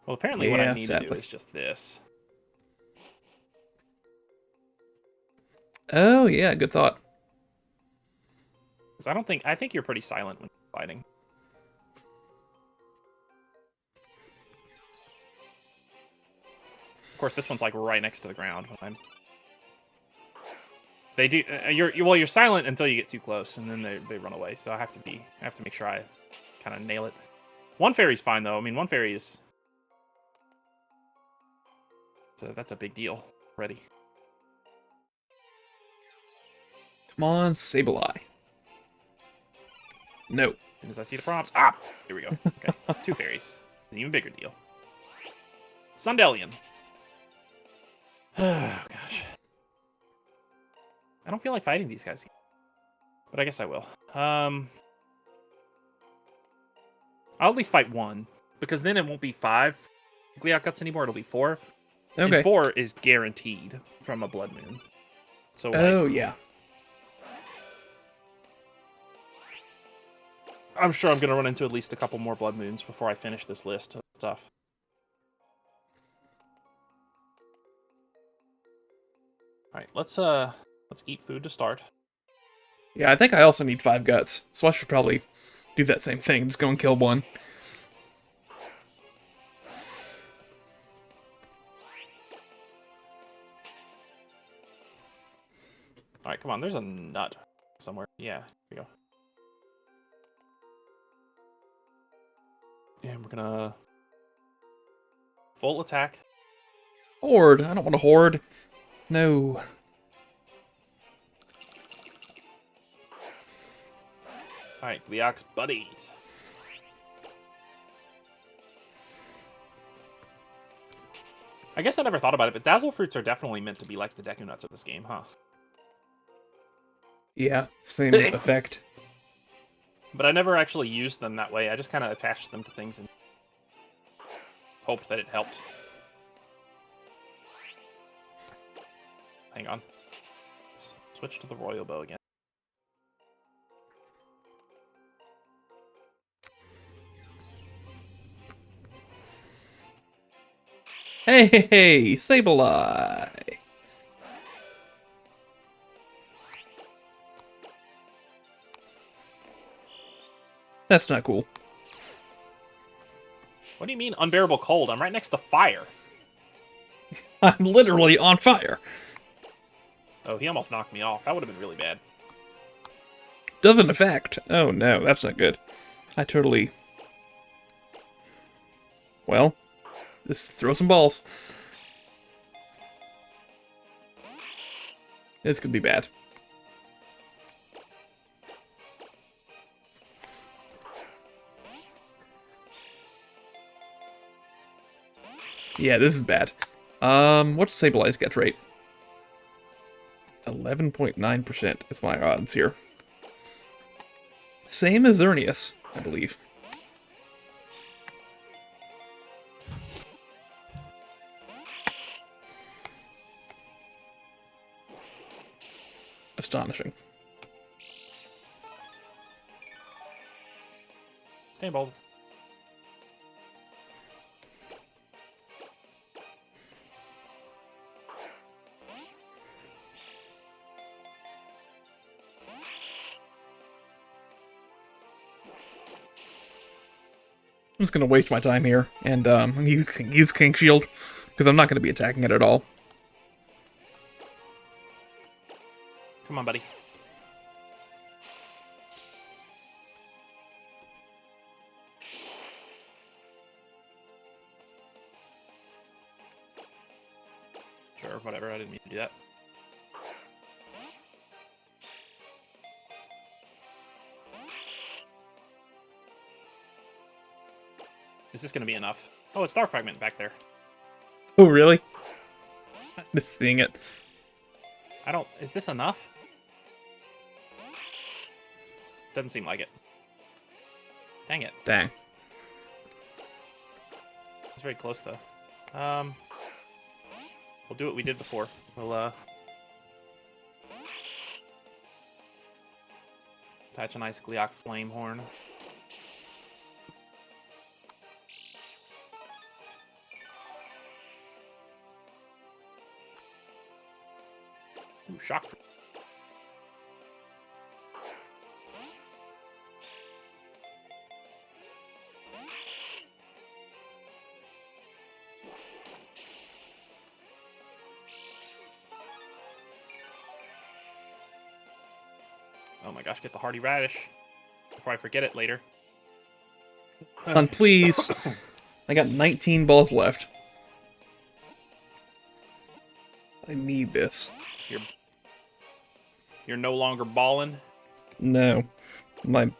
Well, apparently what I Yeah, need to sadly. do is just this. Oh, yeah, good thought. Because I think you're pretty silent when fighting. Of course, this one's like right next to the ground when I'm. They do. You're silent until you get too close, and then they run away. So I have to make sure I kind of nail it. One fairy's fine though. I mean, one fairy is. So that's a big deal already. Come on, Sableye. No. As soon as I see the prompts, ah, here we go. Okay, two fairies, an even bigger deal. Sundelian. Oh gosh, I don't feel like fighting these guys, but I guess I will. I'll at least fight one because then it won't be 5 Gleeok guts anymore. It'll be 4. Okay. And 4 is guaranteed from a blood moon. So like, Oh, yeah. I'm sure I'm gonna run into at least a couple more blood moons before I finish this list of stuff. All right, let's eat food to start. Yeah, I think I also need 5 guts, so I should probably do that same thing. Just go and kill one. All right, come on. There's a nut somewhere. Yeah, here we go. And we're gonna full attack. Horde. I don't want to hoard. No. All right, Gleeok's buddies. I guess I never thought about it, but Dazzle Fruits are definitely meant to be like the Deku Nuts of this game, huh? Yeah, same effect. But I never actually used them that way. I just kind of attached them to things and hoped that it helped. Hang on. Let's switch to the Royal Bow again. Hey, Sableye. That's not cool. What do you mean unbearable cold? I'm right next to fire. I'm literally on fire. Oh, he almost knocked me off. That would have been really bad. Doesn't affect. Oh no, that's not good. I totally... Well, just throw some balls. This could be bad. Yeah, this is bad. What's Sableye's catch rate? 11.9% is my odds here. Same as Xerneas, I believe. Astonishing. Stand bold. I'm just gonna waste my time here and use King Shield because I'm not gonna be attacking it at all. Come on, buddy. Sure, whatever. I didn't mean to do that. Is this going to be enough? Oh, a star fragment back there. Oh, really? Just seeing it. I don't... Is this enough? Doesn't seem like it. Dang it. Dang. It's very close, though. We'll do what we did before. We'll, attach a nice Gleok flame horn. Ooh, shock. Oh my gosh, get the hardy radish before I forget it later. Come on, please. I got 19 balls left. I need this. You're no longer balling. No. I've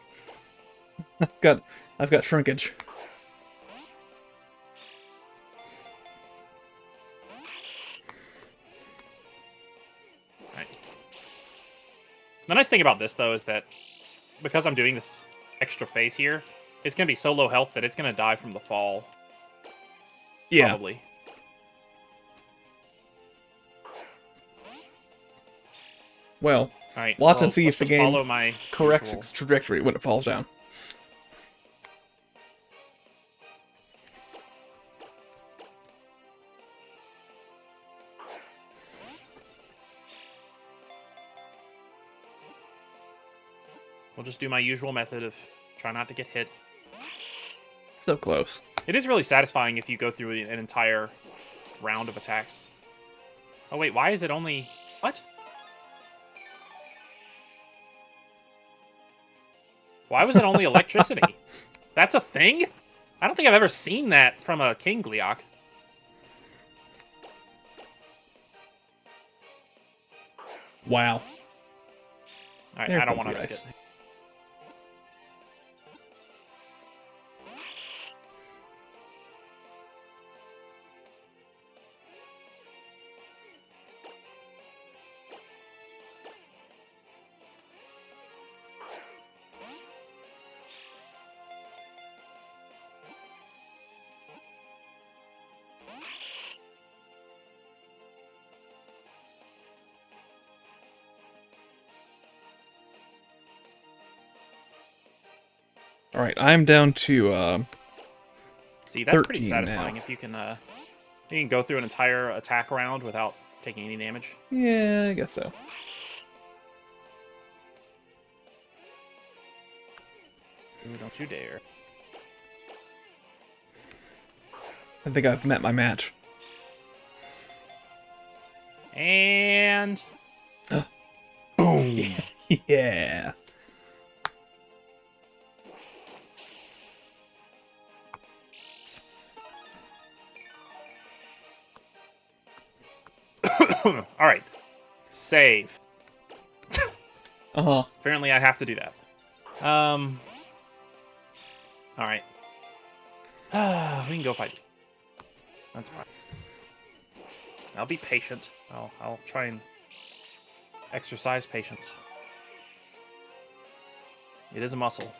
got shrinkage. Right. The nice thing about this, though, is that because I'm doing this extra phase here, it's going to be so low health that it's going to die from the fall. Yeah. Probably. Well, All right. watch and see if the game follow my corrects usual. its trajectory when it falls down. We'll just do my usual method of try not to get hit. So close. It is really satisfying if you go through an entire round of attacks. Oh, wait, why is it only... What? Why was it only electricity? That's a thing? I don't think I've ever seen that from a King Gleok. Wow. Alright, There I don't comes want to the risk ice. it. Alright, I'm down to, See, that's pretty 13 satisfying now. if you can go through an entire attack round without taking any damage. Yeah, I guess so. Ooh, don't you dare. I think I've met my match. And... Boom! Yeah. Alright. Save. Uh-huh. Apparently I have to do that. Alright. We can go fight. That's fine. I'll be patient. I'll try and exercise patience. It is a muscle.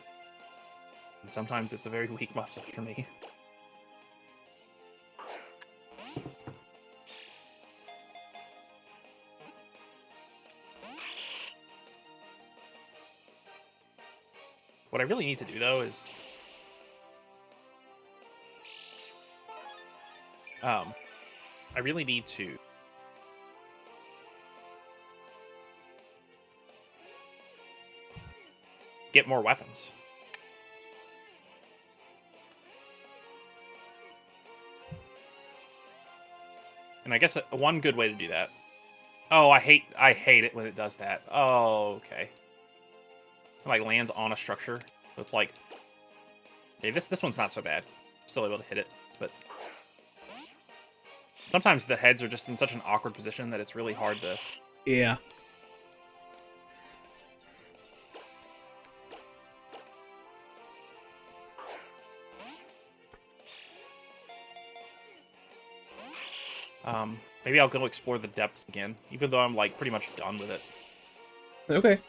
And sometimes it's a very weak muscle for me. What I really need to do, though, is... I really need to... get more weapons. And I guess one good way to do that. Oh, I hate it when it does that. Oh, okay. It, like, lands on a structure. So it's like, okay, this one's not so bad. Still able to hit it, but sometimes the heads are just in such an awkward position that it's really hard to. Yeah. Maybe I'll go explore the depths again, even though I'm like pretty much done with it. Okay.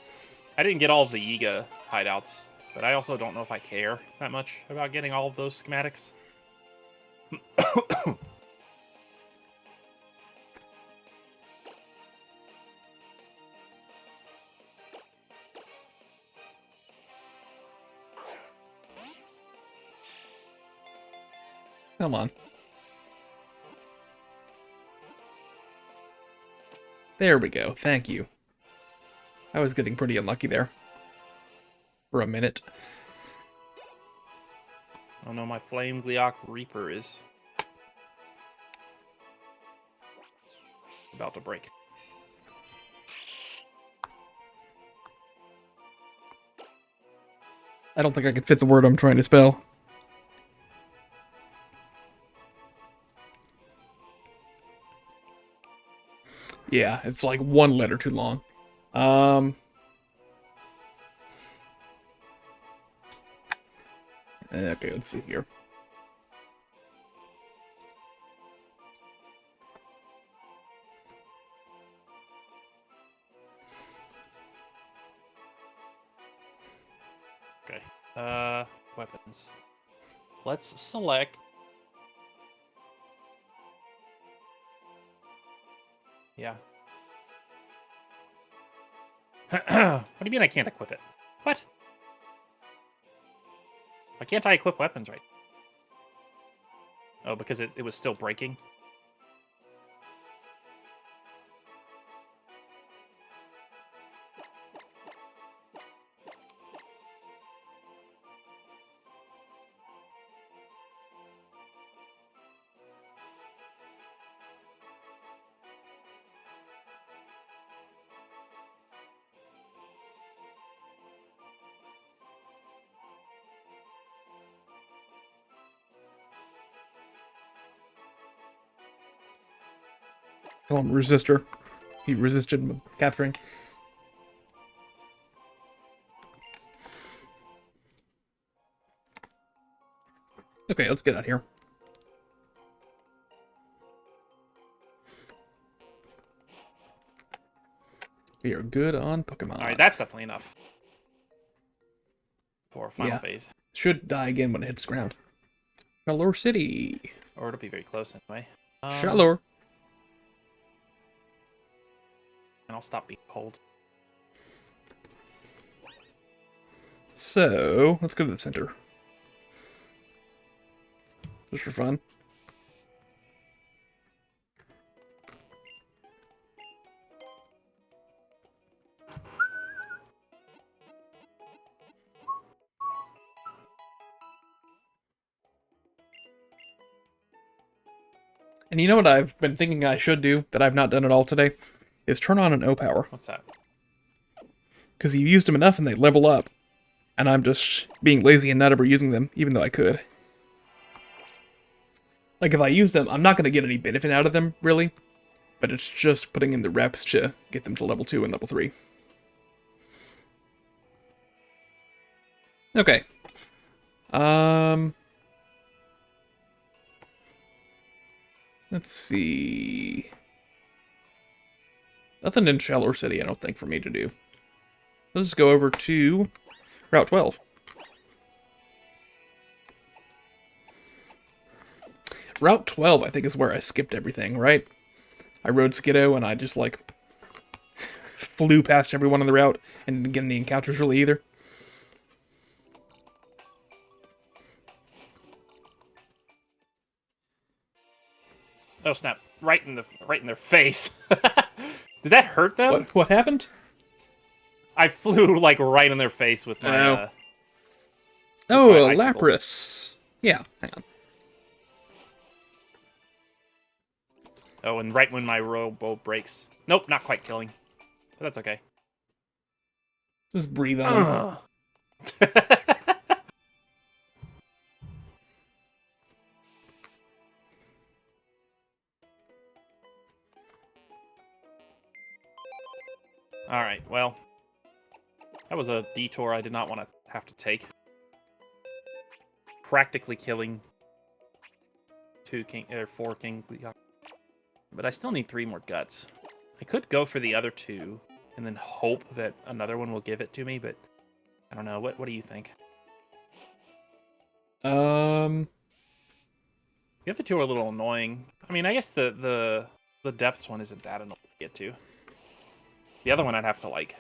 I didn't get all of the Yiga hideouts, but I also don't know if I care that much about getting all of those schematics. Come on. There we go. Thank you. I was getting pretty unlucky there. For a minute. Oh no, my Flame Gleok Reaper is about to break. I don't think I can fit the word I'm trying to spell. Yeah, it's like one letter too long. Okay, let's see here. Okay. Weapons. Let's select. Yeah. What do you mean I can't equip it? What? Why can't I equip weapons right? Oh, because it was still breaking? Come on, resistor. He resisted capturing. Okay, let's get out of here. We are good on Pokemon. Alright, that's definitely enough. For final phase. Should die again when it hits ground. Shalor City. Or it'll be very close anyway. Shalor. And I'll stop being cold. So, let's go to the center. Just for fun. And you know what I've been thinking I should do, that I've not done at all today? Is turn on an O-Power. What's that? Because you used them enough and they level up. And I'm just being lazy and not ever using them, even though I could. Like, if I use them, I'm not going to get any benefit out of them, really. But it's just putting in the reps to get them to level 2 and level 3. Okay. Let's see. Nothing in Shalor City, I don't think, for me to do. Let's just go over to Route 12. Route 12, I think, is where I skipped everything, right? I rode Skiddo, and I just, like, flew past everyone on the route, and didn't get any encounters, really, either. Oh snap! Right in their face. Did that hurt them? What happened? I flew like right in their face with my. Oh, my a icicle. Lapras. Yeah, hang on. Oh, and right when my robo breaks. Nope, not quite killing. But that's okay. Just breathe on him. Alright, well. That was a detour I did not want to have to take. Practically killing 4 king. But I still need 3 more guts. I could go for the other 2 and then hope that another one will give it to me, but I don't know. What do you think? Um, The other 2 are a little annoying. I mean, I guess the depths one isn't that annoying to get to. The other one I'd have to like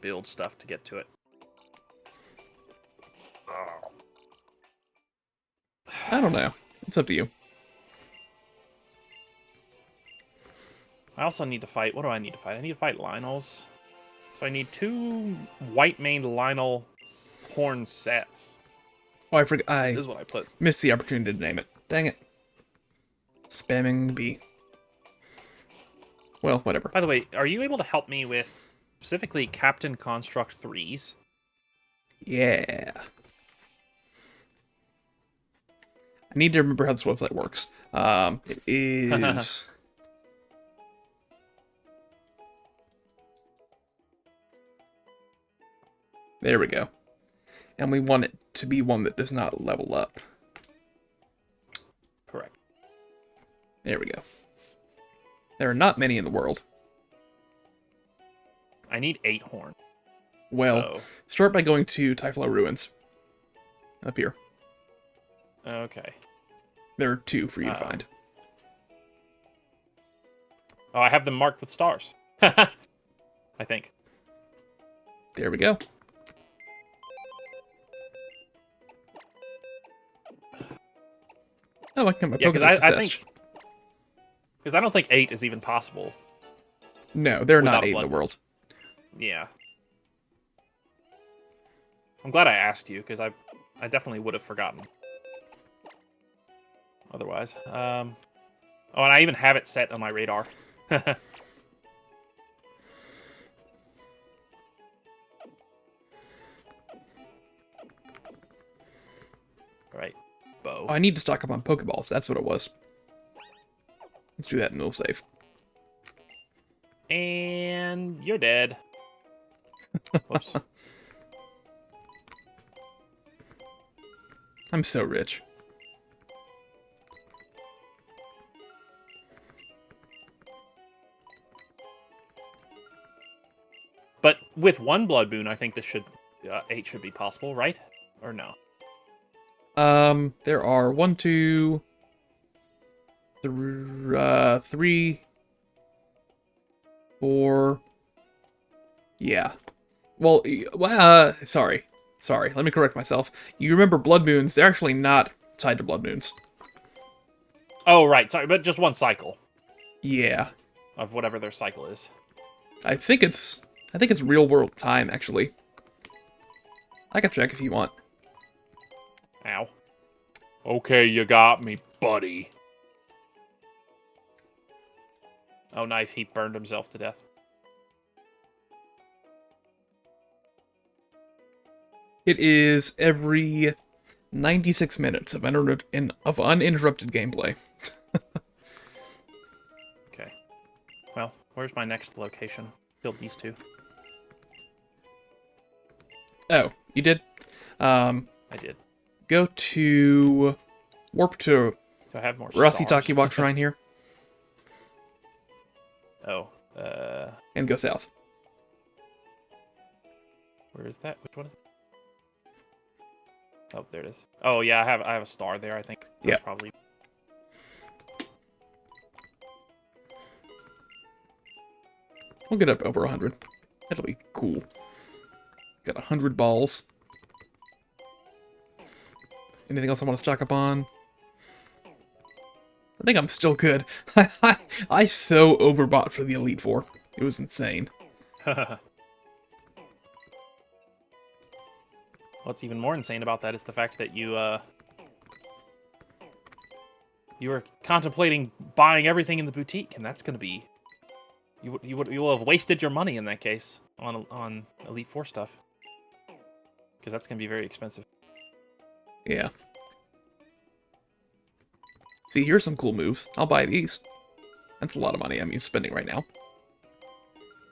build stuff to get to it. I don't know. It's up to you. I also need to fight. What do I need to fight? I need to fight Lionels. So I need 2 white-maned Lionel horn sets. Oh, I forgot. I This is what I put. missed the opportunity to name it. Dang it. Spamming B. Well, whatever. By the way, are you able to help me with specifically Captain Construct 3s? Yeah. I need to remember how this website works. It is... There we go. And we want it to be one that does not level up. Correct. There we go. There are not many in the world. I need 8 horn. Well, So, start by going to Typhlo Ruins. Up here. okay. There are 2 for you to find. Oh, I have them marked with stars. I think. There we go. Oh, I can my Yeah, because Pokédex I assessed. think... Because I don't think 8 is even possible. No, there are without not a 8 in blood the world. Yeah. I'm glad I asked you, because I definitely would have forgotten. Otherwise. Oh, and I even have it set on my radar. Right. Bow. Oh, I need to stock up on Pokeballs. That's what it was. Let's do that and we'll save. And you're dead. Whoops. I'm so rich. But with 1 blood boon, I think this should 8 should be possible, right? Or no? There are 1, 2, 3, 4. Yeah. Well, sorry. Let me correct myself. You remember blood moons? They're actually not tied to blood moons. Oh, right. Sorry, but just 1 cycle Yeah. of whatever their cycle is. I think it's real world time actually. I can check if you want. Ow. Okay, you got me, buddy. Oh, nice. He burned himself to death. It is every 96 minutes of uninterrupted gameplay. Okay. Well, where's my next location? Killed these 2. Oh, you did? I did. Go to... Warp to Do I have more Rossi stars? Takiwak Shrine here, Oh, and go south. where is that? Which one is it? Oh, there it is. Oh, yeah, I have a star there, I think. That's Yeah. probably... We'll get up over 100. That'll be cool. Got 100 balls. Anything else I want to stock up on? I think I'm still good. I so overbought for the Elite Four. It was insane. What's even more insane about that is the fact that you You were contemplating buying everything in the boutique, and that's going to be... You will have wasted your money in that case on Elite Four stuff, because that's going to be very expensive. Yeah. See, here's some cool moves. I'll buy these. That's a lot of money I'm spending right now.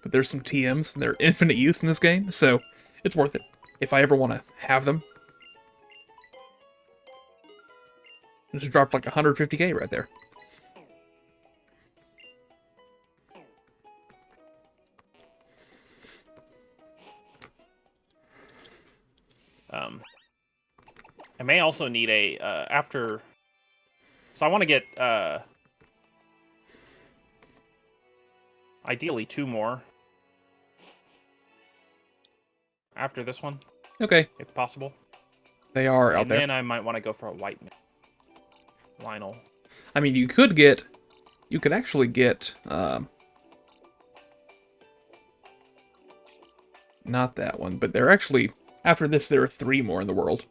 But there's some TMs, and they're infinite use in this game, so it's worth it. If I ever want to have them. It just dropped like 150k right there. I may also need a, after... So I want to get, ideally 2 more. After this one. Okay. If possible. They are out and there. then I might want to go for a white Lionel. I mean, you could get... You could actually get... not that one, but there actually... After this, there are 3 more in the world.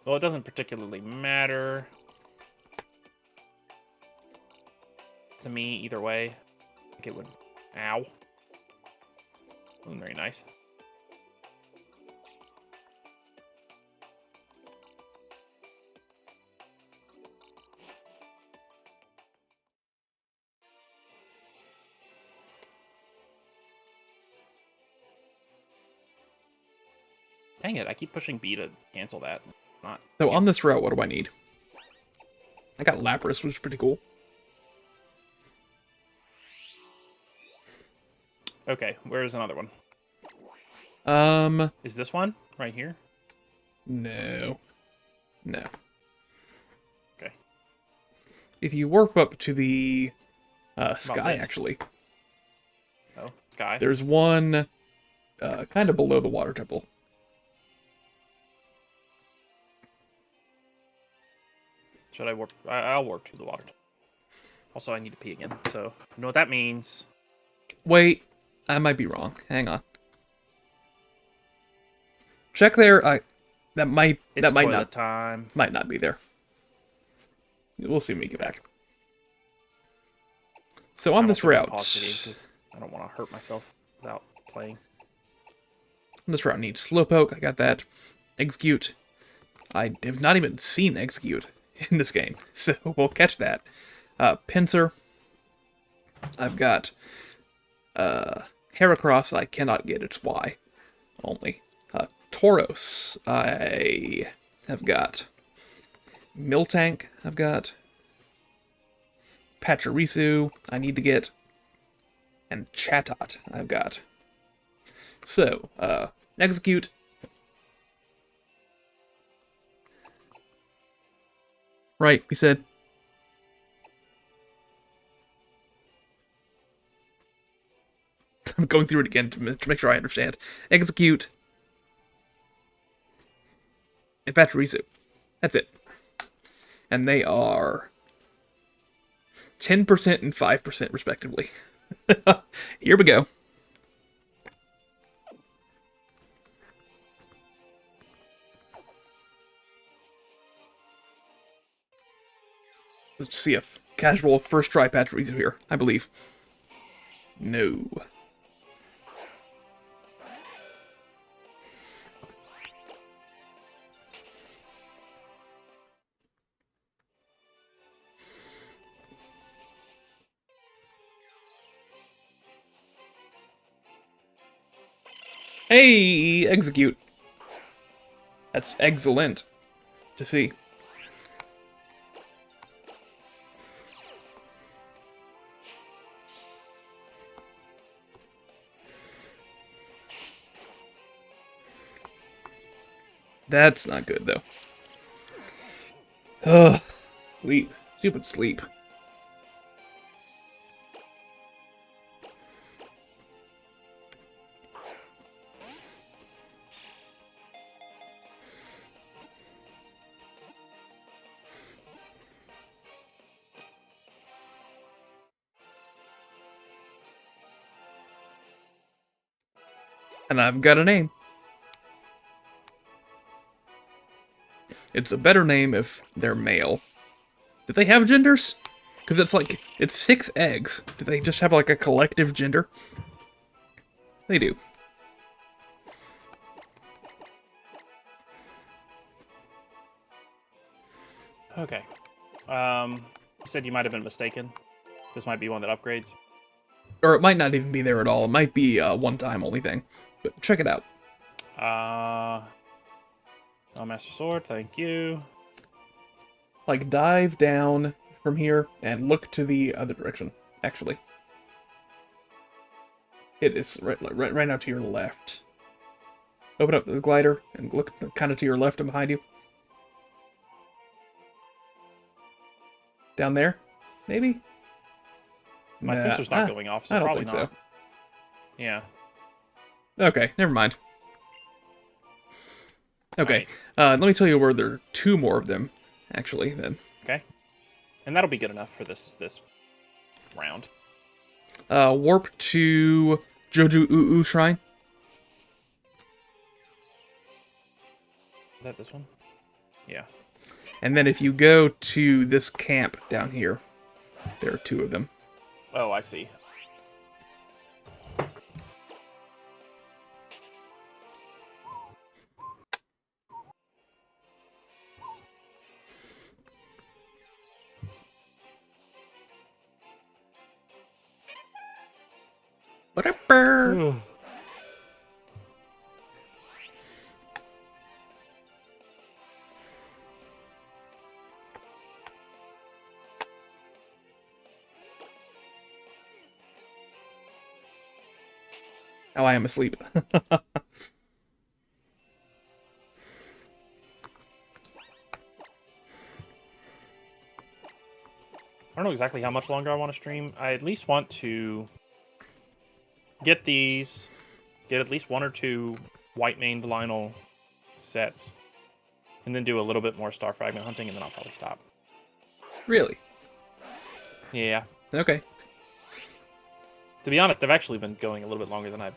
Well, it doesn't particularly matter to me either way. I think it would... Ow. Wasn't very nice. Dang it, I keep pushing B to cancel that. Not So cancel. on this route, what do I need? I got Lapras, which is pretty cool. Okay, where's another one? Is this one? Right here? No. No. Okay. If you warp up to the sky, this? actually, Oh, Sky. there's one kind of below the water temple. Should I warp? I'll warp to the water. Also, I need to pee again, so you know what that means. Wait, I might be wrong. Hang on. Check there. That might Toilet time. might not be there. We'll see when we get back. So on this route, I don't want to hurt myself without playing. This route needs Slowpoke. I got that. Execute. I have not even seen Execute in this game, so we'll catch that. Pinsir. I've got Heracross. I cannot get its Y only. Tauros. I have got Miltank. I've got Pachirisu. I need to get, and Chatot. I've got. So, execute. Right, we said. I'm going through it again to make sure I understand. Execute. And Pachirisu. That's it. And they are 10% and 5% respectively. Here we go. Let's see a casual first try Pachirisu here, I believe. No. Hey, execute. That's excellent to see. That's not good, though. Ugh. Sleep. Stupid sleep. And I've got a name. It's a better name if they're male. Do they have genders? Because it's like, it's 6 eggs. Do they just have like a collective gender? They do. Okay. You said you might have been mistaken. This might be one that upgrades. Or it might not even be there at all. It might be a one-time only thing. But check it out. Oh, Master Sword, thank you. Like, dive down from here and look to the other direction, actually. It is right now to your left. Open up the glider and look kind of to your left and behind you. Down there? Maybe? My sensor's not going off, so I don't probably think not. so. Yeah. Okay, never mind. Okay, Right. let me tell you where there are 2 more of them, actually, then. Okay. And that'll be good enough for this round. Warp to Joju Uu Shrine. Is that this one? Yeah. And then if you go to this camp down here, there are 2 of them. Oh, I see. Whatever. Oh, I am asleep. I don't know exactly how much longer I want to stream. I at least want to get these, get at least 1 or 2 white maned Lionel sets, and then do a little bit more star fragment hunting, and then I'll probably stop. Really? Yeah. Okay. To be honest, I've actually been going a little bit longer than I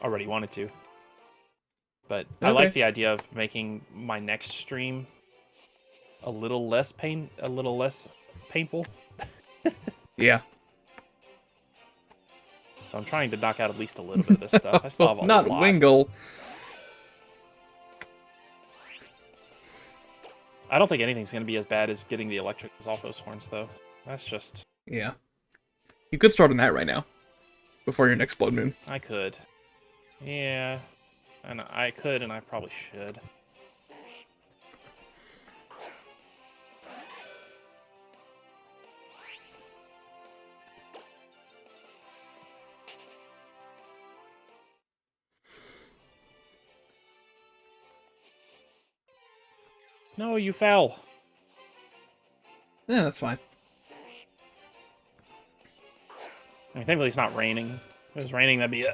already wanted to. But I like the idea of making my next stream a little less painful. Yeah. So I'm trying to knock out at least a little bit of this stuff. I still have a Not lot. Wingle. I don't think anything's going to be as bad as getting the electric Zolfos horns, though. That's just... Yeah. You could start on that right now. Before your next Blood Moon. I could. Yeah. And I could, and I probably should. No, you fell. Yeah, that's fine. I mean, thankfully it's not raining. If it was raining, that'd be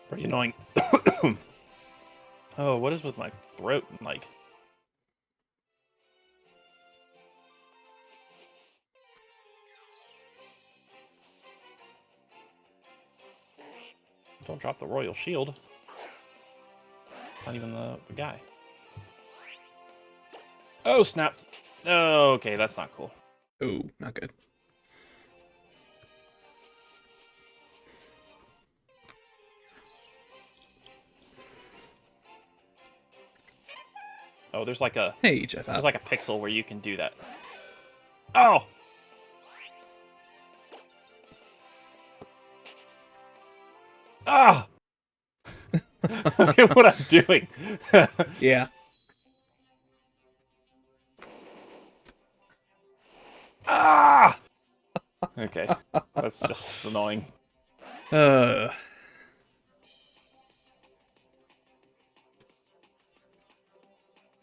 pretty annoying. Oh, what is with my throat? Like, don't drop the royal shield. Not even the guy. Oh, snap. Oh, okay, that's not cool. Oh, not good. Oh, there's like a Hey, pixel where you can do that. Oh. Ah. Look at what I'm doing. Yeah. Ah. Okay, that's just annoying.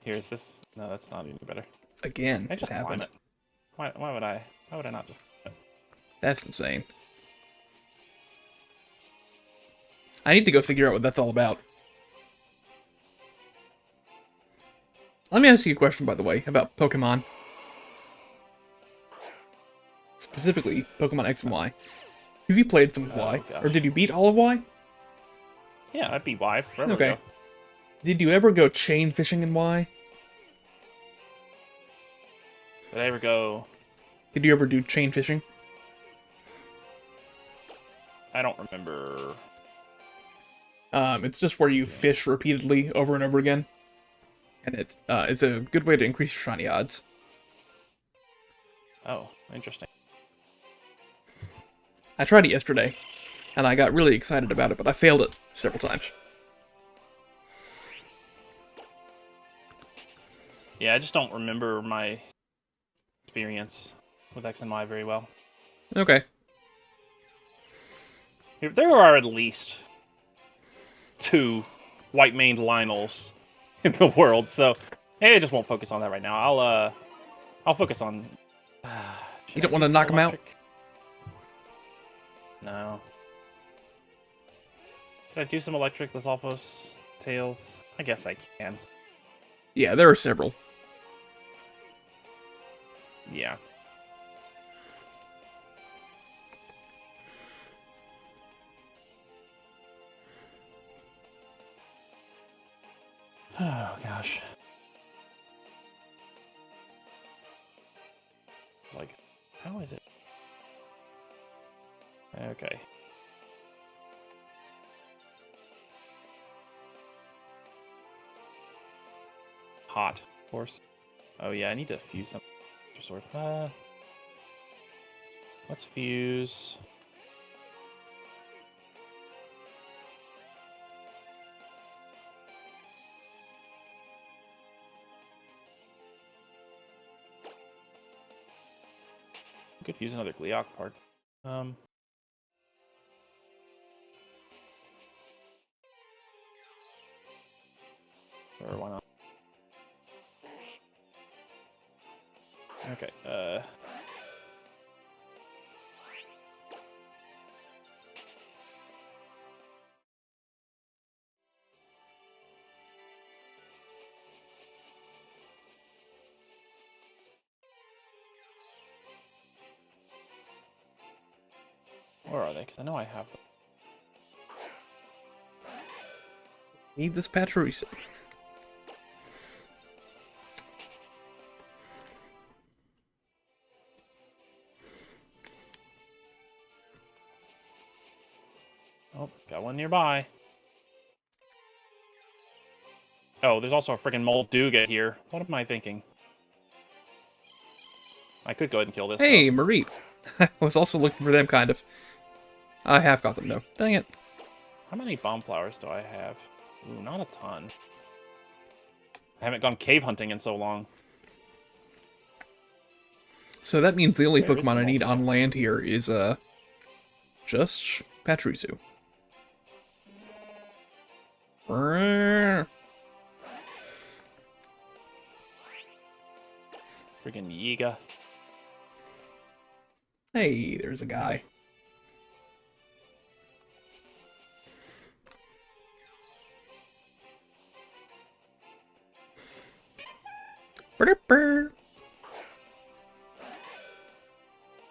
Here's this. No, that's not any better. Again, I just it happened. Climb it. Why would I not just climb it? That's insane. I need to go figure out what that's all about. Let me ask you a question, by the way, about Pokemon. Specifically, Pokemon X and Y. Because you played some Y. gosh. Or did you beat all of Y? Yeah, I beat Y forever Okay. ago. Did you ever go chain fishing in Y? Did I ever go? Did you ever do chain fishing? I don't remember. It's just where you fish repeatedly over and over again, and it's a good way to increase your shiny odds. Oh, interesting. I tried it yesterday, and I got really excited about it, but I failed it several times. Yeah, I just don't remember my experience with X and Y very well. Okay. There are at least 2 white-maned Lionels in the world, so maybe I just won't focus on that right now. I'll focus on. You don't want to knock him out? No. Should I do some electric Lizalfos tails? I guess I can. Yeah, there are several. Yeah. Oh gosh. Like, how is it? Okay. Hot, of course. Oh yeah, I need to fuse some sword. Let's fuse. I could fuse another Gleok part. Or why not? Okay, where are they? Because I know I have them. Need this Pachirisu. Oh, got one nearby. Oh, there's also a freaking Molduga here. What am I thinking? I could go ahead and kill this, Hey, though. Mareep. I was also looking for them, kind of. I have got them, though. Dang it. How many bomb flowers do I have? Ooh, not a ton. I haven't gone cave hunting in so long. So that means the only Where is Pokemon the I need on Molduga? land here is, just Pachirisu. Freaking Yiga. Hey, there's a guy.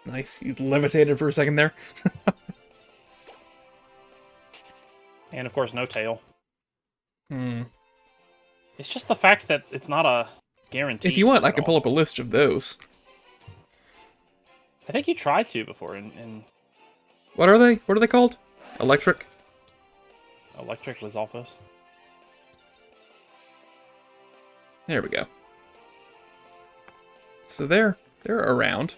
Nice. He's levitated for a second there. And of course, no tail. Hmm. It's just the fact that it's not a guarantee. If you want, I at can pull all. up a list of those. I think you tried to before in What are they? What are they called? Electric? Electric Lizalfos. There we go. So they're around.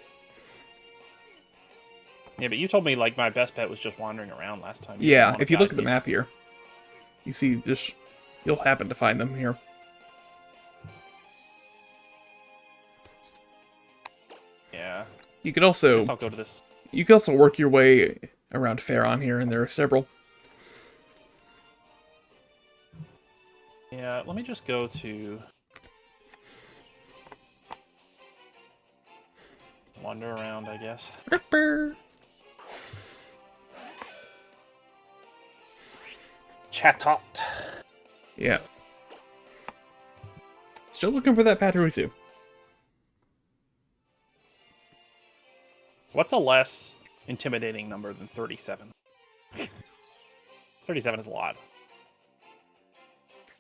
Yeah, but you told me like my best bet was just wandering around last time. Yeah, if you look at the map here, you see just you'll happen to find them here. Yeah. You could I also guess I'll go to this. you can also work your way around Faron here, and there are several. Yeah, let me just go to wander around, I guess. Chatot. Yeah. Still looking for that Pachirisu. What's a less intimidating number than 37? 37 is a lot.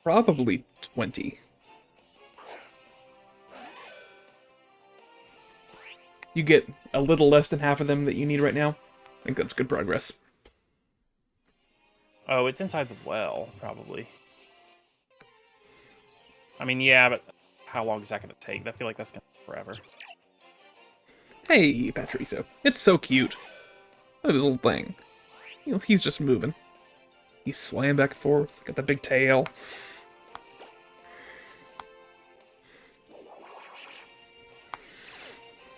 Probably 20. you get a little less than half of them that you need right now. I think that's good progress. Oh, it's inside the well, probably. I mean, yeah, but how long is that going to take? I feel like that's going to take forever. Hey, Patricio. It's so cute. Look at this little thing. You know, he's just moving. He's swaying back and forth. Got the big tail.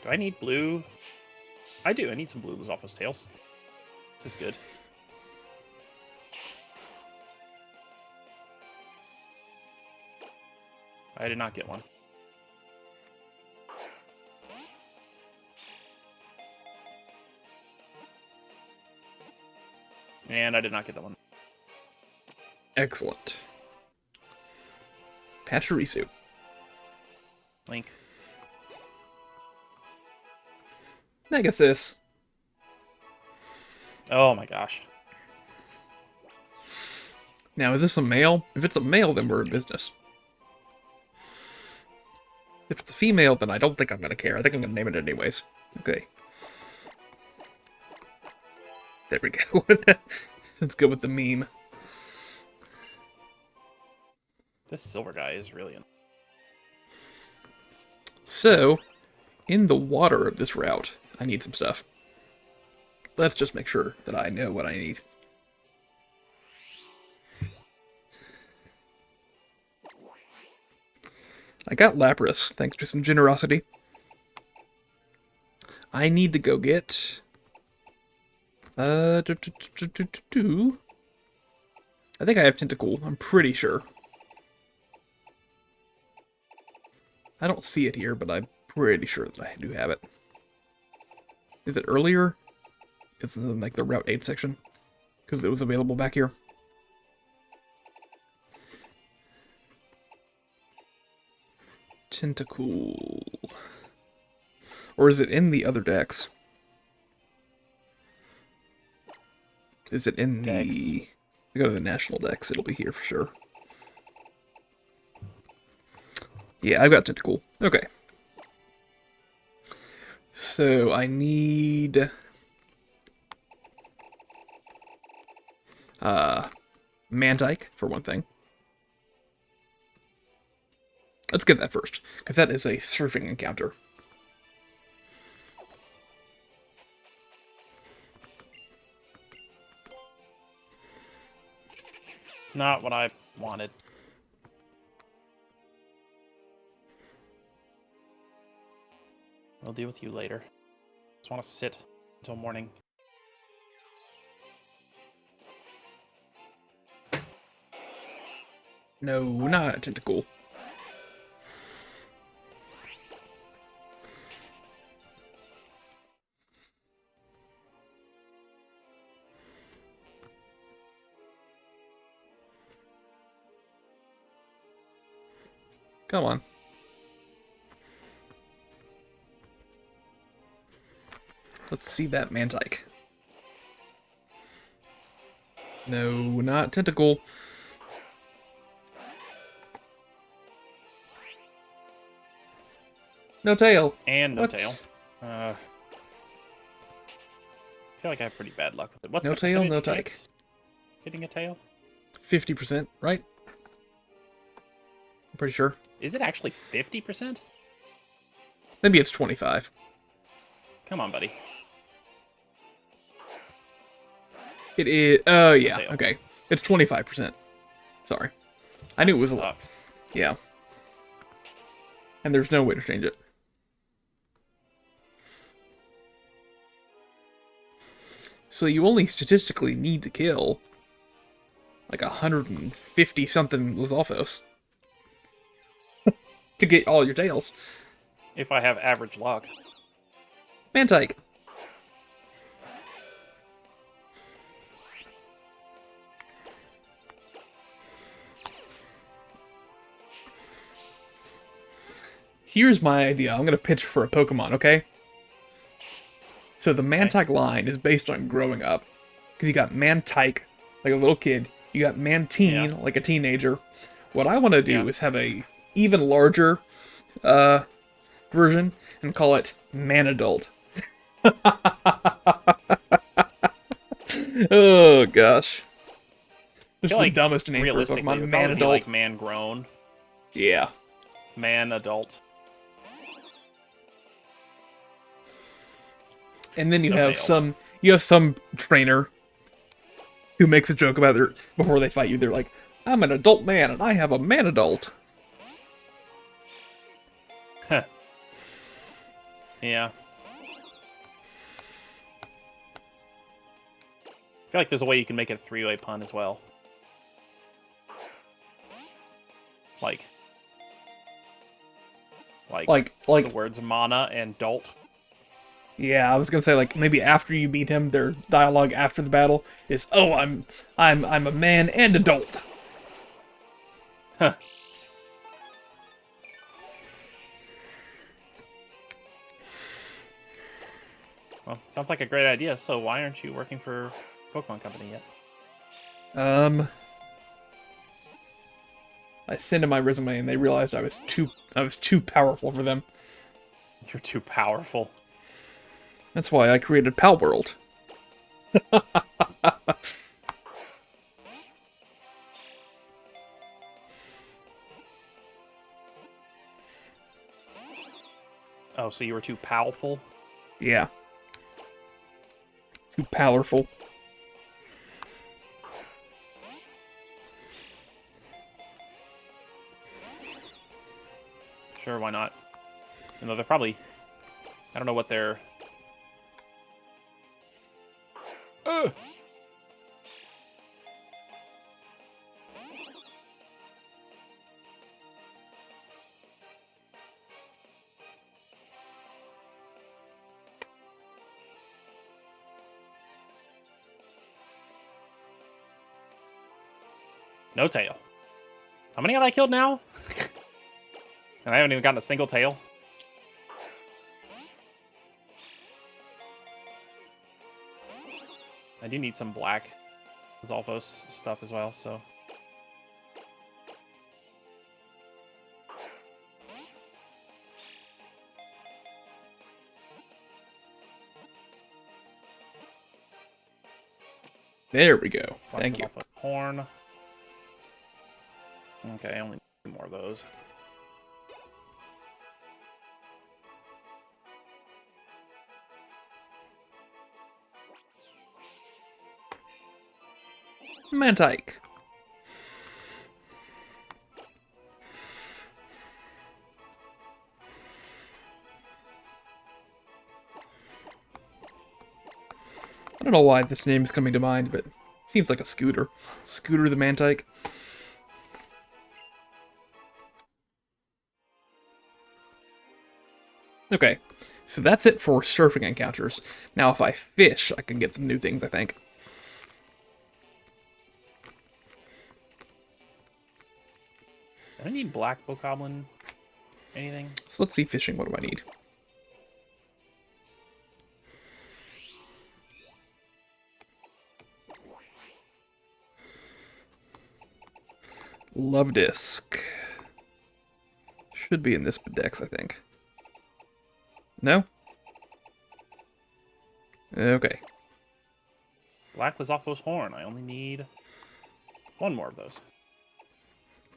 Do I need blue? I do. I need some blue off his tails. This is good. I did not get one. And I did not get that one. Excellent. Pachirisu. Link. I guess this. Oh my gosh. Now, is this a male? If it's a male, then we're in business. If it's a female, then I don't think I'm going to care. I think I'm going to name it anyways. Okay. There we go. Let's go with the meme. This silver guy is really... So, in the water of this route, I need some stuff. Let's just make sure that I know what I need. I got Lapras, thanks to some generosity. I need to go get... I think I have Tentacool, I'm pretty sure. I don't see it here, but I'm pretty sure that I do have it. Is it earlier? It's in like the Route 8 section, because it was available back here. Tentacool. Or is it in the other decks? Is it in Dex. the... I go to the national decks, it'll be here for sure. Yeah, I've got Tentacool. Okay. So I need... Mantike, for one thing. Let's get that first, because that is a surfing encounter. Not what I wanted. We'll deal with you later. Just want to sit until morning. No, not Tentacool. Come on. Let's see that Mantike. No, not Tentacool. No tail. And no What? tail. I feel like I have pretty bad luck with it. What's No the tail, no percentage tyke. chance getting a tail? 50%, right? I'm pretty sure. Is it actually 50%? Maybe it's 25. Come on, buddy. It is... Oh, yeah. tail. Okay. It's 25%. Sorry. I knew it was a lot. Sucks. Yeah. And there's no way to change it. So you only statistically need to kill like 150 something Lizalfos to get all your tails. If I have average luck. Mantike. Here's my idea. I'm going to pitch for a Pokemon, okay? So the Mantike line is based on growing up. Because you got Mantike, like a little kid. You got Mantine, Yeah. like a teenager. What I want to do Yeah. is have a even larger version. and call it Man Adult. Oh gosh. This is I feel the like dumbest name for a realistically, it Pokemon. would Man probably be Adult. like man grown, Yeah. man adult. And then you No have tail. some trainer who makes a joke about their before they fight you. They're like, "I'm an adult man and I have a man adult." Huh. Yeah. I feel like there's a way you can make it a three-way pun as well. Like the Like words mana and dolt. yeah, I was gonna say like maybe after you beat him, their dialogue after the battle is, "Oh, I'm a man and adult." Huh. Well, sounds like a great idea. So why aren't you working for Pokemon Company yet? I sent in my resume and they realized I was too powerful for them. You're too powerful. That's why I created Pal World. Oh, so you were too powerful? Yeah. Too powerful. Sure, why not? You know, they're probably... I don't know what they're... Ugh! No tail. How many have I killed now? And I haven't even gotten a single tail. I do need some black Zolfos stuff as well, so... There we go. Black Thank you. Zolfos horn. Okay, I only need more of those. Mantike. I don't know why this name is coming to mind, but it seems like a scooter. Scooter the Mantike. Okay, so that's it for surfing encounters. Now if I fish, I can get some new things, I think. Do I need black bokoblin? Anything? So let's see fishing. What do I need? Love disc. Should be in this dex, I think. No? Okay. Black Lizalfos horn. I only need one more of those.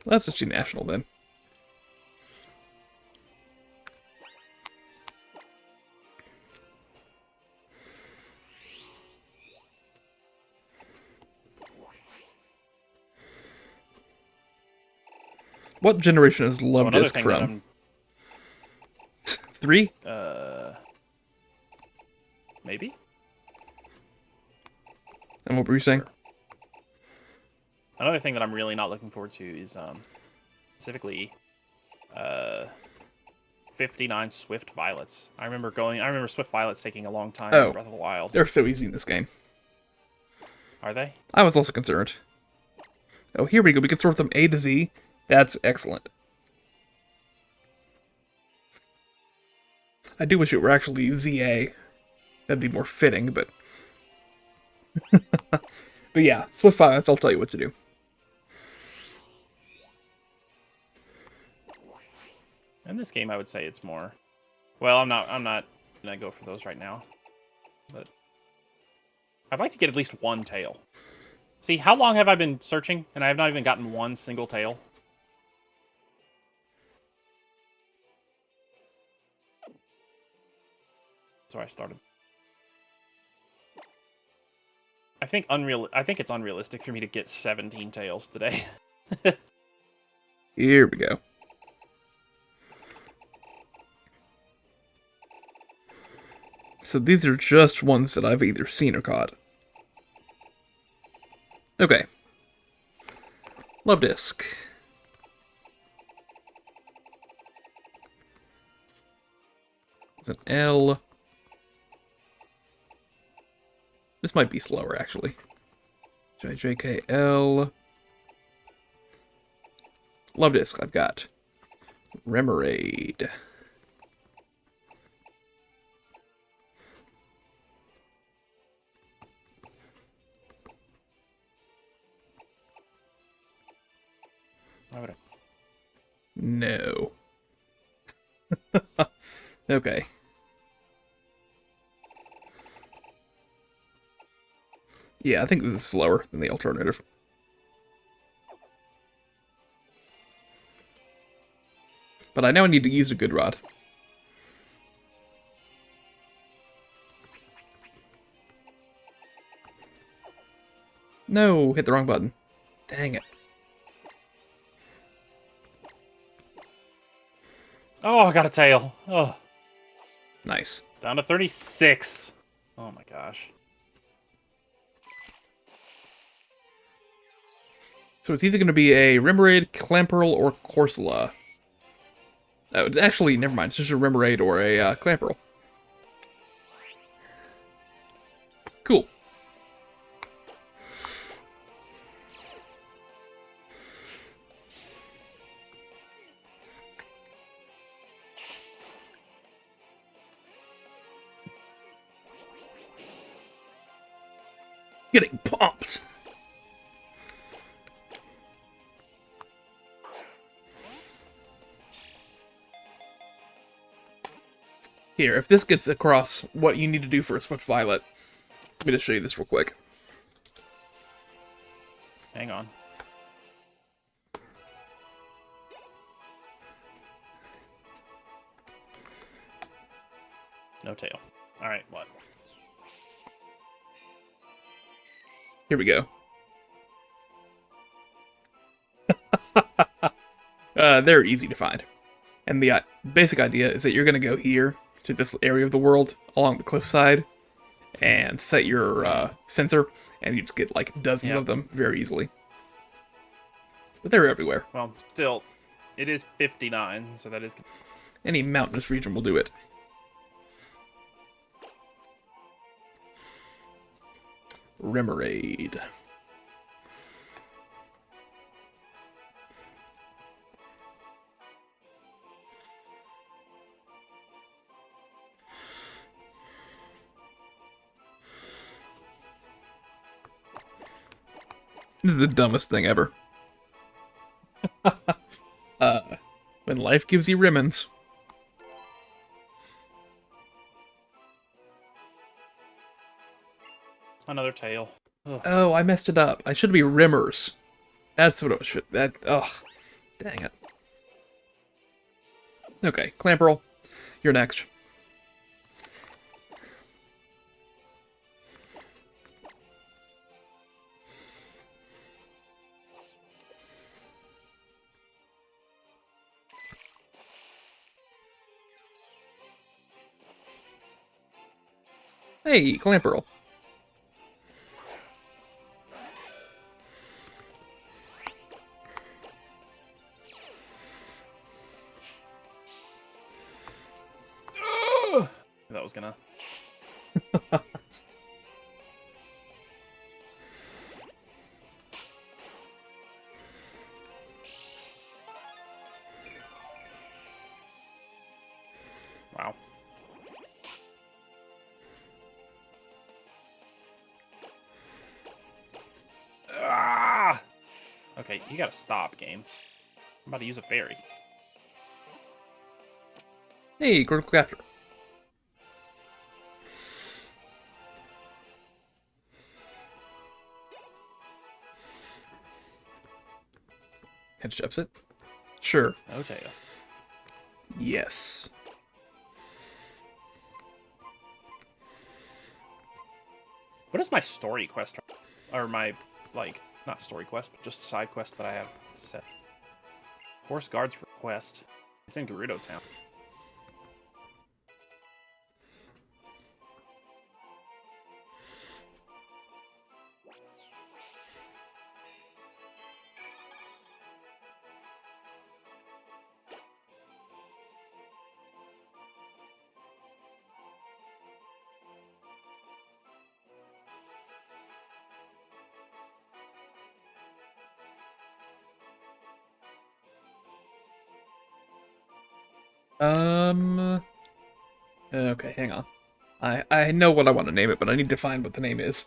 Let's just do national then. What generation is Love Another Disc thing that from? 3? Maybe? And what were you saying? Sure. Another thing that I'm really not looking forward to is specifically 59 Swift Violets. I remember Swift Violets taking a long time in Breath of the Wild. They're so easy in this game. Are they? I was also concerned. Oh, here we go. We can sort them A to Z. That's excellent. I do wish it were actually ZA. That'd be more fitting, but... but yeah, Swift Violence, I'll tell you what to do. In this game, I would say it's more Well, I'm not gonna go for those right now. But I'd like to get at least one tail. See, how long have I been searching, and I have not even gotten one single tail? So I started. I think it's unrealistic for me to get 17 tails today. Here we go. So these are just ones that I've either seen or caught. Okay. Love Disc. It's an L. This might be slower, actually. JJKL. Love Disc, I've got Remoraid. No. Okay. Yeah, I think this is slower than the alternative. But I know I need to use a good rod. No, hit the wrong button. Dang it. Oh, I got a tail. Oh, Nice. down to 36. Oh my gosh. So it's either going to be a Remoraid, Clamperl, or Corsola. Oh, it's actually, never mind. It's just a Remoraid or a Clamperl. Cool. Getting pumped. Here, if this gets across what you need to do for a Swift Violet, let me just show you this real quick. Hang on. No tail. All right, what? Here we go. They're easy to find. And the basic idea is that you're going to go here to this area of the world along the cliffside and set your sensor, and you just get like dozens of them very easily. But they're everywhere. Well, still, it is 59, so that is... Any mountainous region will do it. Remoraid. This is the dumbest thing ever. When life gives you rimmons. Another tail. Ugh. Oh, I messed it up. I should be rimmers. That's what it should. Ugh. Dang it. Okay, Clamperl, you're next. Hey, Clamperl. That was gonna... Wow. Ah! Okay, you gotta stop, game. I'm about to use a fairy. Hey, critical capture. Headshots it. Sure. No tail. Yes. What is my story quest? Or my, like, not story quest, but just side quest that I have set. Horse Guards request. It's in Gerudo Town. Okay, hang on. I know what I want to name it, but I need to find what the name is.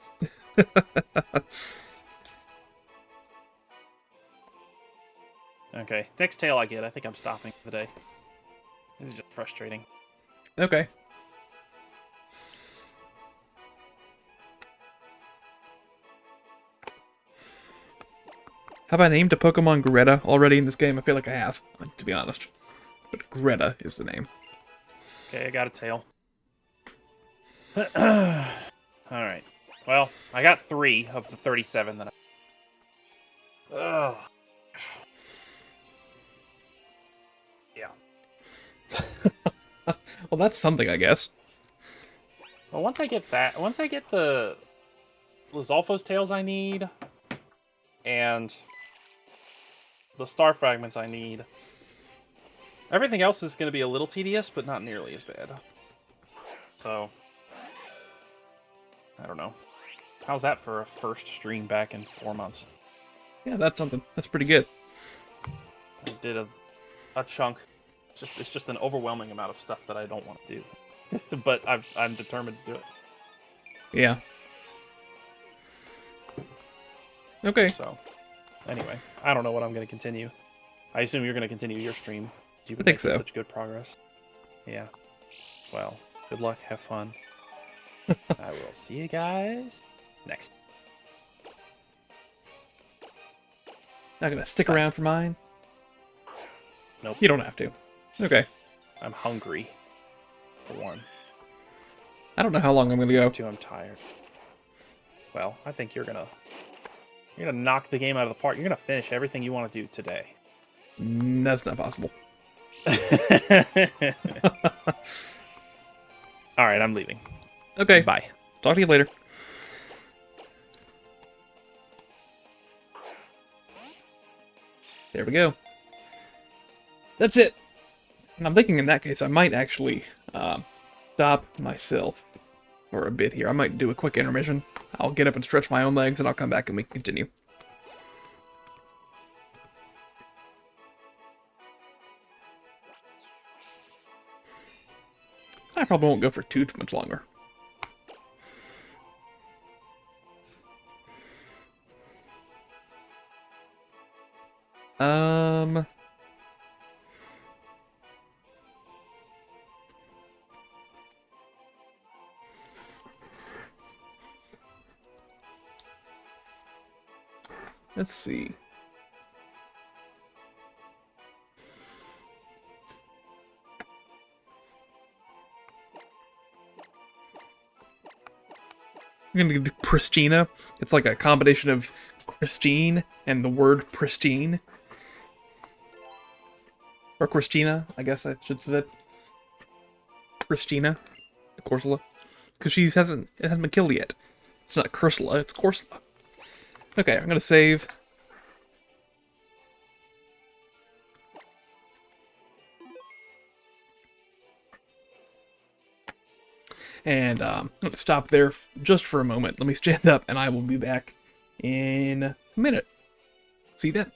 Okay, next tail I get, I think I'm stopping for the day. This is just frustrating. Okay. Have I named a Pokemon Greta already in this game? I feel like I have, to be honest. But Greta is the name. Okay, I got a tail. Alright. Well, I got 3 of the 37 that I... Ugh. Yeah. Well, that's something, I guess. Well, once I get the Lizalfo's tails I need, and the star fragments I need, everything else is going to be a little tedious, but not nearly as bad. So, I don't know. How's that for a first stream back in 4 months? Yeah, that's something. That's pretty good. I did a chunk. It's just an overwhelming amount of stuff that I don't want to do, but I'm determined to do it. Yeah. Okay. So, anyway, I don't know what I'm going to continue. I assume you're going to continue your stream. You've been I think making so. such good progress. Yeah. Well, good luck. Have fun. I will see you guys next. Not gonna stick Bye. around for mine? Nope. You don't have to. Okay. I'm hungry. For one. I don't know how long I'm gonna go. For two, I'm tired. Well, I think you're gonna knock the game out of the park. You're gonna finish everything you want to do today. That's not possible. All right, I'm leaving. Okay. Bye. Talk to you later. There we go. That's it. And I'm thinking in that case I might actually stop myself for a bit here. I might do a quick intermission. I'll get up and stretch my own legs and I'll come back and we can continue. I probably won't go for too much longer. Let's see. I'm gonna do Pristina. It's like a combination of Christine and the word pristine. Or Christina, I guess I should say that. Christina, the Corsola. Because it hasn't been killed yet. It's not Cursula, it's Corsola. Okay, I'm gonna save. And I'm gonna stop there just for a moment. Let me stand up and I will be back in a minute. See you then.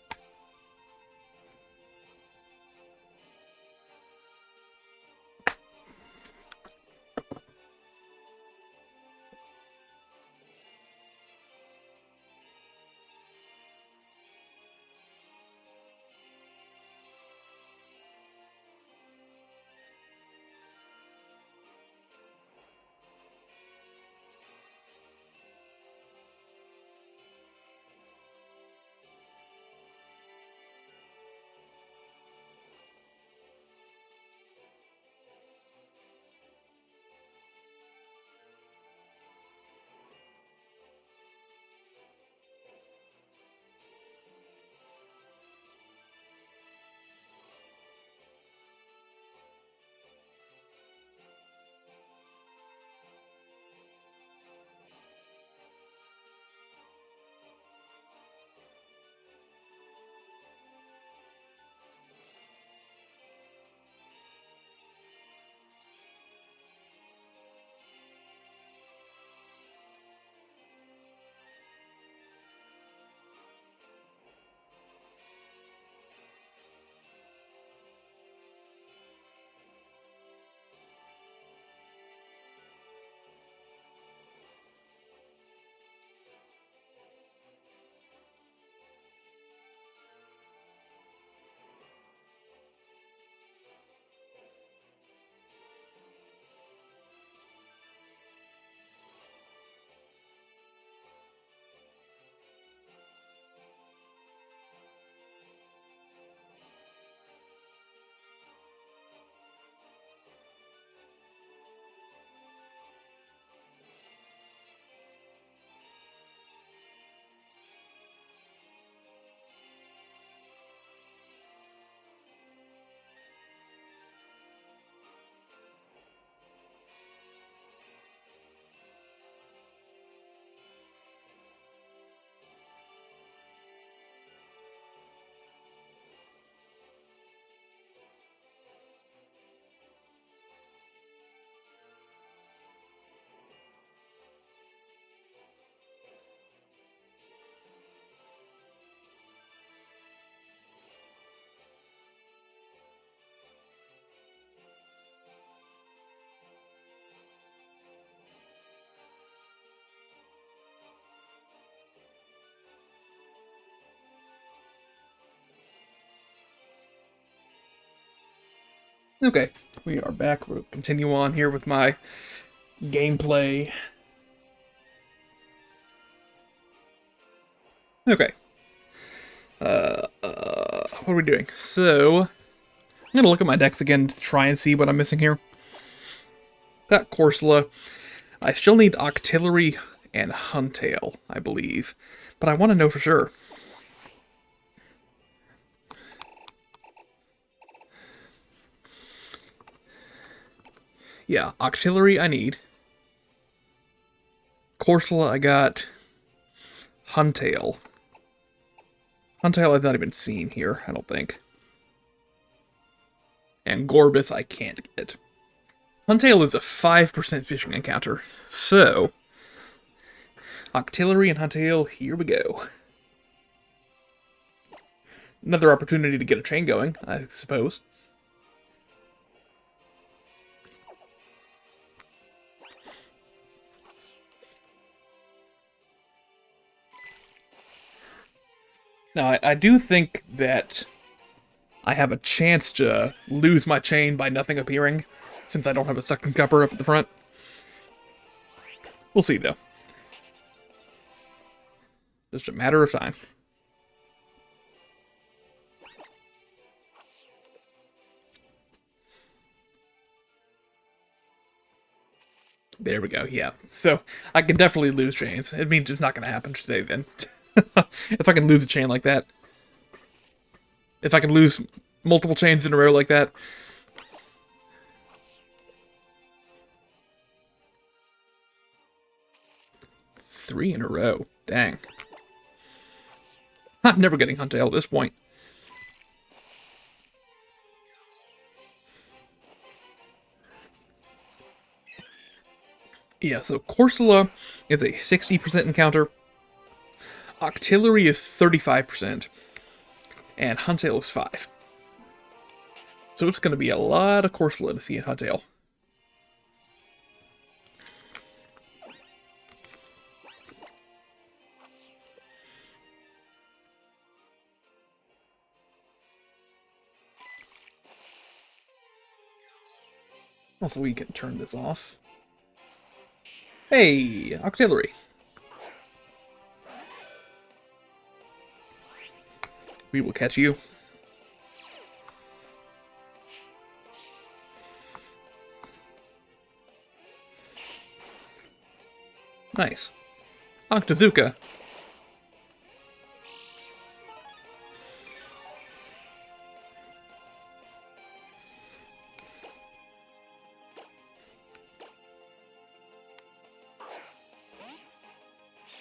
Okay, we are back. We'll continue on here with my gameplay. Okay. What are we doing? So, I'm gonna look at my decks again to try and see what I'm missing here. Got Corsola. I still need Octillery and Huntail, I believe. But I want to know for sure. Yeah, Octillery I need. Corsola I got. Huntail. Huntail I've not even seen here, I don't think. And Gorbis I can't get. Huntail is a 5% fishing encounter, so Octillery and Huntail, here we go. Another opportunity to get a chain going, I suppose. Now, I do think that I have a chance to lose my chain by nothing appearing, since I don't have a second cupper up at the front. We'll see, though. Just a matter of time. There we go, yeah. So, I can definitely lose chains. It means it's not going to happen today, then. If I can lose a chain like that. If I can lose multiple chains in a row like that. Three in a row. Dang. I'm never getting Huntail at this point. Yeah, so Corsola is a 60% encounter. Octillery is 35%. And Huntail is 5. So it's going to be a lot of Corsola to see in Huntail. Also, we can turn this off. Hey, Octillery. We will catch you. Nice. Octazooka.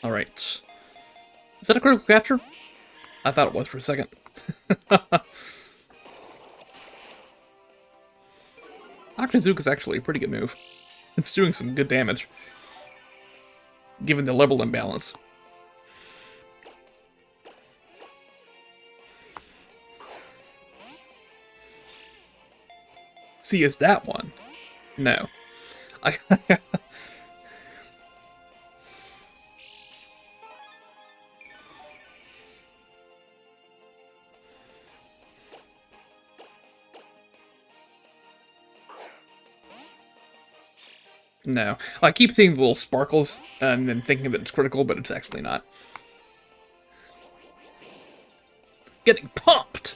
Alright. Is that a critical capture? I thought it was for a second. Octazooka's actually a pretty good move. It's doing some good damage. Given the level imbalance. See, is that one? No. I No. I keep seeing the little sparkles and then thinking that it's critical, but it's actually not. Getting pumped!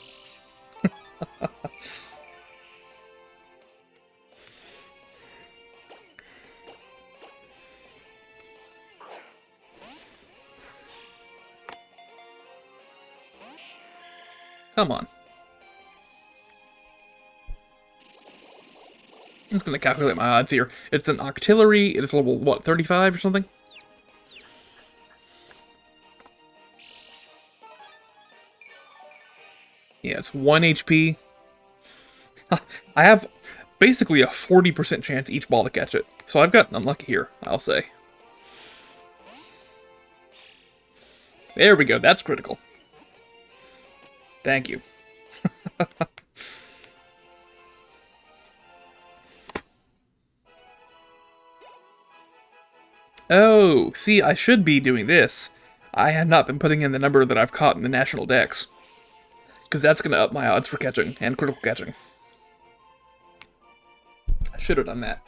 Come on. I'm just gonna calculate my odds here. It's an Octillery, it is level, what, 35 or something? Yeah, it's 1 HP. I have basically a 40% chance each ball to catch it. So I've gotten unlucky here, I'll say. There we go, that's critical. Thank you. Oh, see, I should be doing this. I have not been putting in the number that I've caught in the national decks. Because that's going to up my odds for catching, and critical catching. Should have done that.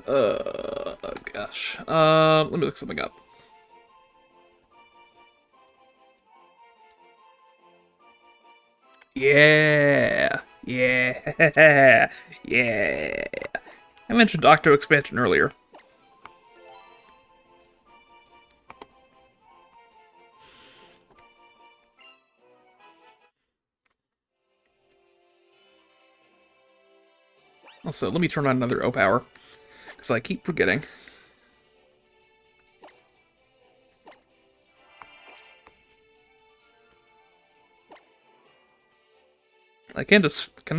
Oh gosh. Let me look something up. Yeah. Yeah. Yeah. I mentioned Octo expansion earlier. Also, let me turn on another O power, because I keep forgetting. Can I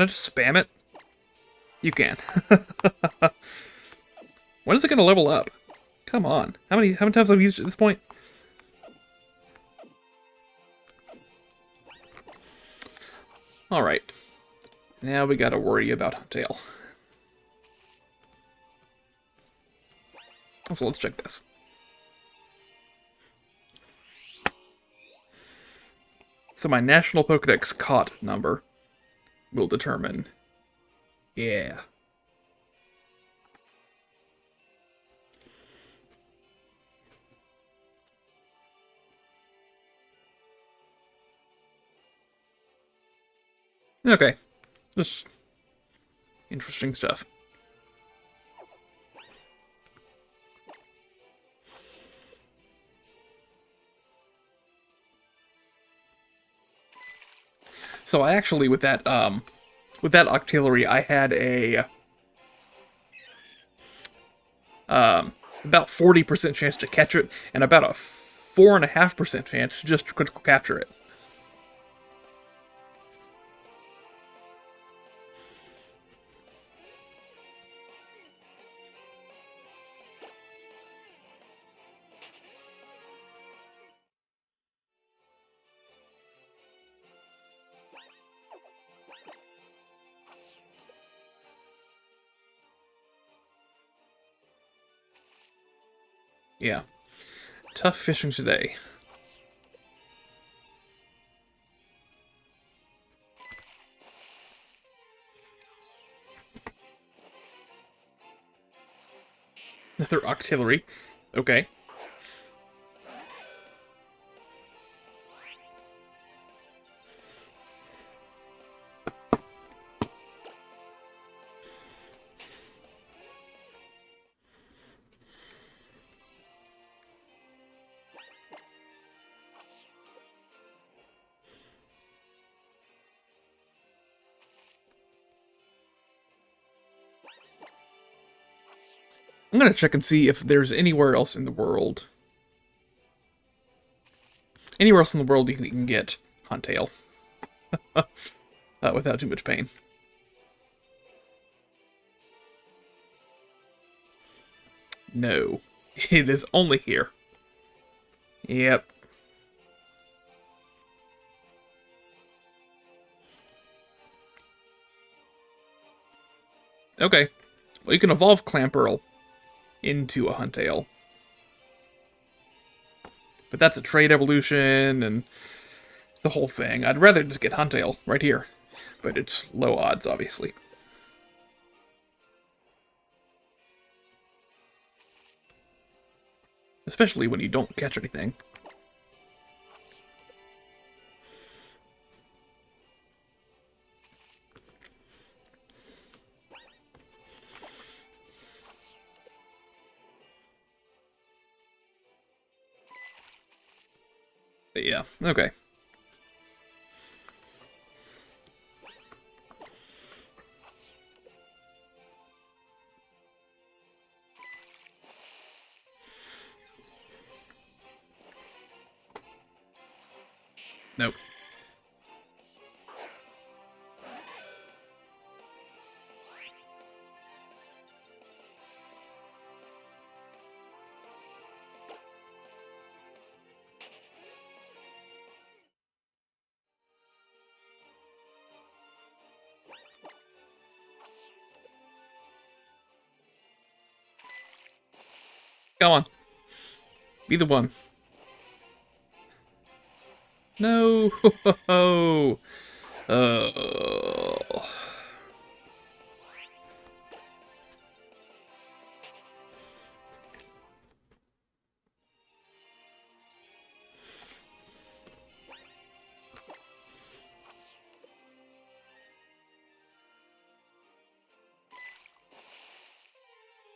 just spam it? You can. When is it gonna level up? Come on. How many times have I used it at this point? Alright. Now we gotta worry about Huntail. So let's check this. So my National Pokedex caught number will determine. Yeah. Okay. Just interesting stuff. So I actually, with that Octillery, I had a about 40% chance to catch it, and about a 4.5% chance to just critical capture it. Yeah. Tough fishing today. Another Octillery. Okay. I'm gonna check and see if there's anywhere else in the world. Anywhere else in the world you can get Huntail. Without too much pain. No. It is only here. Yep. Okay. Well, you can evolve Clamperl into a Huntail. But that's a trade evolution and the whole thing. I'd rather just get Huntail right here. But it's low odds, obviously. Especially when you don't catch anything. But yeah, okay. Nope. Go on. Be the one. No. Ho. Oh.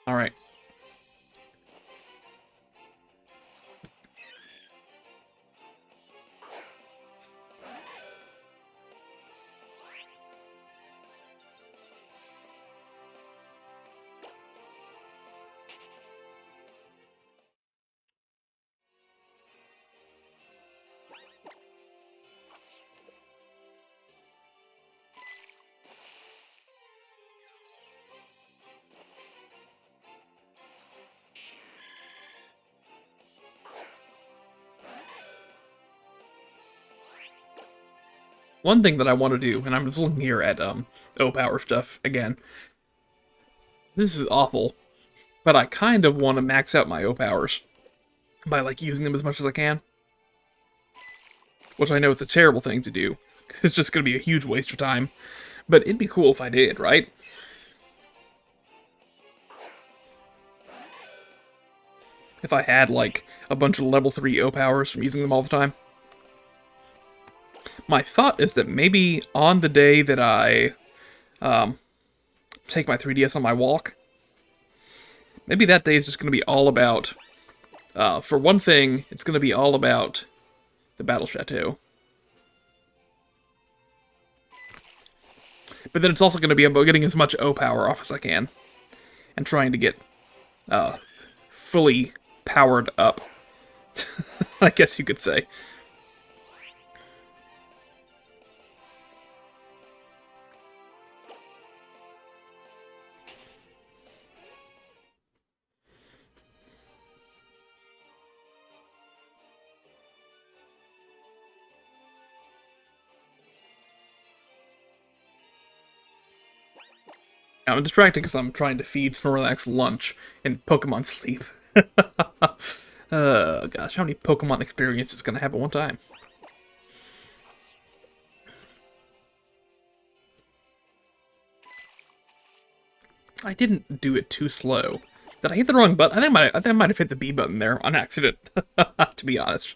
All right. One thing that I want to do, and I'm just looking here at O-Power stuff again. This is awful, but I kind of want to max out my O-Powers by like using them as much as I can. Which I know it's a terrible thing to do. It's just going to be a huge waste of time. But it'd be cool if I did, right? If I had like a bunch of level 3 O-Powers from using them all the time. My thought is that maybe on the day that I take my 3DS on my walk, maybe that day is just going to be all about, for one thing, it's going to be all about the Battle Chateau. But then it's also going to be about getting as much O-Power off as I can. And trying to get fully powered up, I guess you could say. I'm distracted because I'm trying to feed Snorlax lunch in Pokemon sleep. Gosh, how many Pokemon experiences can I have at one time? I didn't do it too slow. Did I hit the wrong button? I think I might have hit the B button there on accident, to be honest.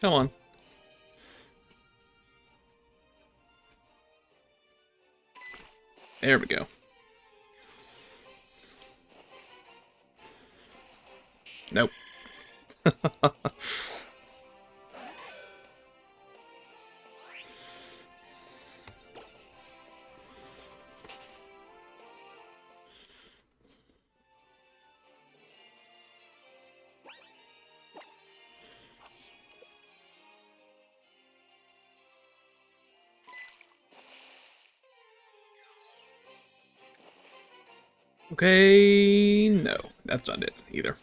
Come on. There we go. Nope. Okay, no, that's not it either.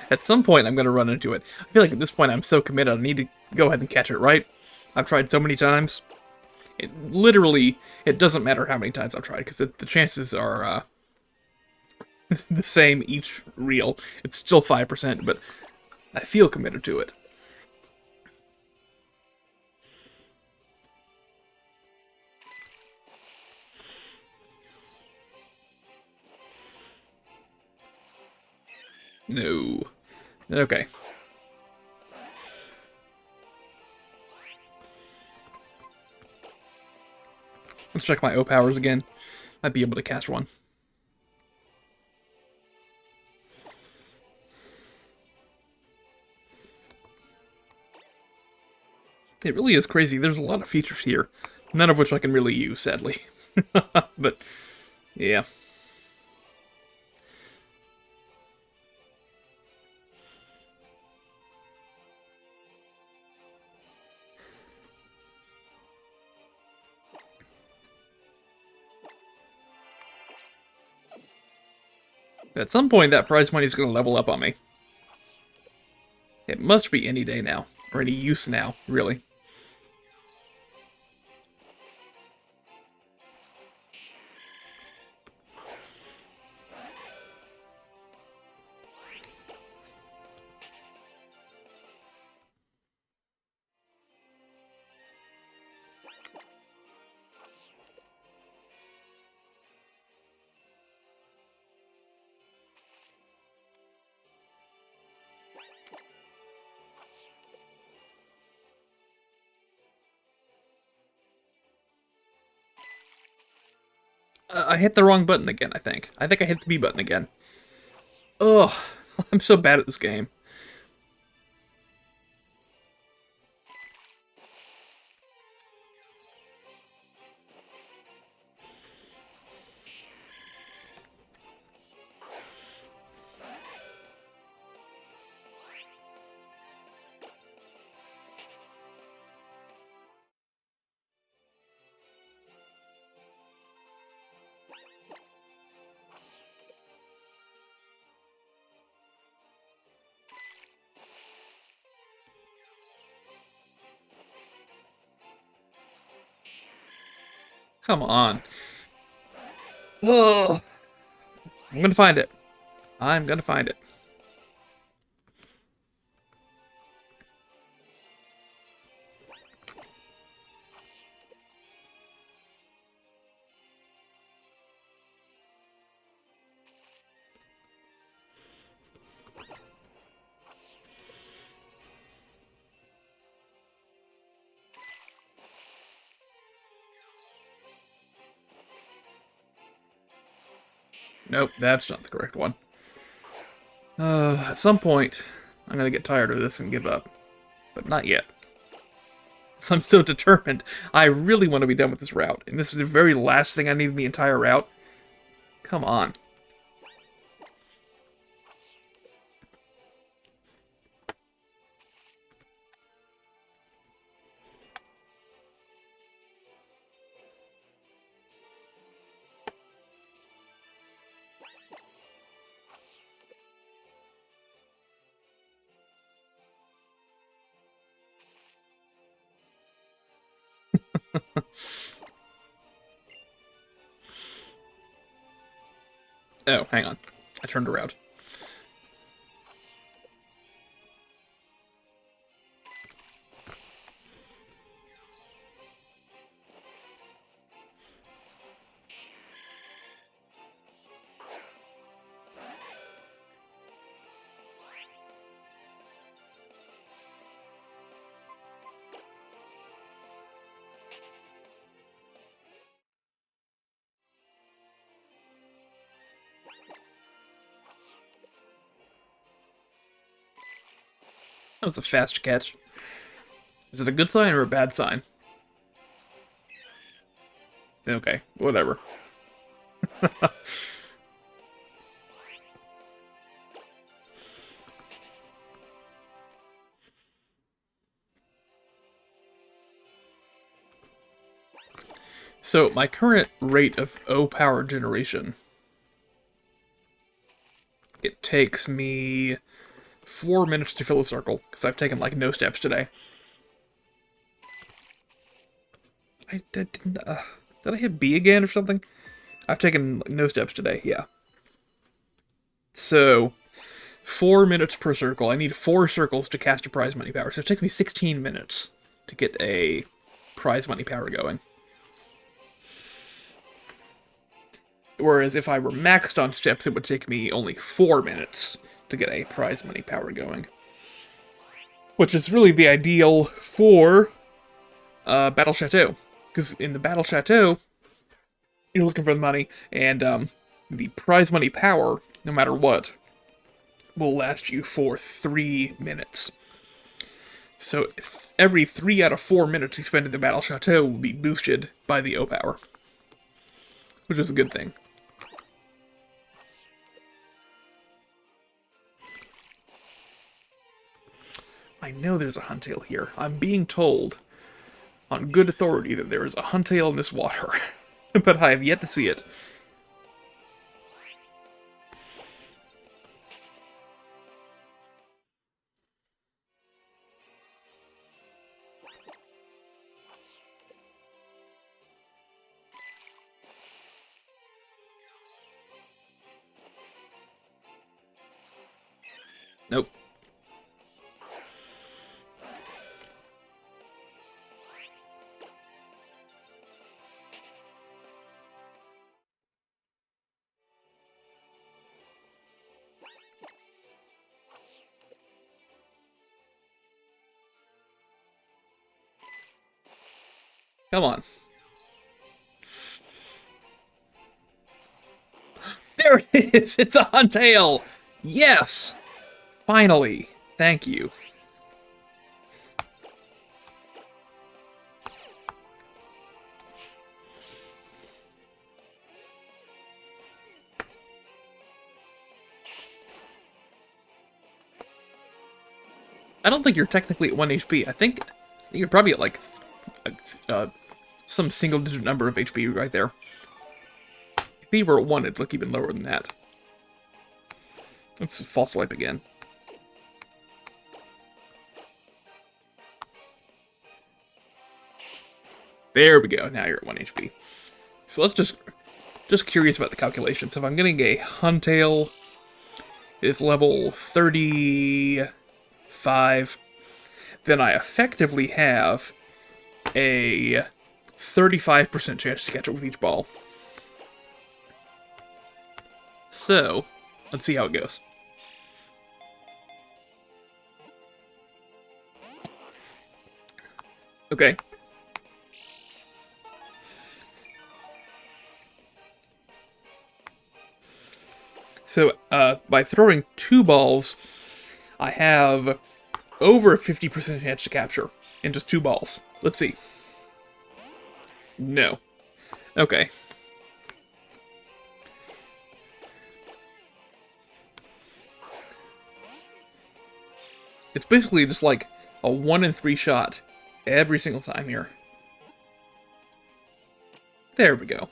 At some point, I'm going to run into it. I feel like at this point, I'm so committed, I need to go ahead and catch it, right? I've tried so many times. It doesn't matter how many times I've tried, because the chances are the same each reel. It's still 5%, but I feel committed to it. No. Okay. Let's check my O-Powers again. Might be able to cast one. It really is crazy. There's a lot of features here, none of which I can really use, sadly. But Yeah. At some point, that prize money is going to level up on me. It must be any day now, or any use now, really. I hit the wrong button again, I think. I think I hit the B button again. Ugh, I'm so bad at this game. Come on. Ugh. I'm gonna find it. I'm gonna find it. Nope, that's not the correct one. At some point, I'm gonna get tired of this and give up. But not yet. So I'm so determined. I really want to be done with this route. And this is the very last thing I need in the entire route. Come on. Oh, hang on. I turned around. That was a fast catch. Is it a good sign or a bad sign? Okay, whatever. So, my current rate of O power generation, it takes me 4 minutes to fill a circle, because I've taken, like, no steps today. Did I hit B again or something? I've taken no steps today, yeah. So, 4 minutes per circle. I need 4 circles to cast a prize money power, so it takes me 16 minutes to get a prize money power going. Whereas if I were maxed on steps, it would take me only 4 minutes to get a prize money power going. Which is really the ideal for Battle Chateau. Because in the Battle Chateau, you're looking for the money, and the prize money power, no matter what, will last you for 3 minutes. So every 3 out of 4 minutes you spend in the Battle Chateau will be boosted by the O power. Which is a good thing. know there's a Huntail here. I'm being told, on good authority, that there is a Huntail in this water. But I have yet to see it. Nope. Come on. There it is! It's a Huntail! Yes! Finally. Thank you. I don't think you're technically at 1 HP. I think you're probably at, like, some single-digit number of HP right there. If he were at 1, it'd look even lower than that. Let's false swipe again. There we go. Now you're at 1 HP. So let's just curious about the calculations. If I'm getting a Huntail is level 35, then I effectively have a 35% chance to catch it with each ball. So, let's see how it goes. Okay. So, by throwing 2 balls, I have over a 50% chance to capture in just 2 balls. Let's see. No. Okay. It's basically just like a 1 in 3 shot every single time here. There we go.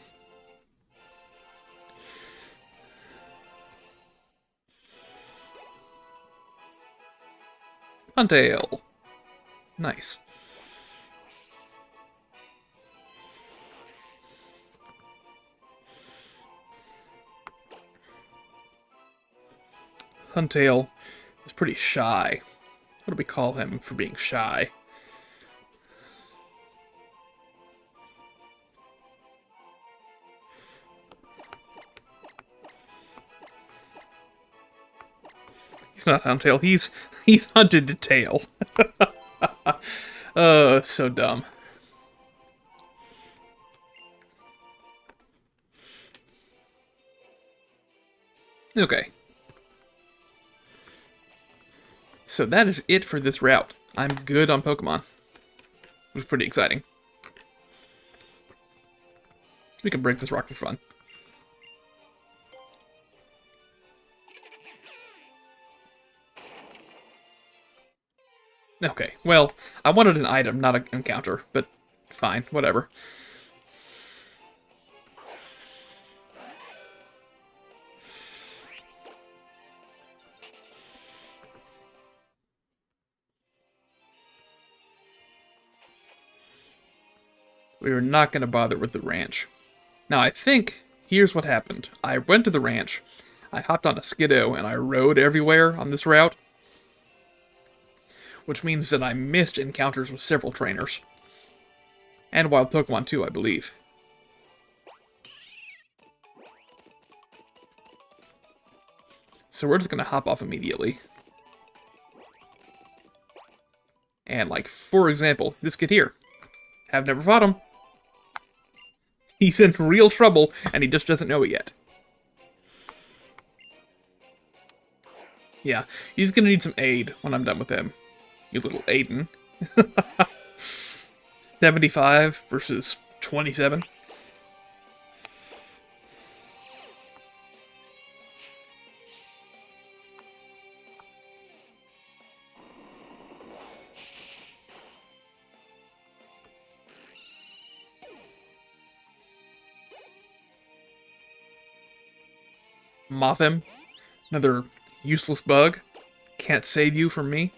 Huntail. Nice. Huntail is pretty shy. What do we call him for being shy? He's not Huntail, he's hunted to tail. So dumb. Okay. So that is it for this route. I'm good on Pokemon. It was pretty exciting. We can break this rock for fun. Okay, well, I wanted an item, not an encounter, but fine, whatever. We were not going to bother with the ranch. Now, I think here's what happened. I went to the ranch, I hopped on a Skiddo, and I rode everywhere on this route, which means that I missed encounters with several trainers. And wild Pokemon too, I believe. So we're just going to hop off immediately. And, like, for example, this kid here. Have never fought him. He's in real trouble, and he just doesn't know it yet. Yeah, he's gonna need some aid when I'm done with him. You little Aiden. 75 versus 27. Mothim, another useless bug. Can't save you from me.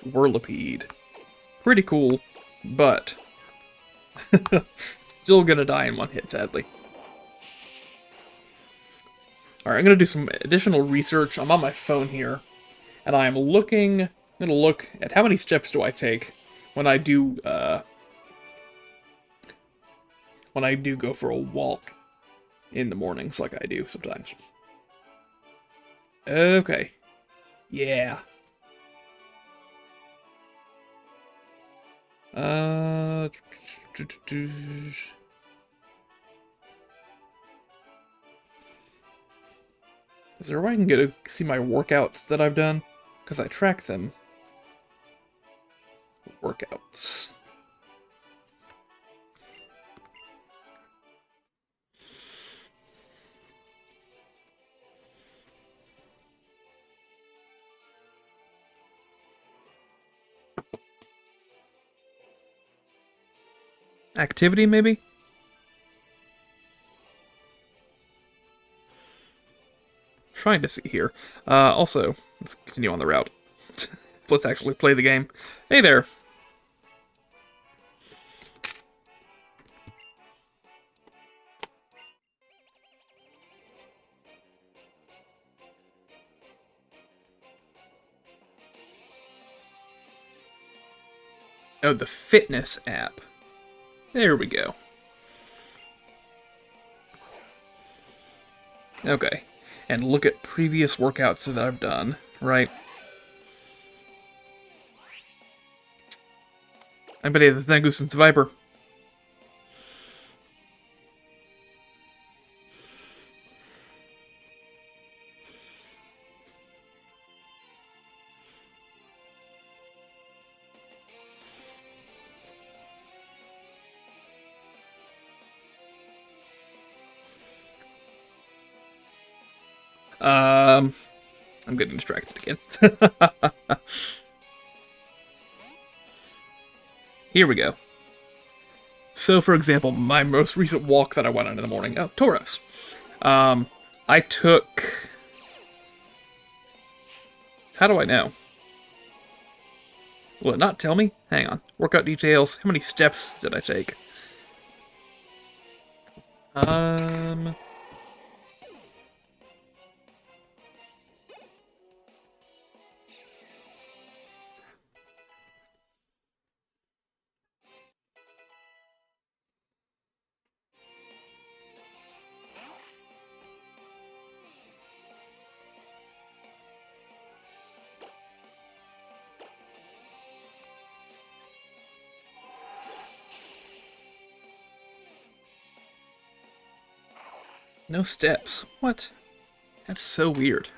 Whirlipede. Pretty cool, but still gonna die in one hit, sadly. Alright, I'm gonna do some additional research. I'm on my phone here, and I'm gonna look at how many steps do I take when I do go for a walk in the mornings like I do sometimes. Okay. Yeah. Uh Is there a way I can get to see my workouts that I've done? Because I track them. Workouts. Activity, maybe? Trying to see here. Also, let's continue on the route. Let's actually play the game. Hey there. Oh, the fitness app. There we go. Okay. And look at previous workouts that I've done, right? I bet it's Negus and Viper. I'm getting distracted again. Here we go. So, for example, my most recent walk that I went on in the morning. Oh, Tauros. I took... How do I know? Will it not tell me? Hang on. Workout details. How many steps did I take? Um... No steps. What? That's so weird.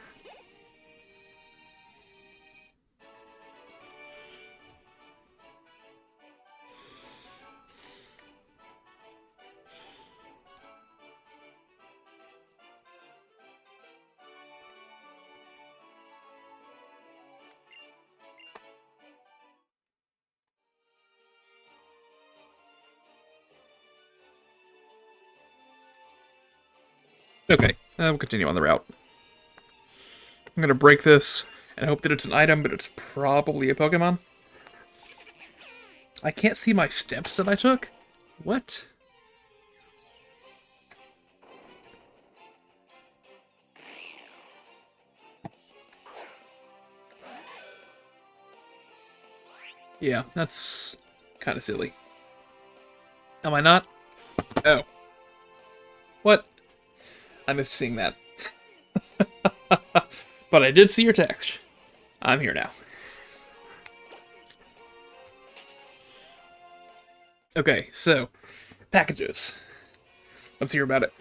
Okay, we'll continue on the route. I'm gonna break this and hope that it's an item, but it's probably a Pokemon. I can't see my steps that I took? What? Yeah, that's kind of silly. Am I not? Oh. What? I missed seeing that. But I did see your text. I'm here now. Okay, so, packages. Let's hear about it.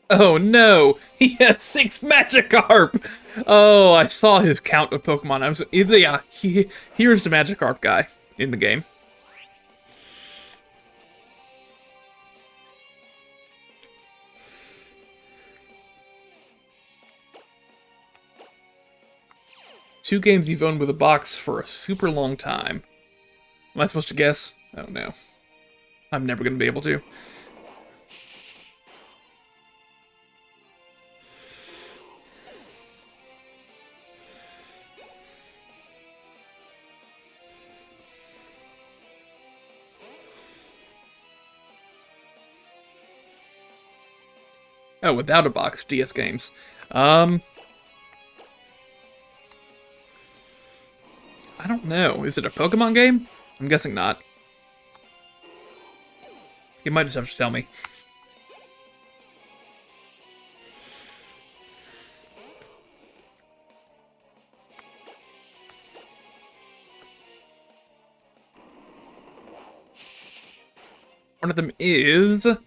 Oh no! He has 6 Magikarp! Oh, I saw his count of Pokemon. Yeah, here's the Magikarp guy in the game. Two games you've owned with a box for a super long time. Am I supposed to guess? I don't know. I'm never going to be able to. Oh, without a box, DS games. I don't know. Is it a Pokemon game? I'm guessing not. You might just have to tell me. One of them is... a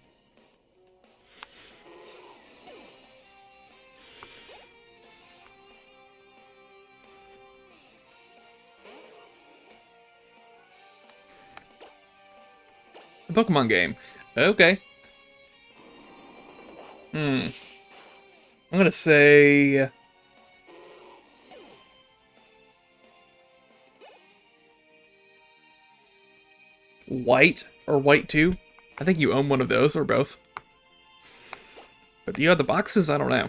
Pokemon game. Okay. I'm gonna say... White or White 2. I think you own one of those, or both. But do you have the boxes? I don't know.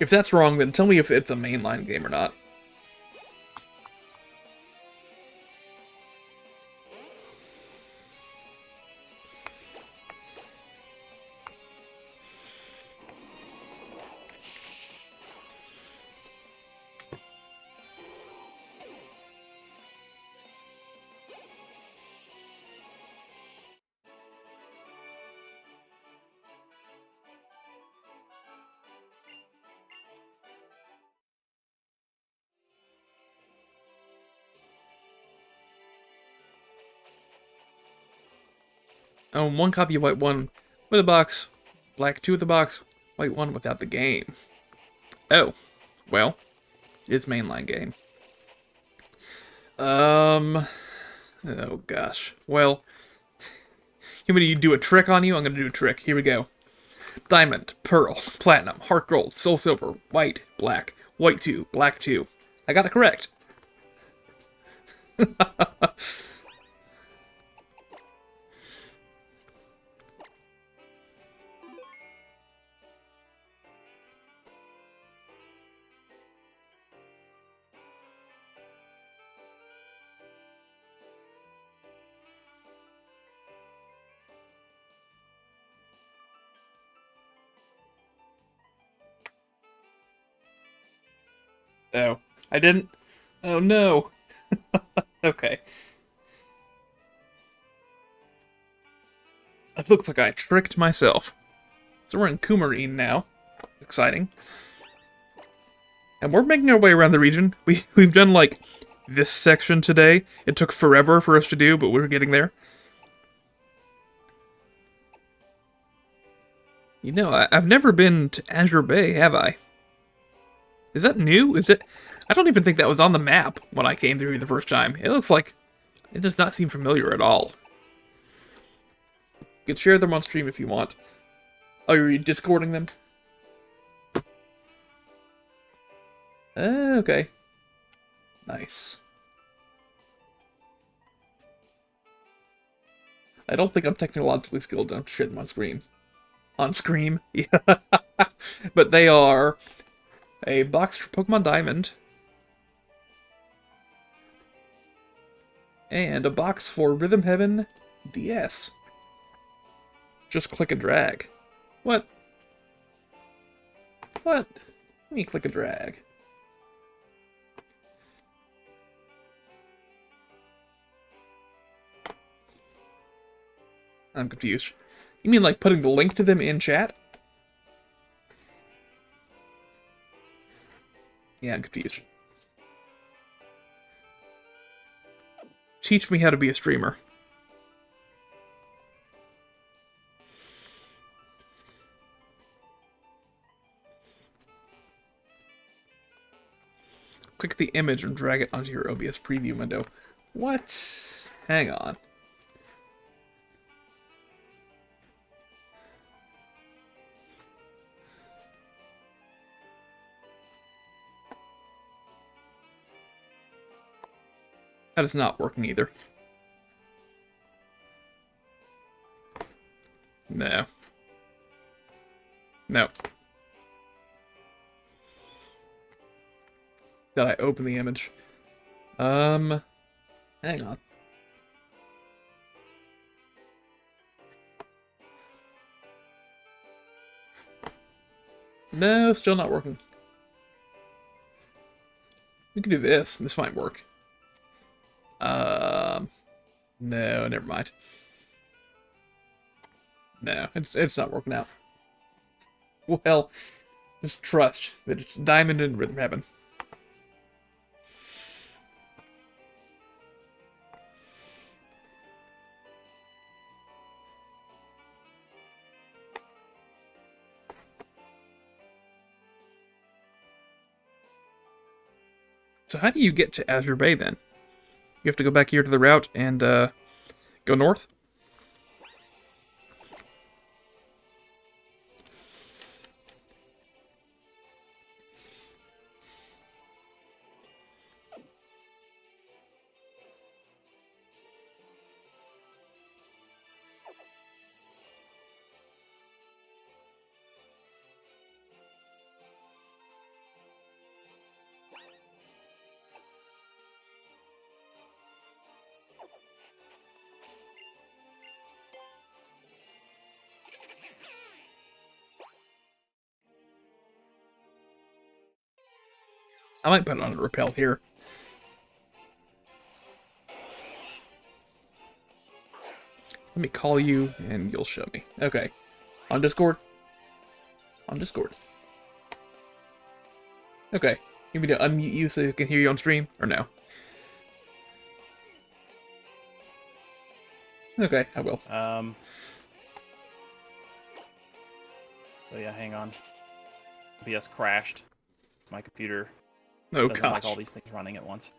If that's wrong, then tell me if it's a mainline game or not. Own one copy of White 1 with a box, Black 2 with a box, White 1 without the game. Oh, well, it is mainline game. Oh gosh. Well, you want me to do a trick on you? I'm gonna do a trick. Here we go. Diamond, Pearl, Platinum, Heart Gold, Soul Silver, White, Black, White 2, Black 2. I got it correct. Oh, I didn't? Oh no. Okay. It looks like I tricked myself. So we're in Coumarine now. Exciting. And we're making our way around the region. We've done, like, this section today. It took forever for us to do, but we're getting there. You know, I've never been to Azure Bay, have I? Is that new? Is it... I don't even think that was on the map when I came through the first time. It looks like... It does not seem familiar at all. You can share them on stream if you want. Oh, you're discording them? Okay. Nice. I don't think I'm technologically skilled enough to share them on screen. On Scream? Yeah. But they are a box for Pokemon Diamond. And a box for Rhythm Heaven DS. Just click and drag. What? What? Let me click and drag. I'm confused. You mean like putting the link to them in chat? Yeah, I'm confused. Teach me how to be a streamer. the image and drag it onto your OBS preview window. What? Hang on. That is not working either. No. No. Did I open the image? Hang on. No, still not working. We can do this. This might work. No, never mind. No, it's not working out. Well, just trust that it's diamond in rhythm heaven. So how do you get to Azure Bay then? You have to go back here to the route and go north? I might put it on a repel here. Let me call you and you'll show me. Okay. On Discord? On Discord. Okay. You want me to unmute you so I can hear you on stream? Or no? Okay, I will. Oh yeah, hang on. OBS crashed. My computer Oh doesn't gosh. like all these things running at once.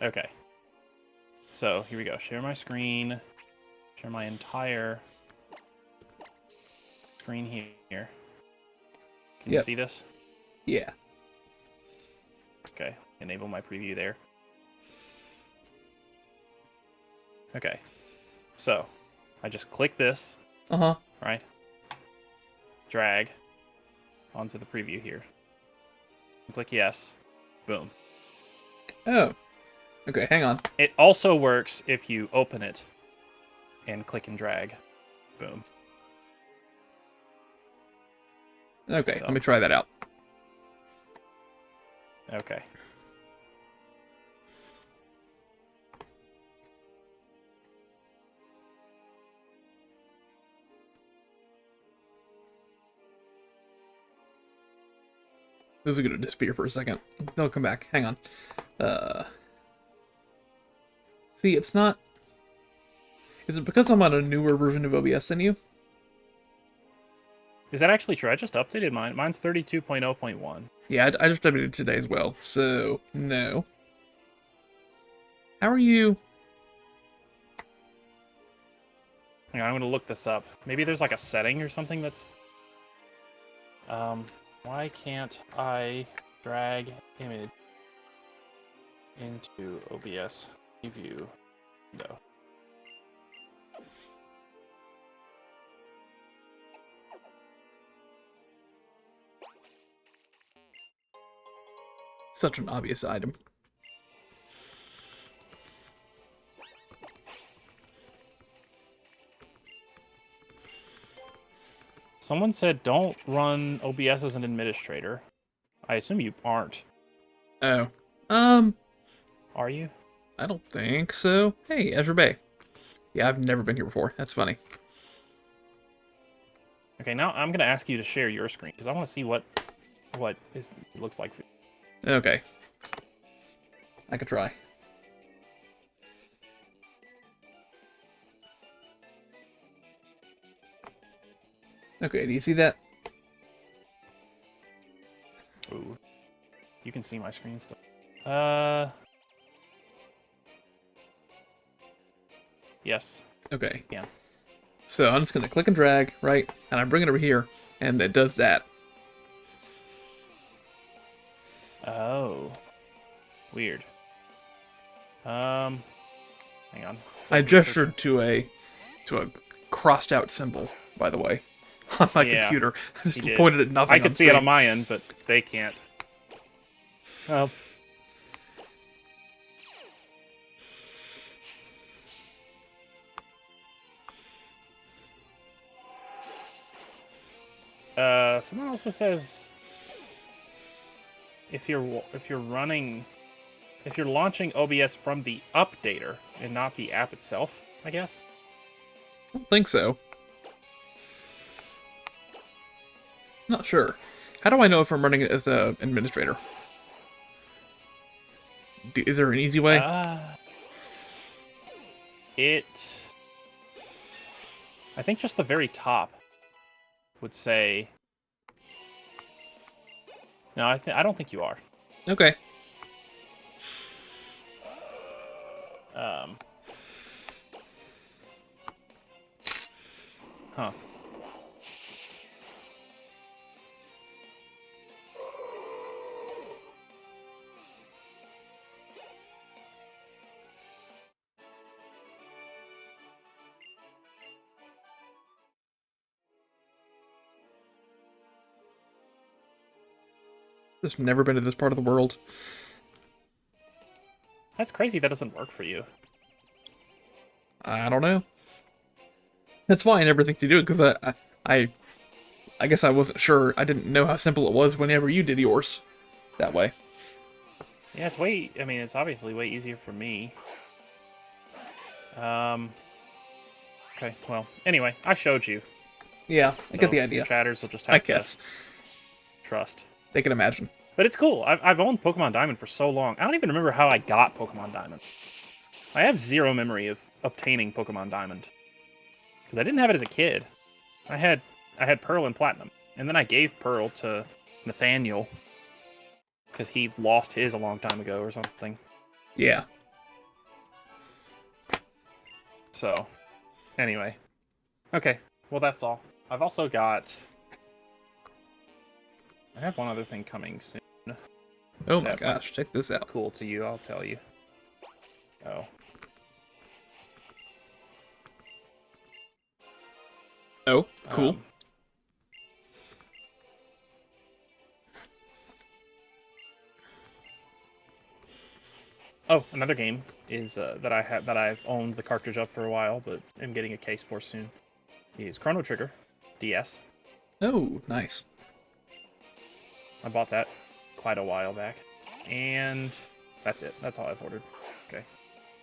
Okay. So here we go. Share my screen. Share my entire screen here. Can you Yep. see this? Yeah. Okay. Enable my preview there. Okay. So I just click this, Uh-huh. right? Drag onto the preview here. Click yes. Boom. Oh. Okay, hang on. It also works if you open it and click and drag. Boom. Okay, So. let me try that out. Okay. This is gonna disappear for a second. They'll come back. Hang on. See, it's not... Is it because I'm on a newer version of OBS than you? Is that actually true? I just updated mine. Mine's 32.0.1. Yeah, I just updated it today as well, so no. How are you? Hang on, I'm gonna look this up. Maybe there's like a setting or something that's... why can't I drag image into OBS preview window? Such an obvious item. Someone said don't run OBS as an administrator. I assume you aren't. Oh. Are you? I don't think so. Hey, Azure Bay. Yeah, I've never been here before. That's funny. Okay, now I'm gonna ask you to share your screen because I want to see what it looks like. Okay. I could try. Okay, do you see that? Ooh, you can see my screen still. Yes. Okay. Yeah. So I'm just gonna click and drag, right? And I bring it over here, and it does that. Oh. Weird. Hang on. Still I researching. gestured to a crossed out symbol, by the way, on my Yeah, computer. I just he did. pointed at nothing. I could see it on my end, but they can't. Oh. Someone also says if you're launching OBS from the updater and not the app itself, I guess. I don't think so. Not sure. How do I know if I'm running it as an administrator? Is there an easy way? I think just the very top would say. No, I don't think you are. Okay. Huh. Just never been to this part of the world. That's crazy. That doesn't work for you. I don't know. That's why I never think to do it, because I guess I wasn't sure. I didn't know how simple it was whenever you did yours that way. Yeah, I mean, it's obviously way easier for me. Okay, well, anyway, I showed you. Yeah, I get the idea. Chatters will just I have to guess. trust. They can imagine. But it's cool. I've owned Pokemon Diamond for so long. I don't even remember how I got Pokemon Diamond. I have zero memory of obtaining Pokemon Diamond. Because I didn't have it as a kid. I had Pearl and Platinum. And then I gave Pearl to Nathaniel. Because he lost his a long time ago or something. Yeah. So, anyway. Okay, well that's all. I've also got... I have one other thing coming soon. Oh my gosh, check this out. Cool to you, I'll tell you. Oh. Oh, cool. Oh, another game is that I've owned the cartridge of for a while, but am getting a case for soon. Is Chrono Trigger, DS. Oh, nice. I bought that quite a while back, and that's it. That's all I've ordered. Okay.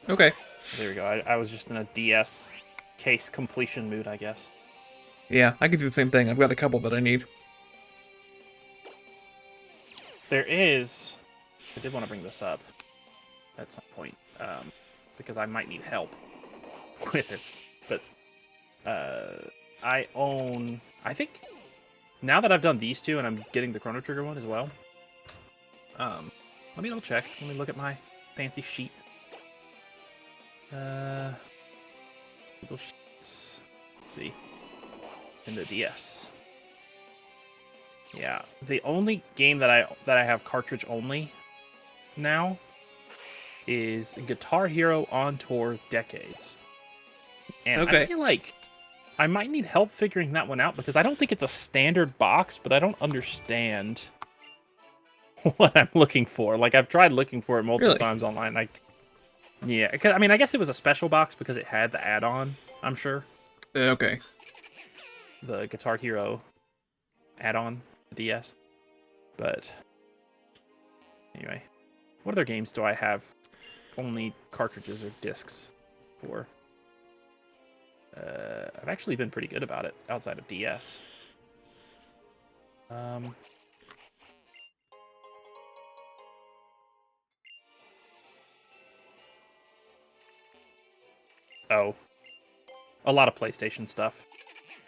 Okay. There we go. I was just in a DS case completion mood, I guess. Yeah, I could do the same thing. I've got a couple that I need. There is... I did want to bring this up at some point, because I might need help with it. But I own... I think now that I've done these two and I'm getting the Chrono Trigger one as well, let me double check. Let me look at my fancy sheet. Google Sheets. Let's see. In the DS. Yeah, the only game that I have cartridge only now is Guitar Hero On Tour Decades. And Okay. I feel like I might need help figuring that one out because I don't think it's a standard box, but I don't understand what I'm looking for. Like, I've tried looking for it multiple times online. Like, yeah, I mean, I guess it was a special box because it had the add-on, I'm sure. Okay. The Guitar Hero add-on, DS. But anyway, what other games do I have only cartridges or discs for? I've actually been pretty good about it outside of DS. Oh, a lot of PlayStation stuff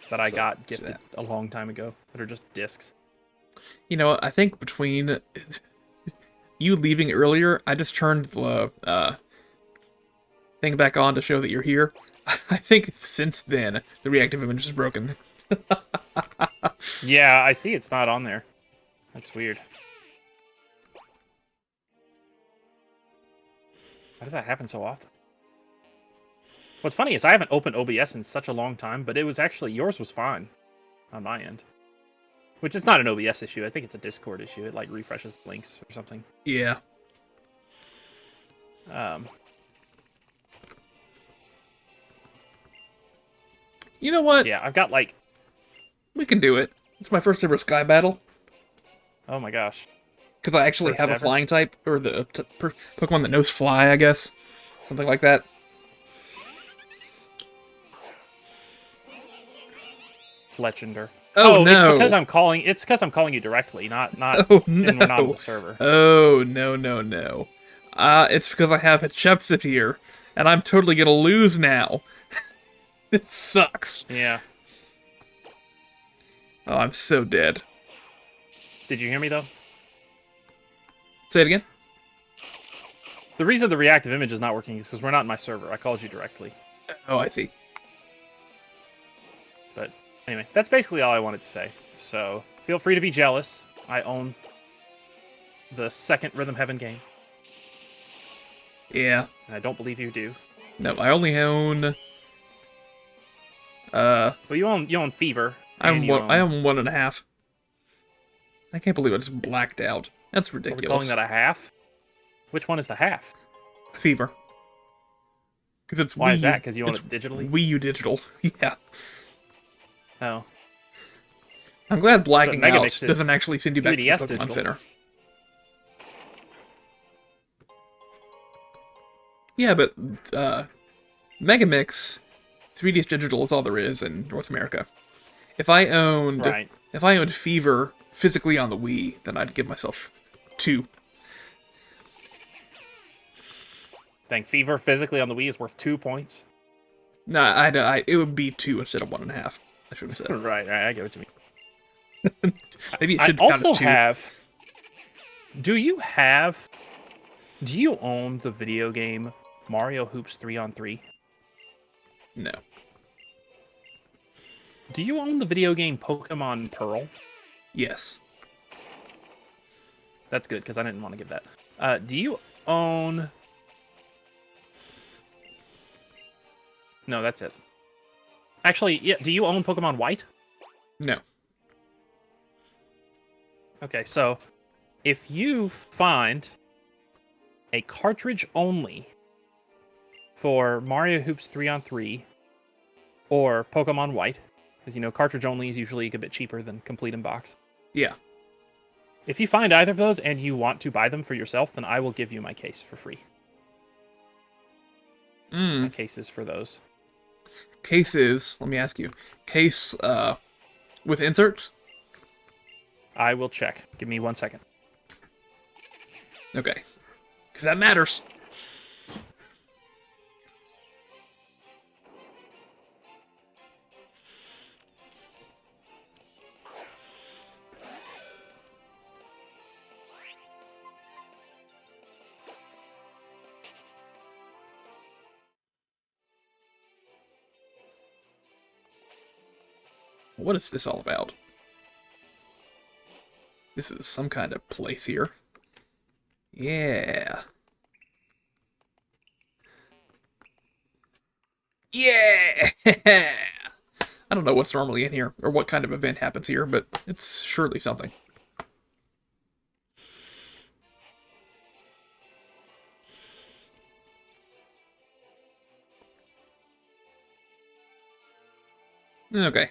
that I got gifted a long time ago that are just discs. You know, I think between you leaving earlier, I just turned the thing back on to show that you're here. I think since then, the reactive image is broken. Yeah, I see it's not on there. That's weird. Why does that happen so often? What's funny is I haven't opened OBS in such a long time, but it was actually, yours was fine on my end. Which is not an OBS issue. I think it's a Discord issue. It like refreshes links or something. Yeah. You know what? Yeah, I've got like... We can do it. It's my first ever Sky Battle. Oh my gosh. Because I actually First have a ever? flying type, or the Pokemon that knows fly, I guess. Something like that. Fletchender. Oh, no. It's because I'm calling you directly, not Oh, and we're not on no. the server. Oh, no, no, no. It's because I have a Chepsit here, and I'm totally gonna lose now. It sucks. Yeah. Oh, I'm so dead. Did you hear me though? Say it again? The reason the reactive image is not working is because we're not in my server. I called you directly. Oh, I see. But anyway, that's basically all I wanted to say. So feel free to be jealous. I own the second Rhythm Heaven game. Yeah. And I don't believe you do. No, I only own... Well, you own Fever. I own 1.5. I can't believe I just blacked out. That's Are we ridiculous. calling that a half? Which one is the half? Fever. Because it's Why Wii is U. that? Because you own It's it digitally? Wii U digital. Yeah. Oh. I'm glad blacking Mega out Mix is doesn't actually send you back to the 3DS Pokemon digital. Center. Yeah, but Megamix 3DS digital is all there is in North America. If I owned Fever physically on the Wii, then I'd give myself 2. Think Fever physically on the Wii is worth 2 points? No, it would be 2 instead of 1.5. I should have said. Right, I get what you mean. Maybe it I should count also as 2. have... Do you own the video game Mario Hoops 3-on-3? No. Do you own the video game Pokemon Pearl? Yes. That's good, because I didn't want to give that. Do you own... No, that's it. Actually, yeah, do you own Pokemon White? No. Okay, so if you find a cartridge only for Mario Hoops 3-on-3 or Pokemon White, because you know cartridge only is usually a bit cheaper than complete in box. Yeah. If you find either of those and you want to buy them for yourself, then I will give you my case for free. My case is for those. Cases, let me ask you. Case with inserts? I will check. Give me 1 second. Okay. Because that matters. What is this all about? This is some kind of place here. Yeah. Yeah! I don't know what's normally in here, or what kind of event happens here, but it's surely something. Okay.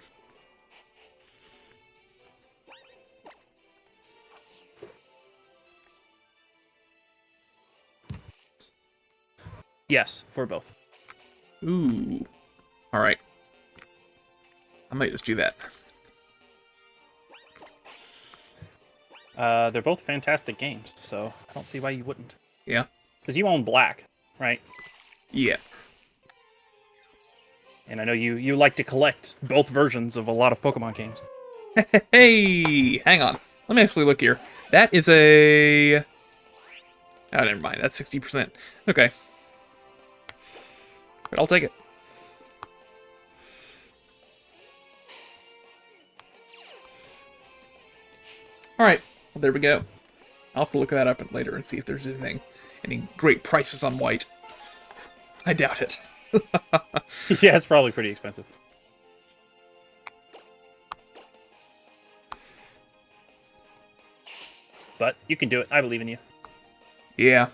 Yes, for both. Ooh. Alright. I might just do that. They're both fantastic games, so I don't see why you wouldn't. Yeah? Because you own Black, right? Yeah. And I know you like to collect both versions of a lot of Pokemon games. Hey! Hang on. Let me actually look here. That is a Oh, never mind. That's 60%. Okay. But I'll take it. Alright. Well, there we go. I'll have to look that up later and see if there's any great prices on white. I doubt it. Yeah, it's probably pretty expensive. But you can do it. I believe in you. Yeah.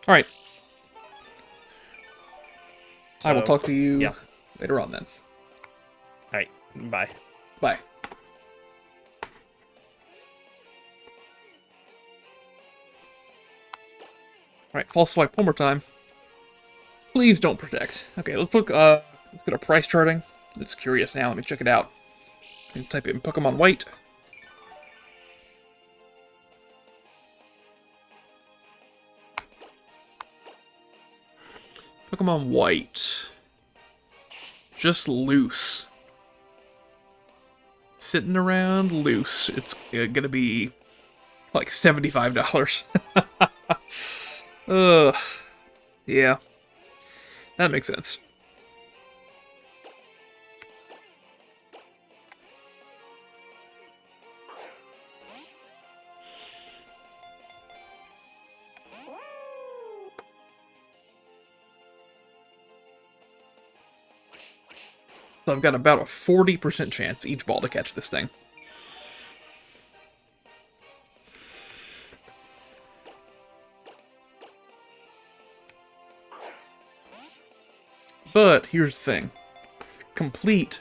Alright. I will talk to you later on then. Alright, bye. Bye. Alright, false swipe one more time. Please don't protect. Okay, let's look, let's get our price charting. It's curious now, let me check it out. And type in Pokemon White. Pokemon White. Just loose. Sitting around loose. It's gonna be like $75. Ugh. Yeah. That makes sense. So I've got about a 40% chance each ball to catch this thing. But here's the thing. Complete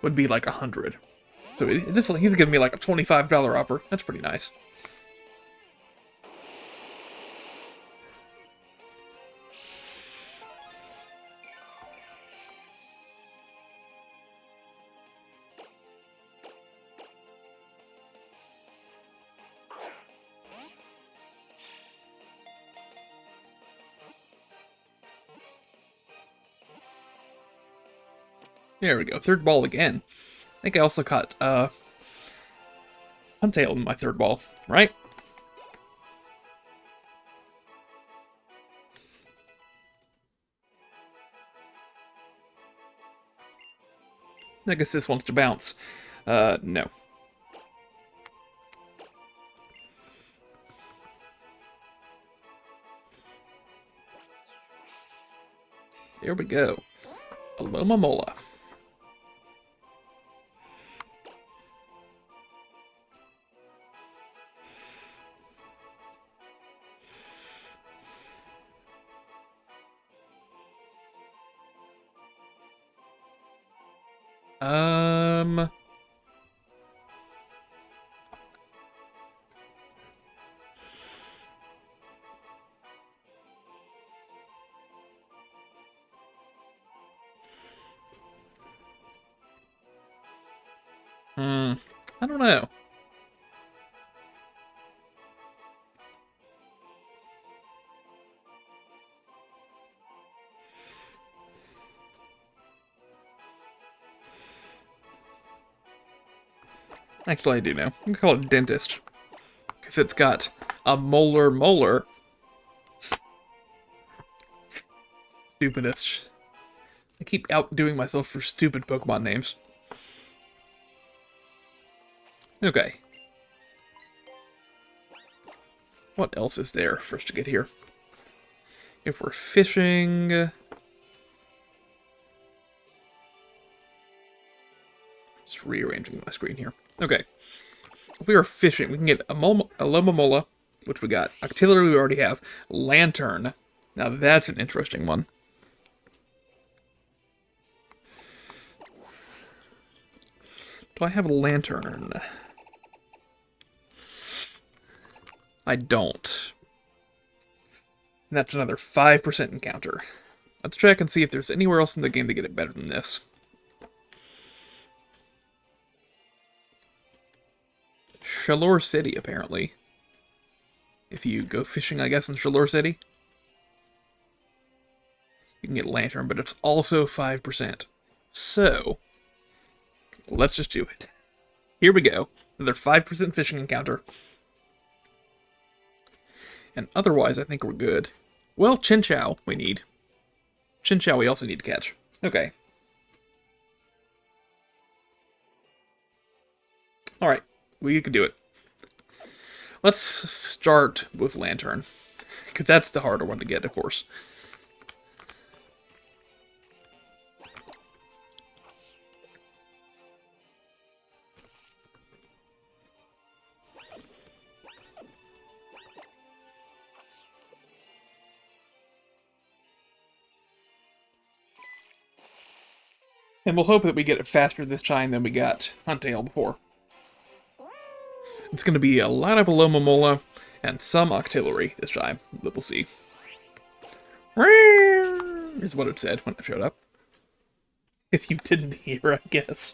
would be like 100. So he's giving me like a $25 offer. That's pretty nice. There we go. Third ball again. I think I also caught Huntail in my third ball, right? I guess this wants to bounce. No. There we go. Alomomola. Um... I don't know. Actually, I do know. I'm gonna call it Dentist. Because it's got a molar. Stupidest. I keep outdoing myself for stupid Pokemon names. Okay. What else is there for us to get here? If we're fishing... Just rearranging my screen here. Okay. If we are fishing, we can get a Lomomola, which we got. Octillery we already have. Lantern. Now that's an interesting one. Do I have a Lantern? I don't. And that's another 5% encounter. Let's check and see if there's anywhere else in the game to get it better than this. Shalor City, apparently. If you go fishing, I guess, in Shalor City. You can get Lantern, but it's also 5%. So, let's just do it. Here we go. Another 5% fishing encounter. And otherwise, I think we're good. Well, Chinchou we need. Chinchou we also need to catch. Okay. Alright, we can do it. Let's start with Lantern. Because that's the harder one to get, of course. And we'll hope that we get it faster this time than we got Huntail before. It's going to be a lot of Alomomola and some Octillery this time that we'll see. Is what it said when it showed up. If you didn't hear, I guess.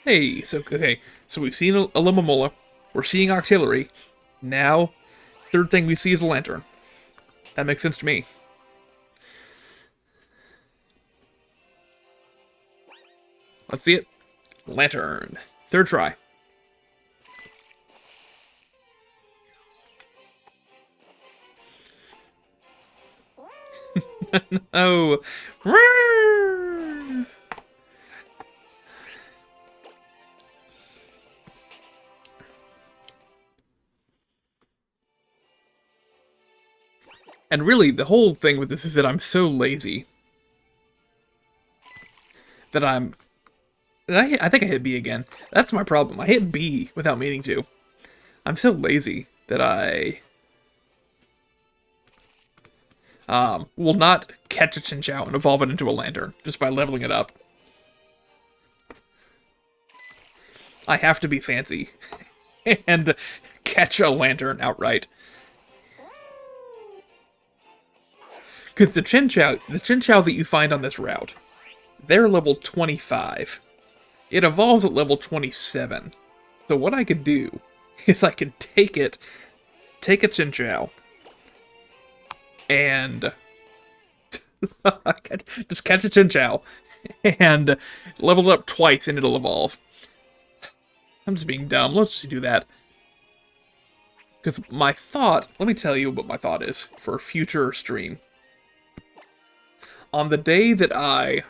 Hey, so we've seen a Alomomola, we're seeing Octillery, now, third thing we see is a Lantern. That makes sense to me. Let's see it. Lantern. Third try. No. And really, the whole thing with this is that I'm so lazy that I think I hit B again. That's my problem. I hit B without meaning to. I'm so lazy that I will not catch a Chinchou and evolve it into a Lantern just by leveling it up. I have to be fancy and catch a Lantern outright. Because the Chinchou that you find on this route, they're level 25. It evolves at level 27. So what I could do is I could take a Chinchou, and just catch a Chinchou, and level it up twice and it'll evolve. I'm just being dumb. Let's do that. Because my thought, let me tell you what my thought is for a future stream. On the day that I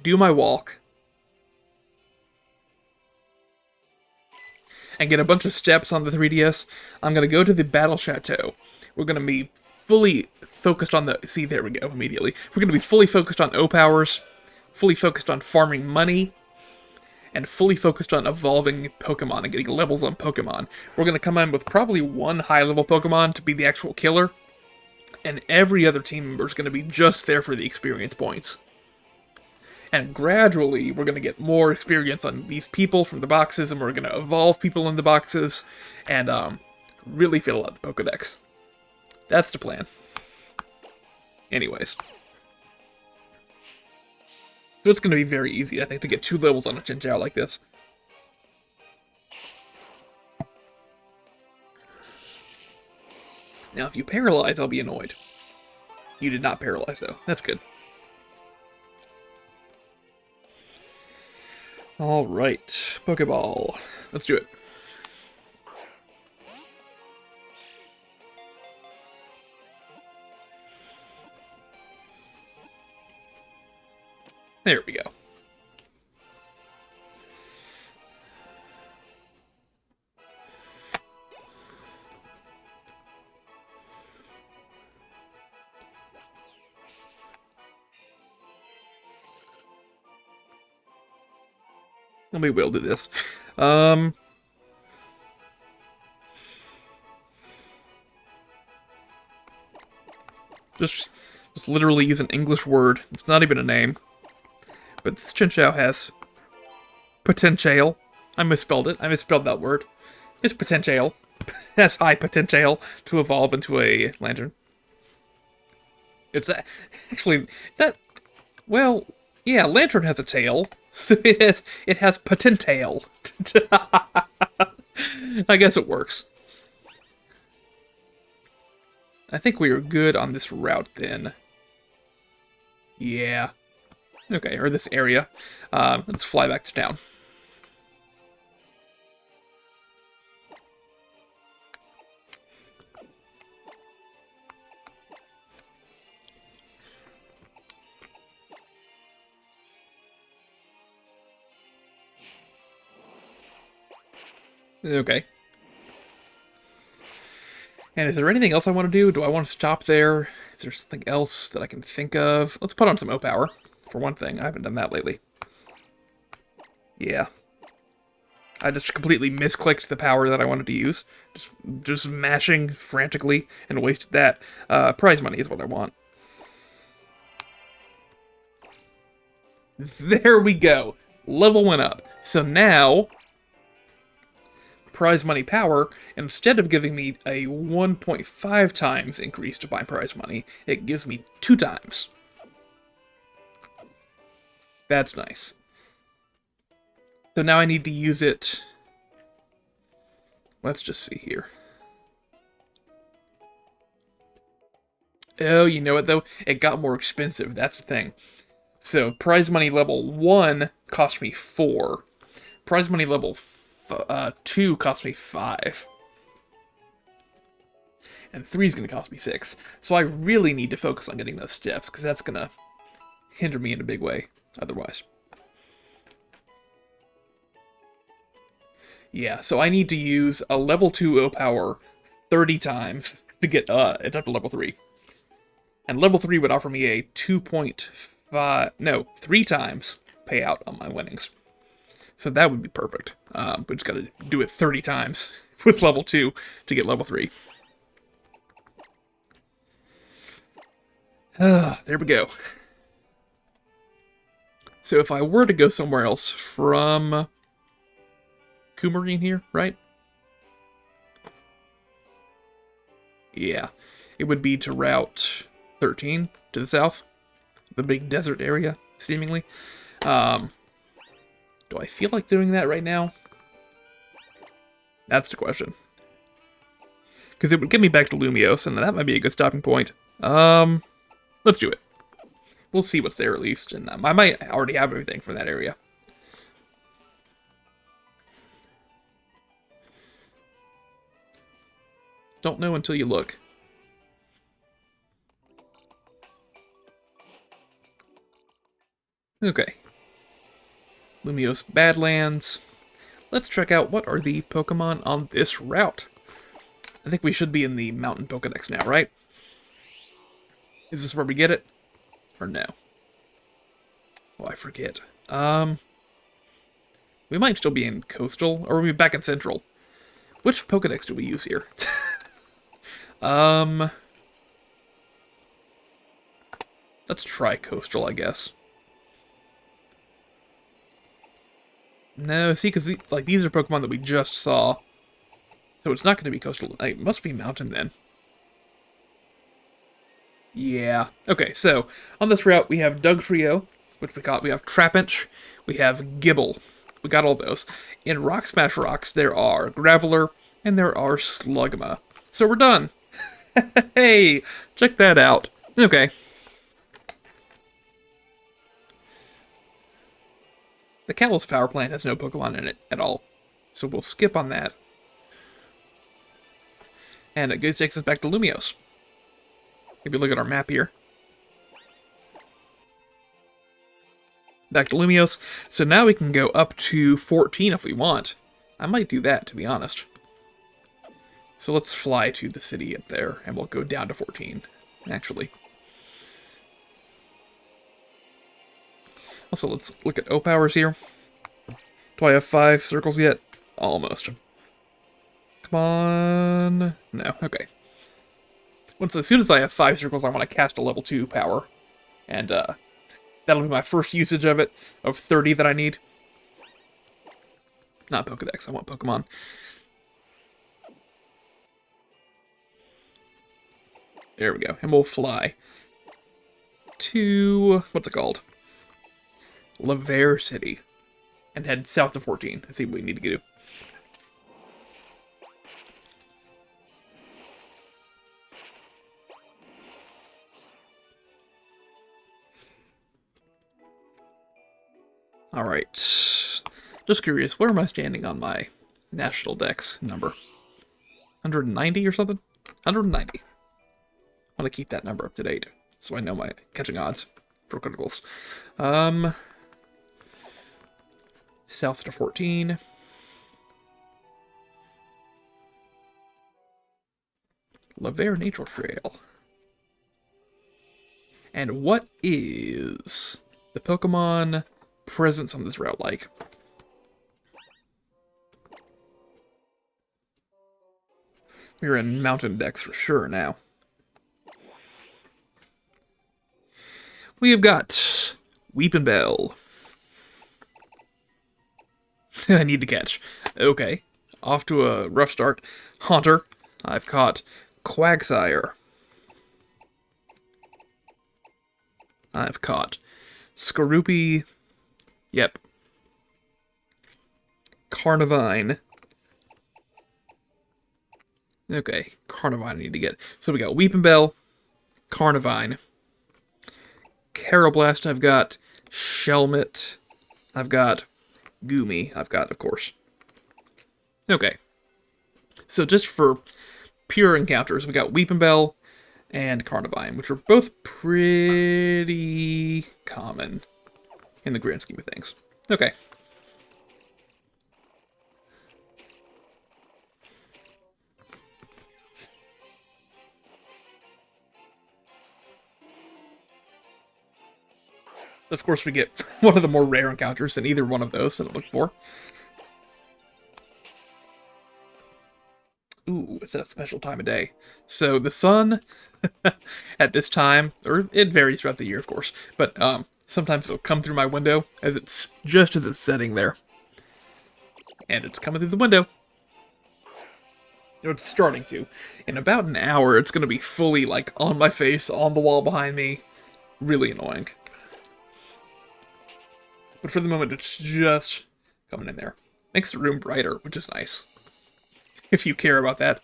do my walk and get a bunch of steps on the 3DS, I'm going to go to the Battle Chateau. We're going to be fully focused on the... See, there we go, immediately. We're going to be fully focused on O-Powers, fully focused on farming money, and fully focused on evolving Pokemon and getting levels on Pokemon. We're going to come in with probably one high-level Pokemon to be the actual killer, and every other team member is going to be just there for the experience points. And gradually, we're going to get more experience on these people from the boxes, and we're going to evolve people in the boxes, and really fill out the Pokedex. That's the plan. Anyways. So it's going to be very easy, I think, to get 2 levels on a Chinchou like this. Now, if you paralyze, I'll be annoyed. You did not paralyze, though. That's good. Alright. Pokeball. Let's do it. There we go. And we will do this. Just literally use an English word. It's not even a name. But this Chinchou has potential. I misspelled it. I misspelled that word. It's potential. Has high potential to evolve into a Lantern. It's actually that. Well, yeah, Lantern has a tail, so it has potential. I guess it works. I think we are good on this route then. Yeah. Okay, or this area. Let's fly back to town. Okay. And is there anything else I want to do? Do I want to stop there? Is there something else that I can think of? Let's put on some O-Power, for one thing. I haven't done that lately. Yeah. I just completely misclicked the power that I wanted to use. Just mashing frantically and wasted that. Prize money is what I want. There we go. Level went up. So now, prize money power, instead of giving me a 1.5 times increase to my prize money, it gives me 2 times. That's nice. So now I need to use it. Let's just see here. Oh, you know what though? It got more expensive. That's the thing. So prize money level 1 cost me 4. Prize money level 2 cost me 5. And 3 is going to cost me 6. So I really need to focus on getting those steps, because that's going to hinder me in a big way otherwise. Yeah, so I need to use a level 2 O-Power 30 times to get it up to level 3. And level 3 would offer me a 3 times payout on my winnings. So that would be perfect. We just gotta do it 30 times with level 2 to get level 3. There we go. So if I were to go somewhere else from Coumarine here, right? Yeah. It would be to Route 13 to the south. The big desert area, seemingly. Do I feel like doing that right now? That's the question. Because it would get me back to Lumios, and that might be a good stopping point. Let's do it. We'll see what's there at least, and I might already have everything from that area. Don't know until you look. Okay. Lumios Badlands. Let's check out what are the Pokemon on this route. I think we should be in the Mountain Pokedex now, right? Is this where we get it? Or no? Oh, I forget. We might still be in Coastal, or we'll be back in Central. Which Pokedex do we use here? Let's try Coastal, I guess. No, see, because these are Pokemon that we just saw. So it's not going to be Coastal. It must be Mountain, then. Yeah. Okay, so on this route, we have Dugtrio, which we got. We have Trapinch. We have Gibble. We got all those. In Rock Smash Rocks, there are Graveler, and there are Slugma. So we're done. Hey, check that out. Okay. The Kalos power plant has no Pokemon in it at all. So we'll skip on that. And it takes us back to Lumios. If you look at our map here. Back to Lumios. So now we can go up to 14 if we want. I might do that, to be honest. So let's fly to the city up there, and we'll go down to 14, actually. Also, let's look at O-Powers here. Do I have 5 circles yet? Almost. Come on. No, okay. As soon as I have 5 circles, I want to cast a level 2 power. And that'll be my first usage of it, of 30 that I need. Not Pokedex, I want Pokemon. There we go. And we'll fly to, what's it called? Laver City. And head south to 14 and see what we need to do. Alright. Just curious, where am I standing on my national dex number? 190 or something? 190. I want to keep that number up to date, so I know my catching odds for criticals. South to 14. Lavere Nature Trail. And what is the Pokemon presence on this route like? We're in Mountain Dex for sure now. We have got Weepin' Bell. I need to catch. Okay. Off to a rough start. Haunter. I've caught Quagsire. I've caught Skorupi. Yep. Carnivine. Okay, Carnivine I need to get. So we got Weepin' Bell, Carnivine, Karrablast, I've got Shelmet, I've got Goomy, I've got, of course. Okay. So just for pure encounters, we got Weepin' Bell and Carnivine, which are both pretty common in the grand scheme of things. Okay. Of course, we get one of the more rare encounters than either one of those that I look for. Ooh, it's a special time of day. So the sun, at this time, or it varies throughout the year, of course, but sometimes it'll come through my window as it's just as it's setting there. And it's coming through the window. It's starting to. In about an hour, it's going to be fully, like, on my face, on the wall behind me. Really annoying. But for the moment, it's just coming in there. Makes the room brighter, which is nice. If you care about that.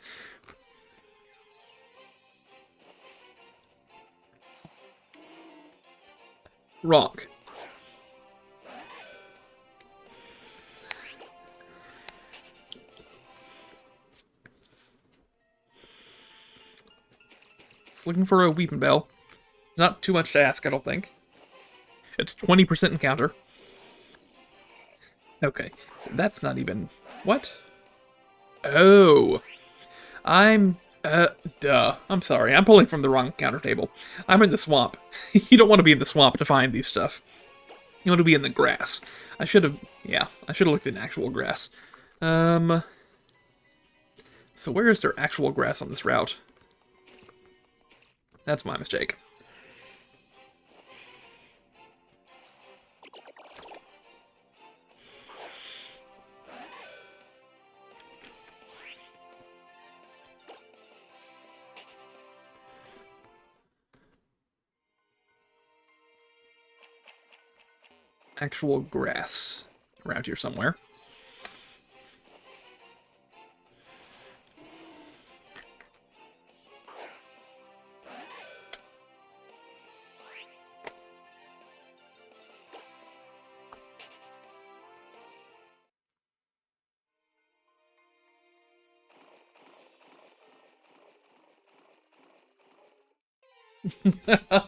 Wrong. It's looking for a Weepin' Bell. Not too much to ask, I don't think. It's 20% encounter. Okay, that's not even... What? Oh. Duh. I'm sorry, I'm pulling from the wrong encounter table. I'm in the swamp. You don't want to be in the swamp to find these stuff. You want to be in the grass. I should have looked in actual grass. So where is there actual grass on this route? That's my mistake. Actual grass around here somewhere.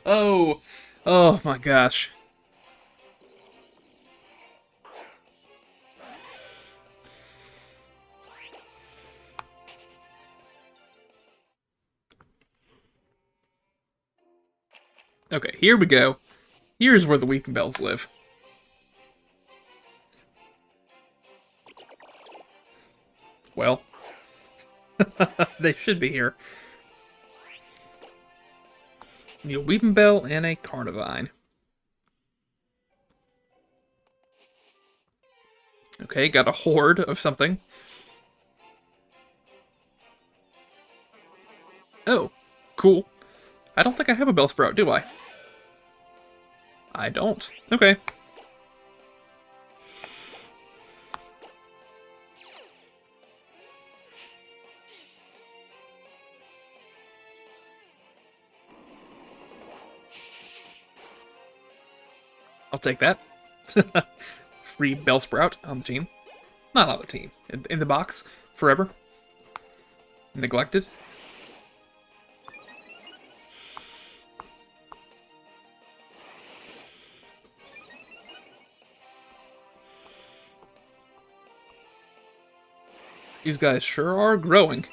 Oh, oh my gosh. Okay, here we go. Here's where the Weeping Bells live. Well, they should be here. Need a Weeping Bell and a Carnivine. Okay, got a horde of something. Oh, cool. I don't think I have a Bellsprout, do I? I don't. Okay. I'll take that. free Bellsprout on the team. Not on the team. In the box. Forever. Neglected. These guys sure are growing.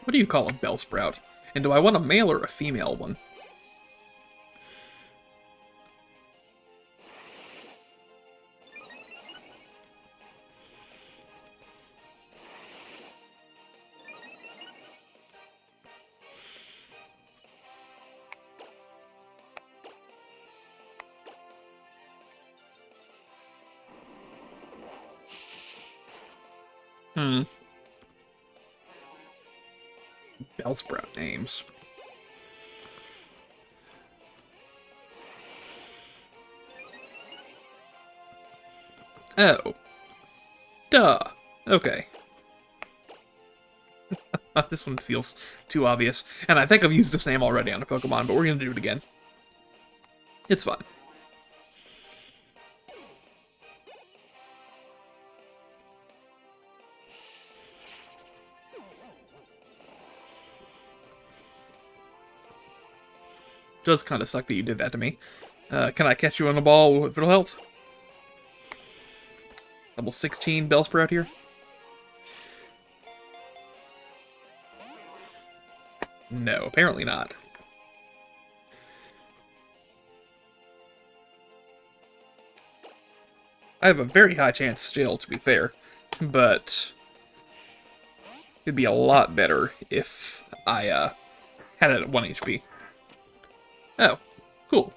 What do you call a Bellsprout? And do I want a male or a female one? Bellsprout names. Oh. Duh. Okay. This one feels too obvious. And I think I've used this name already on a Pokemon, but we're gonna do it again. It's fine. Does kind of suck that you did that to me. Can I catch you on the ball with little health? Level 16 Bellsprout here. No, apparently not. I have a very high chance still, to be fair, but it'd be a lot better if I had it at 1 HP. Oh, cool.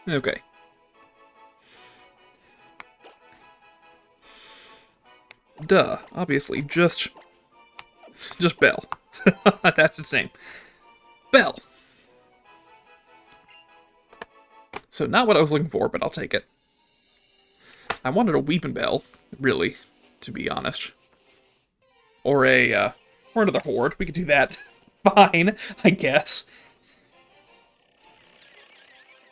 Okay. Duh, obviously, just Bell. That's its name. Bell. So not what I was looking for, but I'll take it. I wanted a Weepin' Bell, really, to be honest. Or or another Horde. We could do that. Fine, I guess.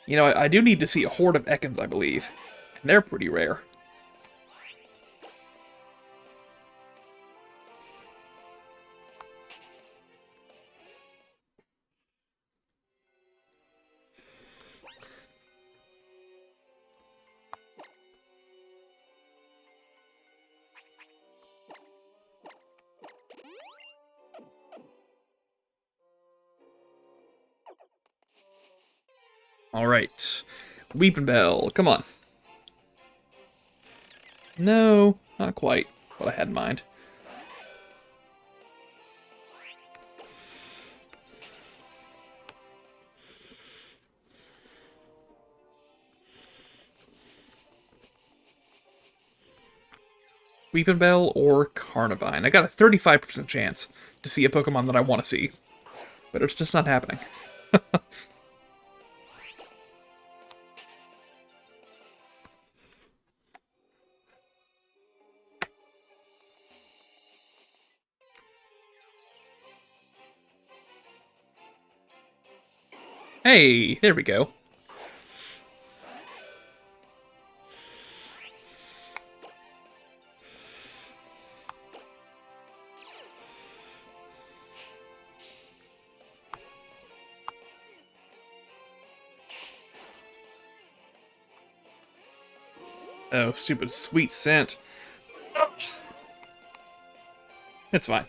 You know, I do need to see a Horde of Ekans, I believe. And they're pretty rare. Alright. Weepin' Bell, come on. No, not quite what I had in mind. Weepin' Bell or Carnivine. I got a 35% chance to see a Pokemon that I want to see. But it's just not happening. Hey, there we go. Oh, stupid sweet scent. It's fine.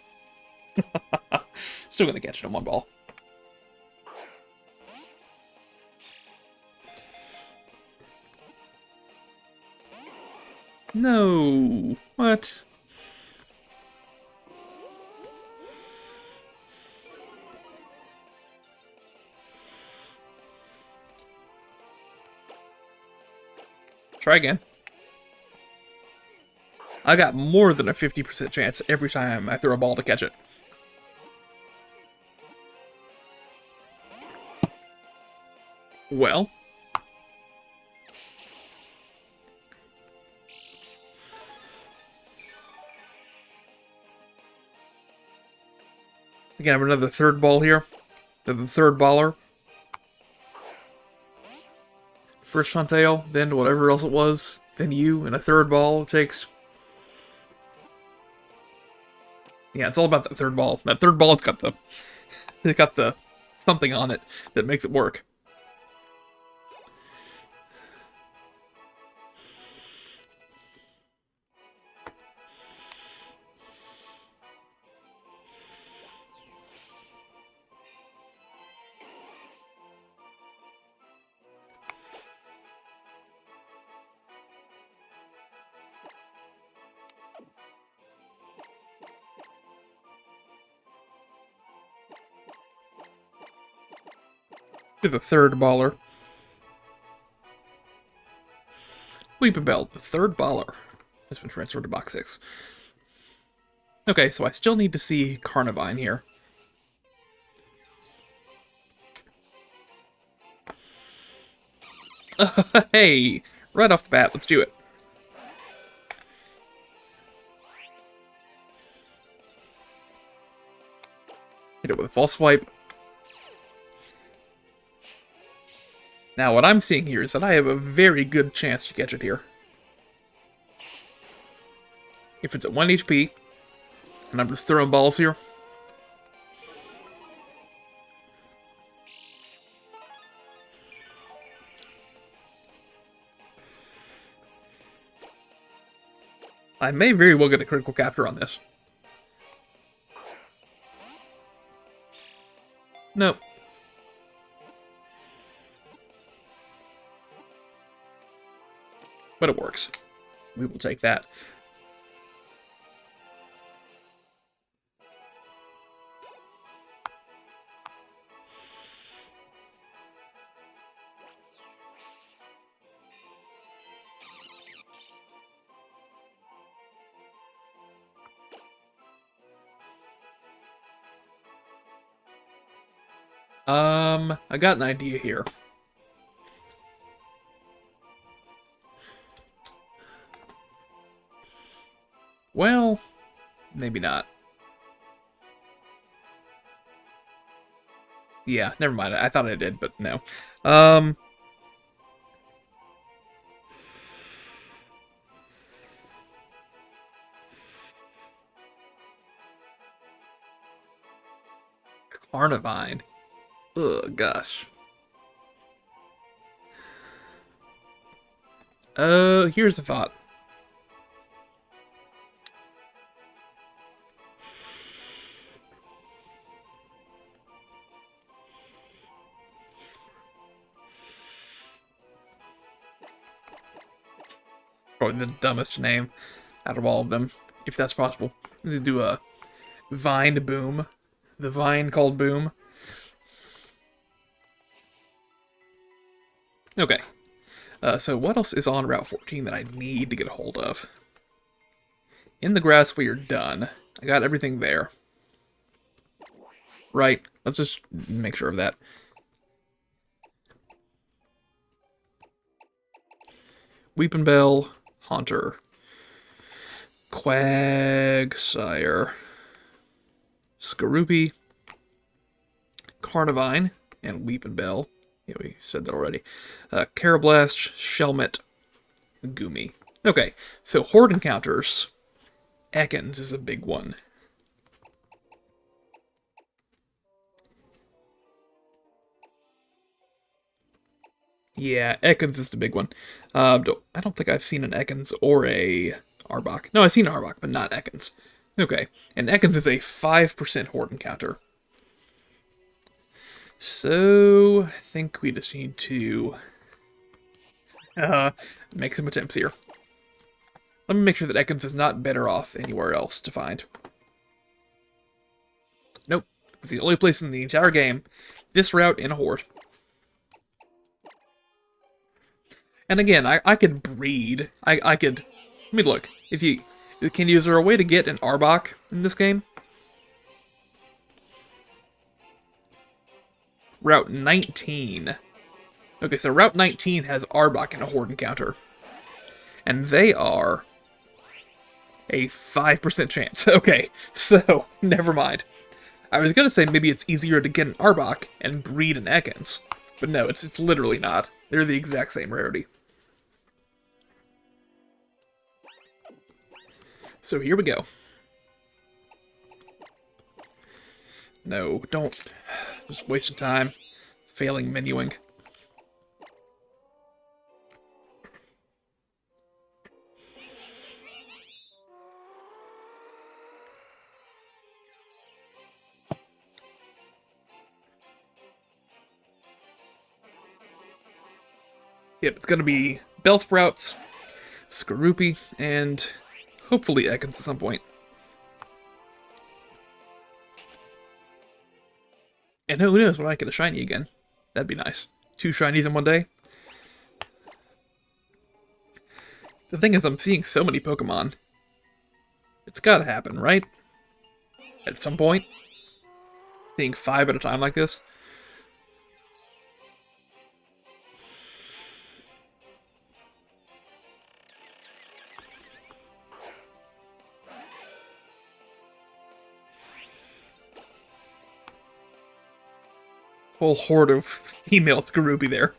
Still gonna catch it in one ball. No. What? Try again. I got more than a 50% chance every time I throw a ball to catch it. Well. Again, I have another third ball here. The third baller. First Shantae, then whatever else it was, then you, and a third ball takes. Yeah, it's all about that third ball. That third ball's got the, it's got the something on it that makes it work. To the third baller. Weeping Bell, the third baller, has been transferred to box 6. Okay, so I still need to see Carnivine here. Hey! Right off the bat, let's do it. Hit it with a false swipe. Now, what I'm seeing here is that I have a very good chance to catch it here. If it's at 1 HP, and I'm just throwing balls here. I may very well get a critical capture on this. Nope. But it works. We will take that. I got an idea here. Well, maybe not. Yeah, never mind. I thought I did, but no. Carnivine. Ugh, gosh. Here's the thought. Probably the dumbest name out of all of them, if that's possible. To do a Vine Boom. The vine called Boom. Okay. So what else is on Route 14 that I need to get a hold of? In the grass, we are done. I got everything there. Right. Let's just make sure of that. Weeping Bell, Haunter, Quagsire, Skorupi, Carnivine, and Weeping Bell. Yeah, we said that already. Carablast, Shelmet, Gumi. Okay, so Horde encounters. Ekans is a big one. Yeah, Ekans is the big one. I don't think I've seen an Ekans or a Arbok. No, I've seen Arbok, but not Ekans. Okay, and Ekans is a 5% Horde encounter. So, I think we just need to make some attempts here. Let me make sure that Ekans is not better off anywhere else to find. Nope. It's the only place in the entire game. This route in a Horde. And again, I could breed. I could... I mean, look. If you... Is there a way to get an Arbok in this game? Route 19. Okay, so Route 19 has Arbok in a Horde encounter. And they are... a 5% chance. Okay, so, never mind. I was gonna say maybe it's easier to get an Arbok and breed an Ekans. But no, it's literally not. They're the exact same rarity. So here we go. No, don't. Just wasting time. Failing menuing. Yep, it's gonna be Bellsprouts, Skorupi, and hopefully Ekans at some point. And who knows, we might get a shiny again. That'd be nice. 2 shinies in one day. The thing is, I'm seeing so many Pokemon. It's gotta happen, right? At some point. Seeing 5 at a time like this. Whole horde of female Skorupi there.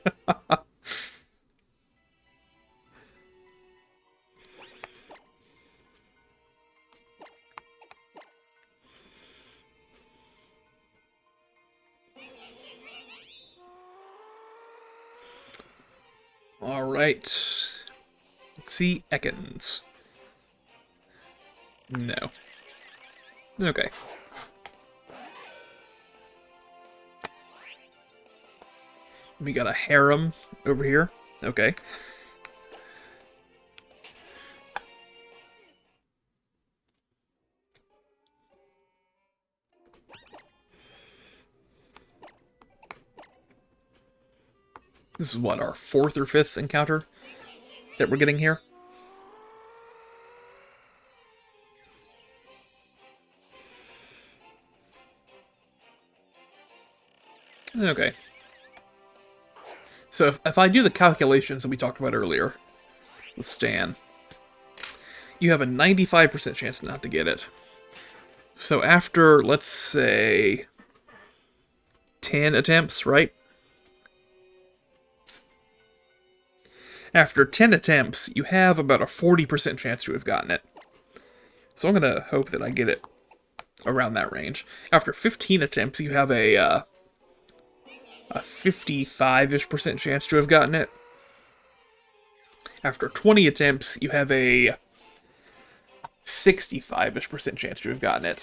Alright. Let's see Ekans. No. Okay. We got a harem over here. Okay. This is what, our 4th or 5th encounter that we're getting here? Okay. So if I do the calculations that we talked about earlier with Stan, you have a 95% chance not to get it. So after, let's say, 10 attempts, right? After 10 attempts, you have about a 40% chance to have gotten it. So I'm going to hope that I get it around that range. After 15 attempts, you have a 55-ish% chance to have gotten it. After 20 attempts, you have a 65-ish% chance to have gotten it.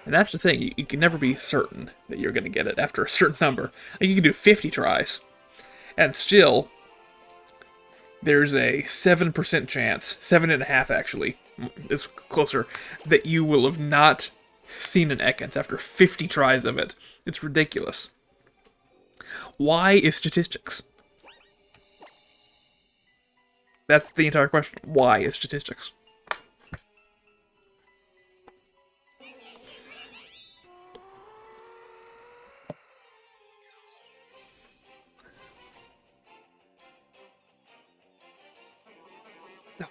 And that's the thing, you can never be certain that you're going to get it after a certain number. Like, you can do 50 tries, and still, there's a 7% chance, 7.5 actually, is closer, that you will have not seen an Ekans after 50 tries of it. It's ridiculous. Why is statistics? That's the entire question. Why is statistics?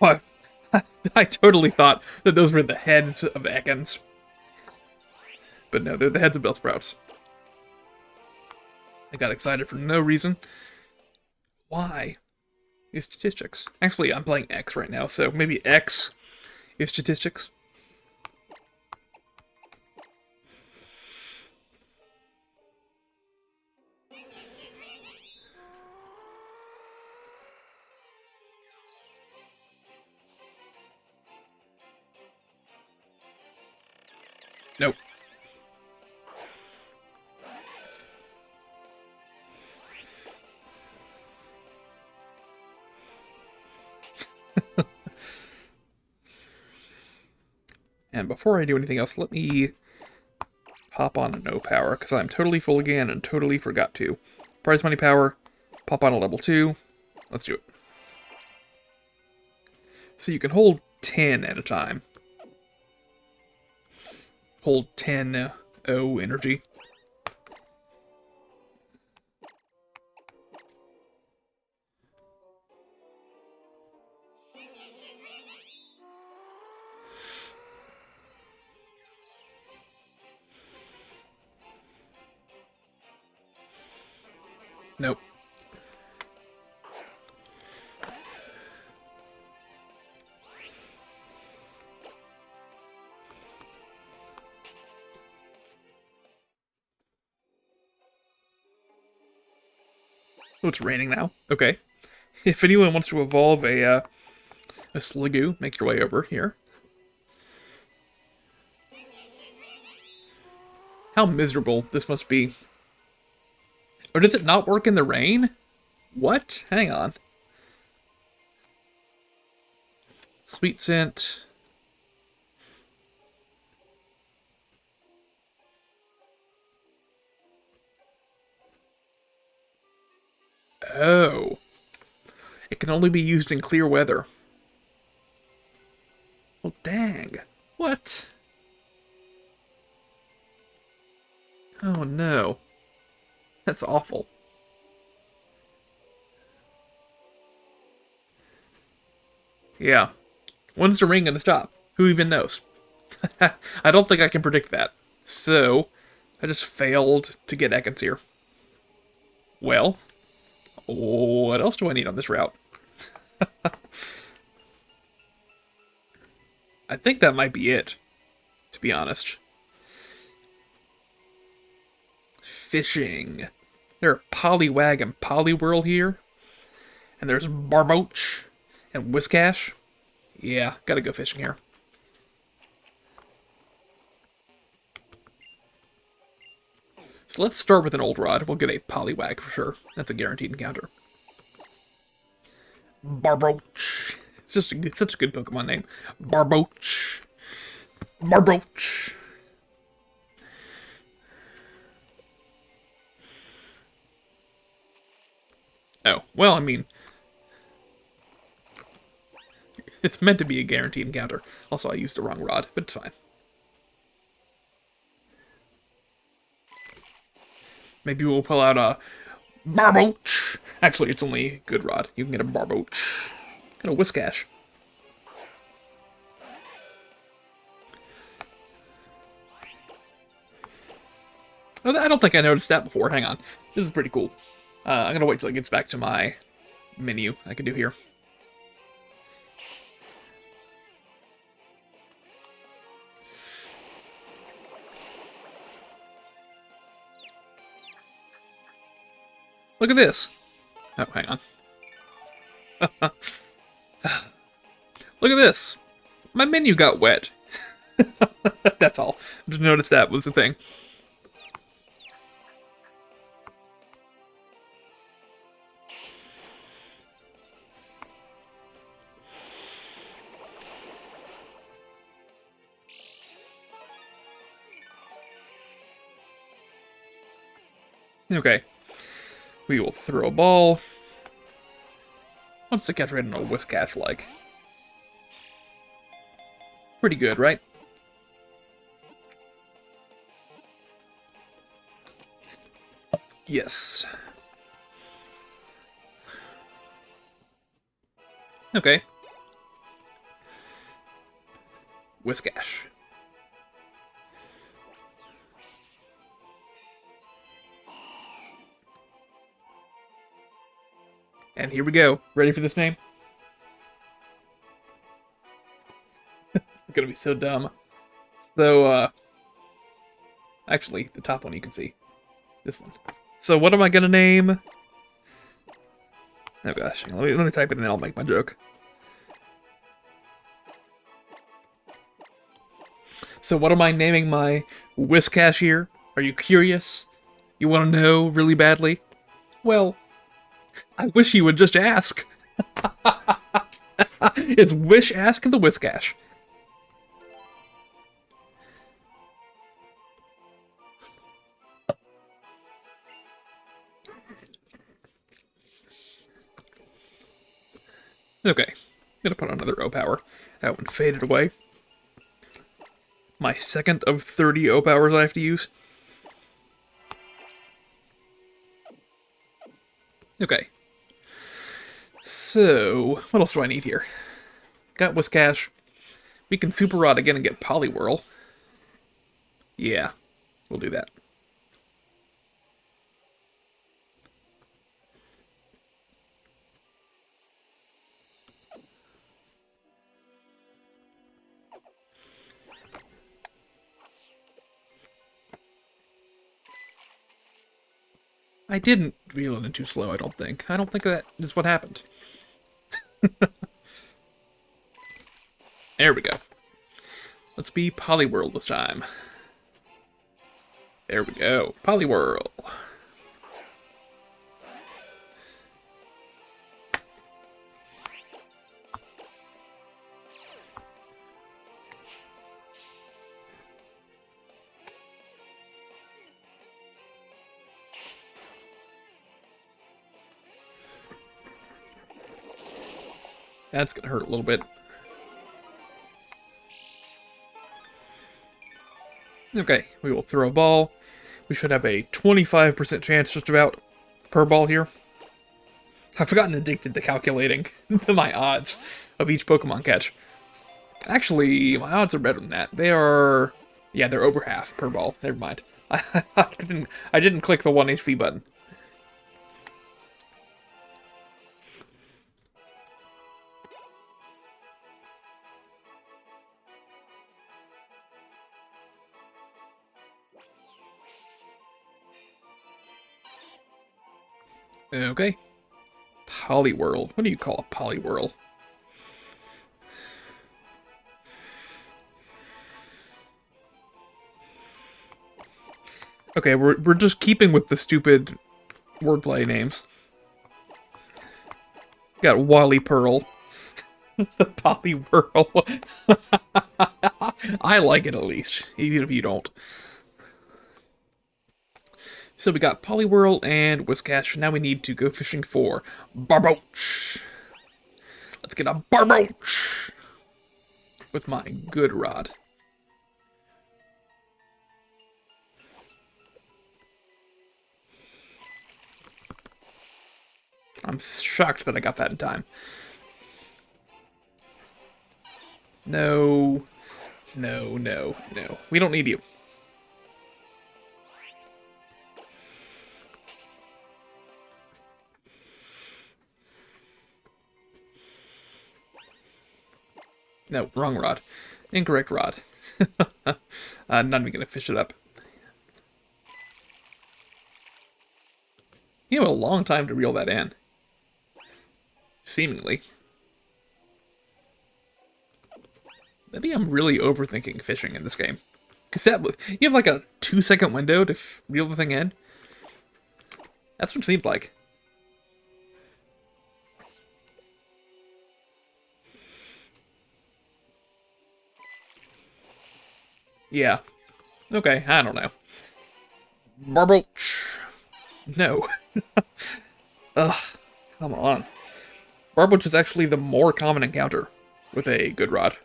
Oh, I totally thought that those were the heads of Ekans. But no, they're the heads of Bellsprouts. I got excited for no reason. Why is statistics? Actually, I'm playing X right now, so maybe X is statistics. Nope. And before I do anything else, let me hop on to no power, because I'm totally full again and totally forgot to. Prize money power, Pop on a level 2. Let's do it. So you can hold 10 at a time. Hold 10 O energy. Nope. Oh, it's raining now. Okay. If anyone wants to evolve a Sliggoo, make your way over here. How miserable this must be. Or does it not work in the rain? What? Hang on. Sweet scent. Oh. It can only be used in clear weather. Well, dang. What? Oh, no. That's awful. Yeah. When's the rain gonna stop? Who even knows? I don't think I can predict that. So, I just failed to get Ekans here. Well, what else do I need on this route? I think that might be it, to be honest. Fishing. There are Poliwag and Poliwhirl here. And there's Barboach and Whiscash. Yeah, gotta go fishing here. So let's start with an old rod. We'll get a Poliwag for sure. That's a guaranteed encounter. Barboach. It's just such a good Pokemon name. Barboach. Barboach. Oh, well, I mean, it's meant to be a guaranteed encounter. Also, I used the wrong rod, but it's fine. Maybe we'll pull out a Barboach. Actually, it's only a good rod. You can get a Barboach. Get a Whiscash. Oh, I don't think I noticed that before. Hang on. This is pretty cool. I'm gonna wait till it gets back to my menu I can do here. Look at this. Oh, hang on. Look at this. My menu got wet. That's all. Just noticed that was the thing. Okay. We will throw a ball. What's the catch rate on a Whiscash like? Pretty good, right? Yes. Okay. Whiscash. And here we go. Ready for this name? It's gonna be so dumb. So, actually, the top one you can see. This one. So what am I gonna name? Oh gosh, let me type it and then I'll make my joke. So what am I naming my Whiscash here? Are you curious? You want to know really badly? Well, I wish you would just ask. It's Wish Ask the Whiscash. Okay, gonna put on another O-Power. That one faded away. My second of 30 O-Powers I have to use. Okay. So, what else do I need here? Got Whiscash. We can Super Rod again and get Poliwhirl. Yeah, we'll do that. I didn't reel it in too slow, I don't think. I don't think that is what happened. There we go. Let's be Poliwhirl this time. There we go. Poliwhirl. That's gonna hurt a little bit. Okay, we will throw a ball. We should have a 25% chance just about per ball here. I've gotten addicted to calculating my odds of each Pokemon catch. Actually, my odds are better than that. They are... yeah, they're over half per ball. Never mind. I didn't click the 1 HP button. Okay. Poliwhirl. What do you call a Poliwhirl? Okay, we're just keeping with the stupid wordplay names. Got Wally Pearl. Poliwhirl. I like it at least, even if you don't. So we got Poliwhirl and Whiscash. Now we need to go fishing for Barboach. Let's get a Barboach with my good rod. I'm shocked that I got that in time. No. No, no, no. We don't need you. No, wrong rod. Incorrect rod. Not even gonna fish it up. You have a long time to reel that in. Seemingly. Maybe I'm really overthinking fishing in this game. Because you have like a 2-second window to reel the thing in. That's what it seems like. Yeah. Okay, I don't know. Barboach. No. Ugh, come on. Barboach is actually the more common encounter with a good rod.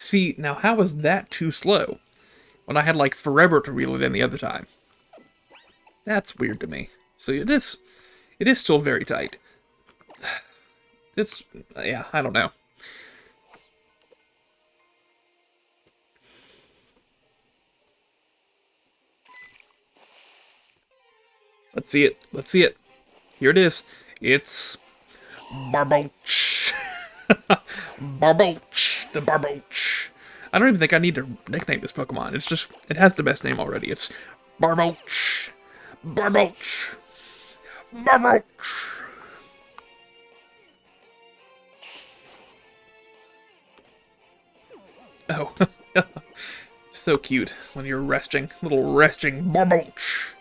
See, now how is that too slow? When I had like forever to reel it in the other time. That's weird to me. So it is still very tight. It's, yeah, I don't know. Let's see it. Let's see it. Here it is. It's Barboach. Barboach. The Barboach. I don't even think I need to nickname this Pokemon. It's just, it has the best name already. It's Barboach. Barboach. Barboach. Oh. So cute when you're resting. Little resting Barboach.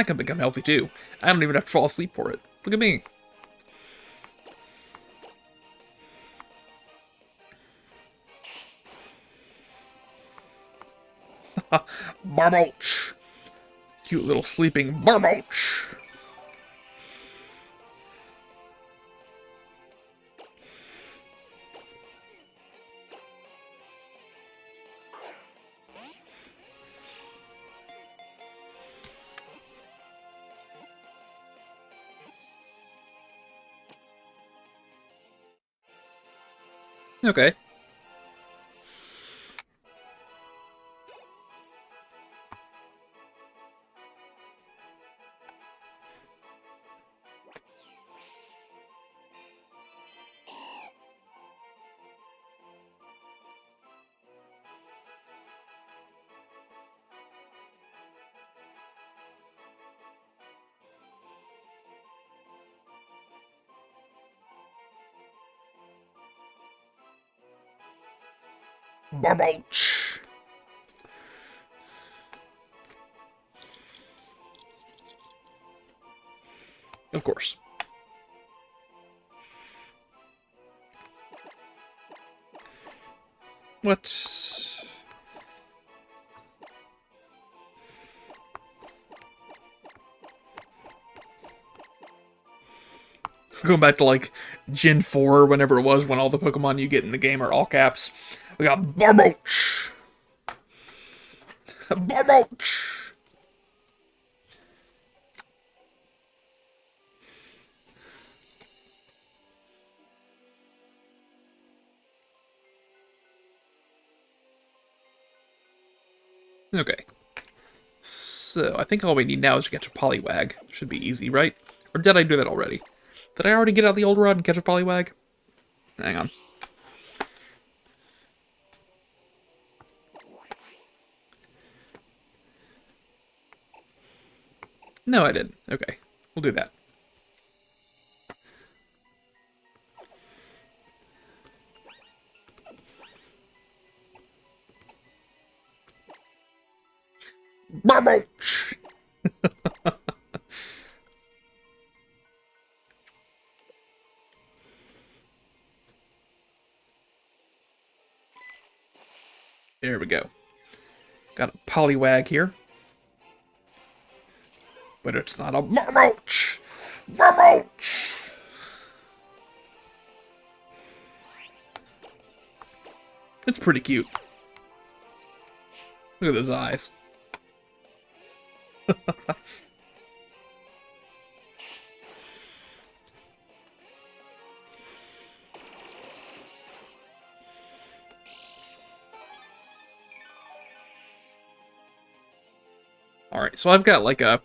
I can become healthy too. I don't even have to fall asleep for it. Look at me. Barboach! Cute little sleeping Barboach! Okay. Barboach! Of course. What? Going back to like Gen 4, whenever it was, when all the Pokemon you get in the game are all caps. We got Barboach! Barboach! Okay. So, I think all we need now is to catch a Poliwag. Should be easy, right? Or did I do that already? Did I already get out the old rod and catch a Poliwag? Hang on. No, I didn't. Okay. We'll do that. Barboach! There we go. Got a Poliwag here. But it's not a Barboach! Barboach! It's pretty cute. Look at those eyes. Alright, so I've got like a...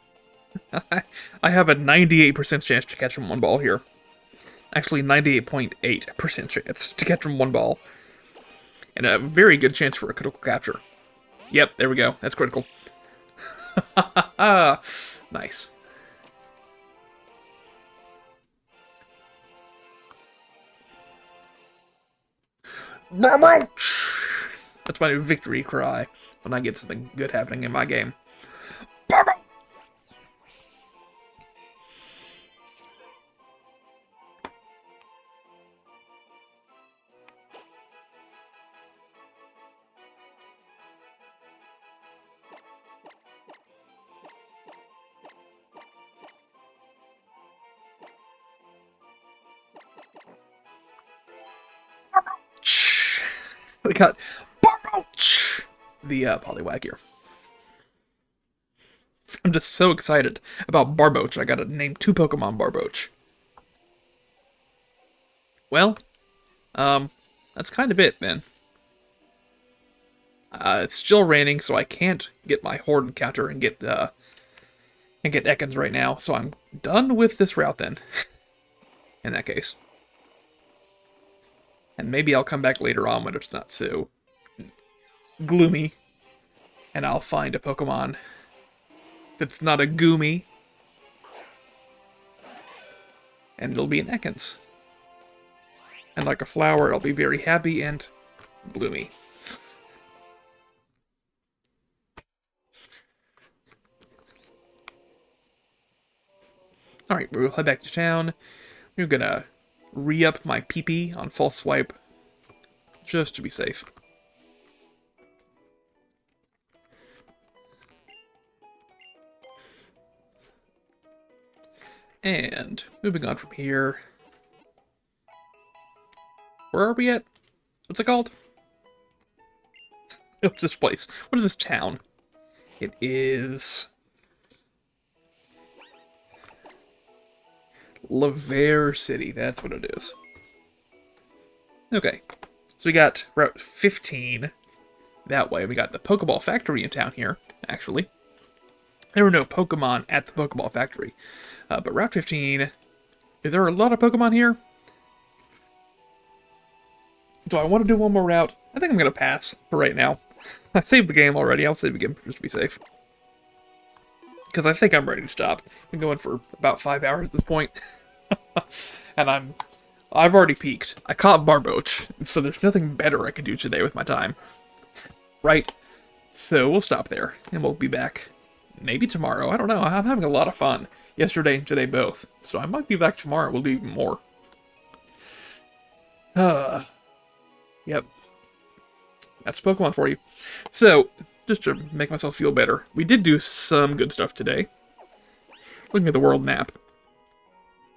I have a 98% chance to catch from one ball here. Actually, 98.8% chance to catch from one ball. And a very good chance for a critical capture. Yep, there we go. That's critical. Nice. That's my new victory cry when I get something good happening in my game. We got Barboach, the Poliwag here. I'm just so excited about Barboach. I gotta name 2 Pokemon Barboach. Well, that's kind of it, man. It's still raining, so I can't get my Horde encounter and get Ekans right now. So I'm done with this route then. In that case. And maybe I'll come back later on when it's not so gloomy. And I'll find a Pokemon that's not a Goomy. And it'll be an Ekans. And like a flower, I'll be very happy and bloomy. Alright, we'll head back to town. We're gonna re-up my PP on false swipe, just to be safe. And moving on from here. Where are we at? What's it called? What's this place? What is this town? It is Lavere City. That's what it is. Okay. So we got Route 15 that way. We got the Pokeball Factory in town here, actually. There were no Pokemon at the Pokeball Factory. But Route 15... Is there a lot of Pokemon here? Do I want to do one more route? I think I'm going to pass for right now. I saved the game already. I'll save the game just to be safe. Because I think I'm ready to stop. I've been going for about 5 hours at this point. And I've already peaked. I caught Barboach, so there's nothing better I can do today with my time. Right? So we'll stop there, and we'll be back maybe tomorrow. I don't know. I'm having a lot of fun. Yesterday and today both. So I might be back tomorrow. We'll do even more. Yep. That's Pokemon for you. So, just to make myself feel better, we did do some good stuff today. Looking at the world map.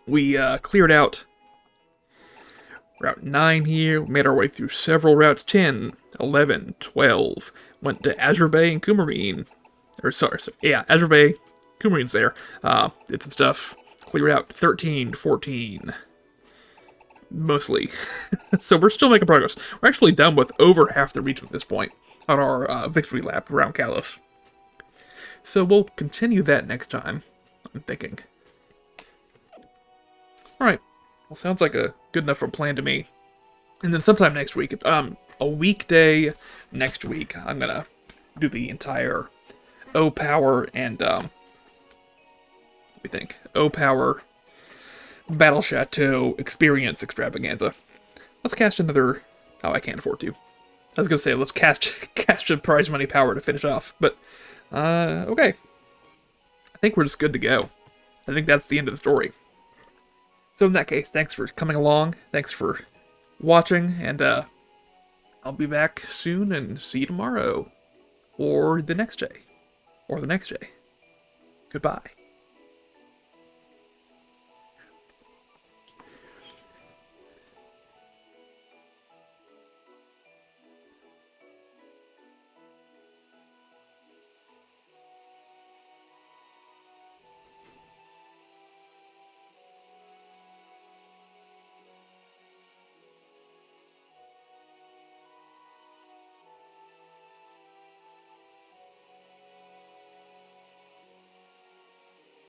We cleared out Route 9 here, made our way through several routes, 10, 11, 12, went to Azure Bay and Coumarine. Yeah, Azure Bay, Coumarine's there. Did some stuff, cleared out 13, 14, mostly. So we're still making progress. We're actually done with over half the region at this point on our victory lap around Kalos. So we'll continue that next time, I'm thinking. Alright, well, sounds like a good enough of a plan to me. And then sometime next week, a weekday next week, I'm gonna do the entire O-Power and, let me think, O-Power Battle Chateau Experience Extravaganza. Let's cast another... Oh, I can't afford to. I was gonna say, let's cast a prize money power to finish off, but, okay. I think we're just good to go. I think that's the end of the story. So in that case, thanks for coming along, thanks for watching, and, I'll be back soon, and see you tomorrow. Or the next day. Or the next day. Goodbye.